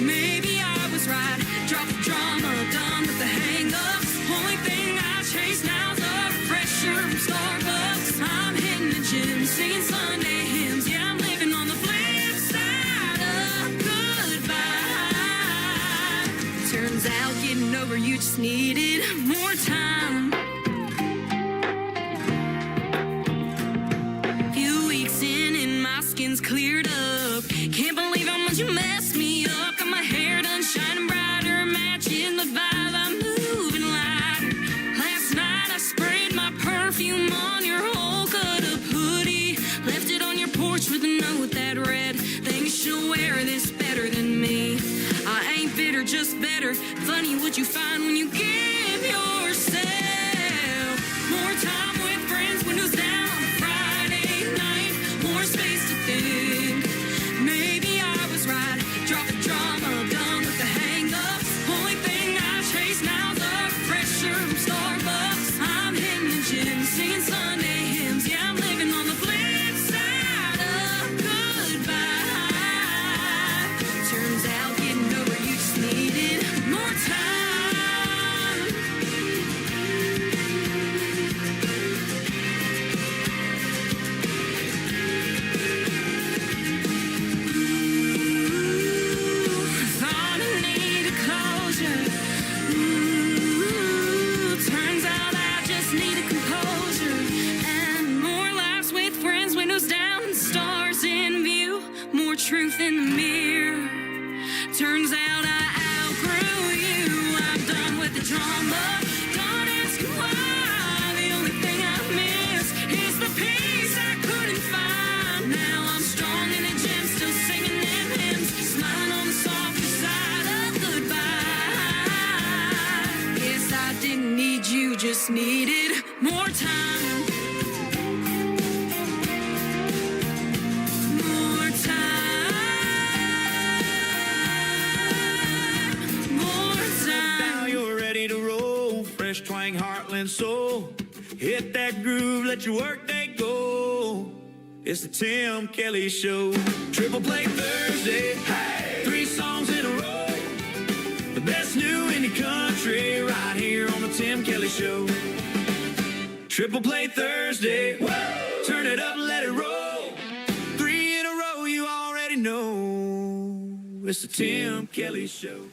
Maybe I was right, drop the drama, done with the hang-ups. Only thing I chase now's a refresher from Starbucks. I'm hitting the gym, singing Sunday hymns. Yeah, I'm living on the flip side of goodbye. Turns out getting over you just needed more time. Few weeks in and my skin's cleared up. Can't believe how much you messed me up. Got my hair done shining brighter, matching the vibe. I'm moving lighter. Last night I sprayed my perfume on your whole cut-up hoodie. Left it on your porch with a note with that red. Think you should wear this better than me. I ain't bitter, just better. Funny what you find when you give yourself more time with friends. Windows down on Friday night, more space to shirt from Starbucks. I'm hitting the gym, singing Sunday hymns. Yeah, I'm living on the flip side of goodbye. Turns out getting over you just needed more time. Thought I needed closure. Turns out I just needed composure. And more laughs with friends, windows down, and stars in view. More truth in the mirror. Turns out I outgrew you. I'm done with the drama. Don't ask why. The only thing I miss is the peace I couldn't find. Now I'm strong in the gym, still singing them hymns, smiling on the softer side of goodbye. Guess I didn't need you, just needed more time. More time. More time. Now you're ready to roll. Fresh twang, heartland soul. Hit that groove, let your workday go. It's the Tim Kelly Show. Triple play Thursday. Hey! 3 songs in a row. The best new indie country right here on the Tim Kelly Show. Triple play Thursday. Woo! Turn it up, let it roll. 3 in a row, you already know. It's the Tim Kelly Show.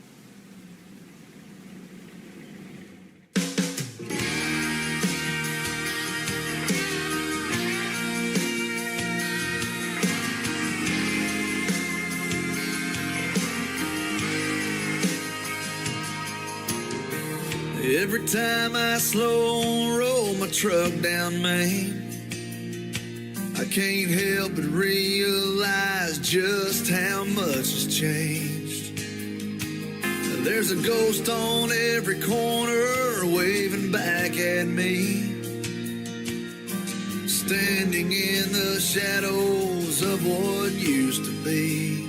Every time I slow roll my truck down Main, I can't help but realize just how much has changed. There's a ghost on every corner waving back at me, standing in the shadows of what used to be.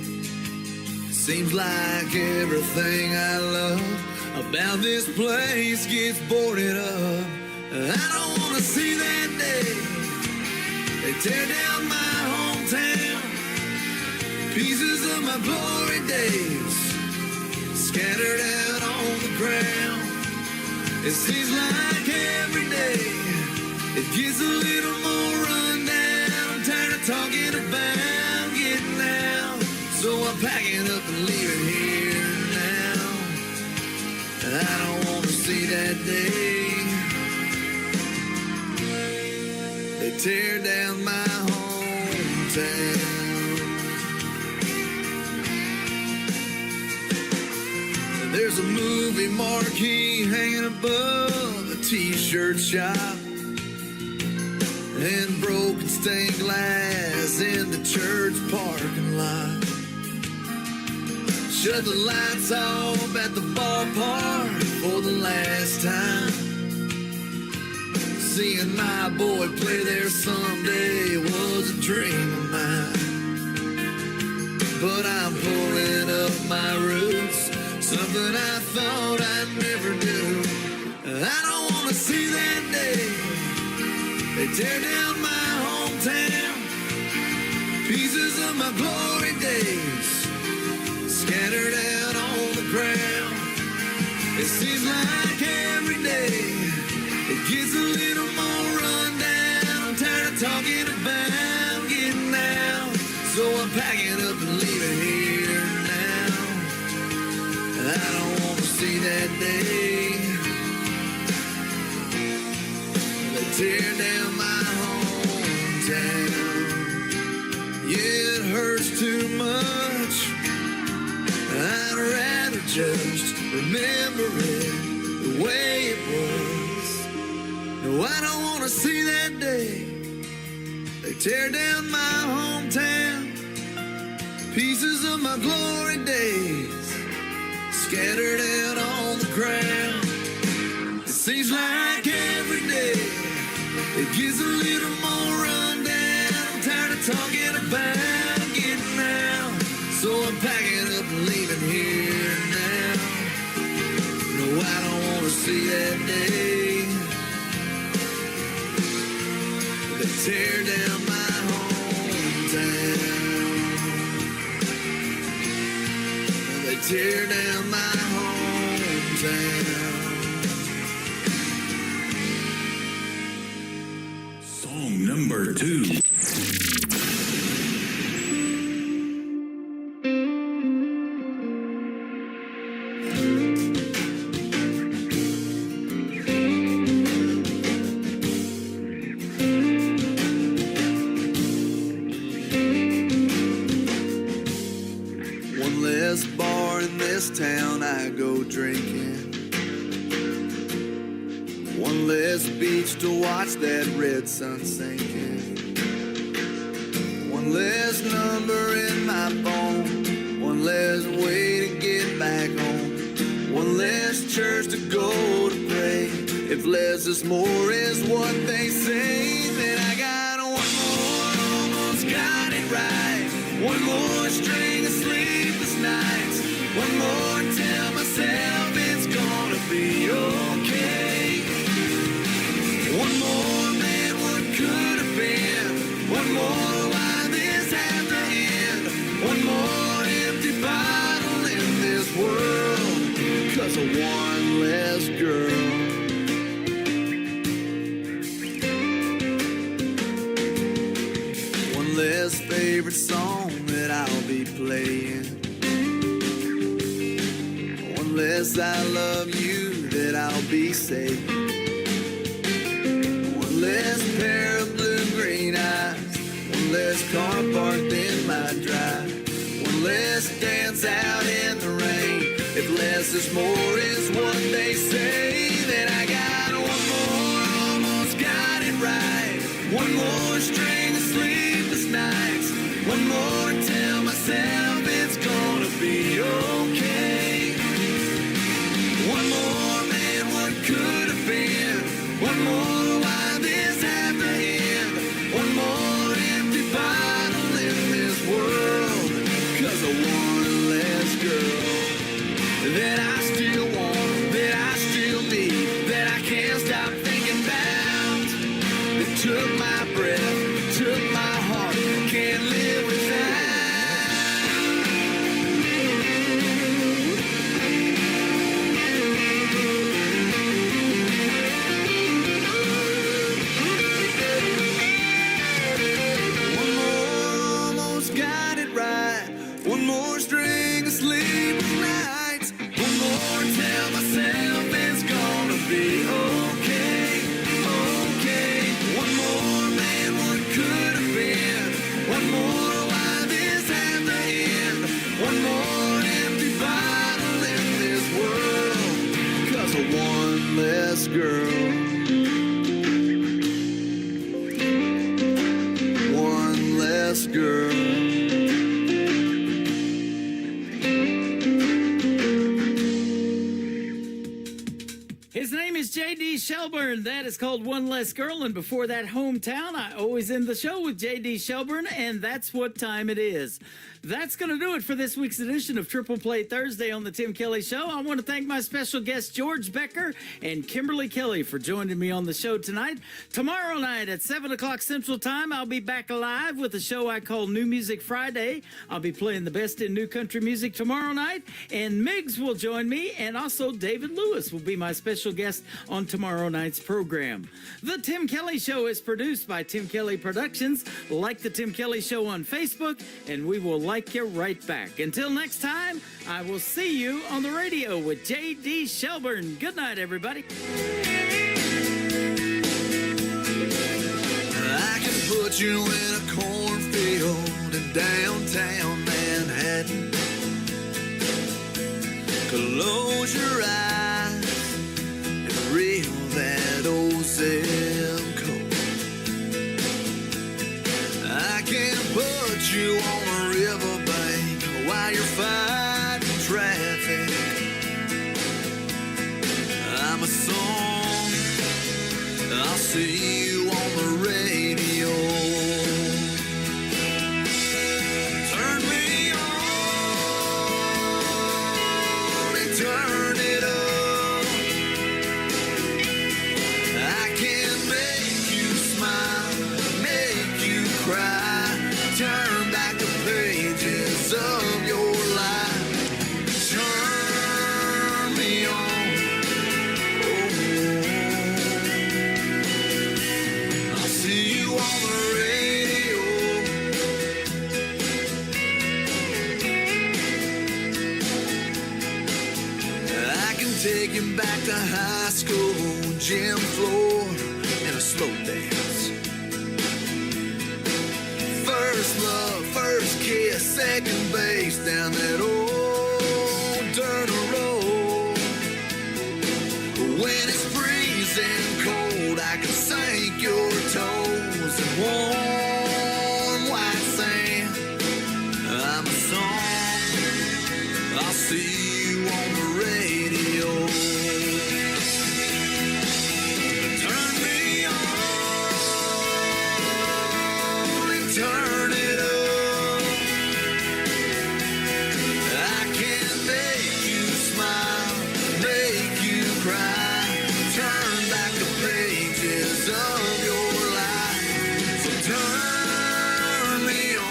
Seems like everything I love about this place gets boarded up. I don't wanna see that day they tear down my hometown. Pieces of my glory days scattered out on the ground. It seems like every day it gets a little more run down. I'm tired of talking about getting out, so I'm packing up and leaving here now. I don't want to see that day they tear down my hometown. There's a movie marquee hanging above a t-shirt shop, and broken stained glass in the church parking lot. Shut the lights off at the ballpark for the last time. Seeing my boy play there someday was a dream of mine. But I'm pulling up my roots, something I thought I'd never do. I don't want to see that day they tear down my hometown. Pieces of my glory days scattered out on the ground. It seems like every day it gets a little more run down. I'm tired of talking about getting out, so I'm packing up and leaving here now. I don't want to see that day they tear down my hometown. Yeah, it hurts too much. I'd rather just remember it the way it was. No, I don't want to see that day they tear down my hometown. Pieces of my glory days scattered out on the ground. It seems like every day it gets a little more run down. I'm tired of talking about getting out, so I'm packing up and leaving here now. No, I don't want to see see that day they tear down my hometown. They tear down my hometown. Song number 2. One less bar in this town I go drinking. One less beach to watch that red sun sinking. One less number in my phone. One less way to get back home. One less church to go to pray. If less is more is what they say, then I got one more, almost got it right. One more string of sleepless nights. One more tell myself it's gonna be okay. One more man, what could have been. One more, why this had to end. One more empty bottle in this world, 'cause of one less girl. One less favorite song that I'll be playing. One less I love you that I'll be saying. One less pair of blue-green eyes. One less car parked in my drive. One less dance out in the rain. If less is more is what they say, then I got one more, almost got it right. One more string of sleepless nights. One more tell myself it's gonna be okay. One more man, what could have been. One more, why this had to end. One more empty bottle in this world, 'cause of one less girl that I still want, that I still need, that I can't stop thinking about. That took my breath, took my heart, can't live without. One more, almost got it right. One more string of sleepless nights. One more tell myself it's gonna be okay, okay. One more man, what could have been. One more, why this had to end. One more empty bottle in this world, 'cause of one less girl. One less girl. His name is J.D. Shelburne. That is called One Less Girl. And before that, Hometown. I always end the show with J.D. Shelburne, and that's what time it is. That's going to do it for this week's edition of Triple Play Thursday on the Tim Kelly Show. I want to thank my special guests, George Becker and Kimberly Kelly, for joining me on the show tonight. Tomorrow night at 7 o'clock Central Time, I'll be back live with a show I call New Music Friday. I'll be playing the best in new country music tomorrow night, and Miggs will join me, and also David Lewis will be my special guest on tomorrow night's program. The Tim Kelly Show is produced by Tim Kelly Productions. Like the Tim Kelly Show on Facebook, and we will like you right back. Until next time, I will see you on the radio with J.D. Shelburne. Good night, everybody. I can put you in a cornfield in downtown Manhattan. Close your eyes and reel that old zip code. I can put you on a riverbank while you're fighting traffic. I'm a song, I'll see you on the radio. Turn me on and turn it up. gym floor and a slow dance. First love, first kiss, second base down that old dirt road. When it's freezing cold, I can sink your toes in warm white sand. I'm a song, I'll see you on the radio. Turn me on and turn it up. I can make you smile, make you cry, turn back the pages of your life. So turn me on.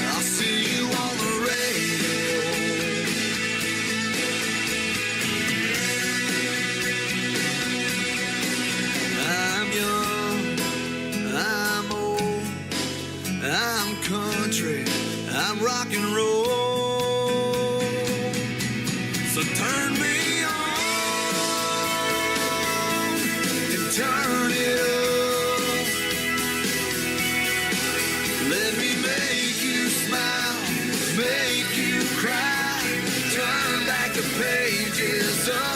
I'll see you on the radio. I'm young, I'm old, I'm country, I'm rock and roll. So turn me on and turn it up. Let me make you smile, make you cry, turn back the pages of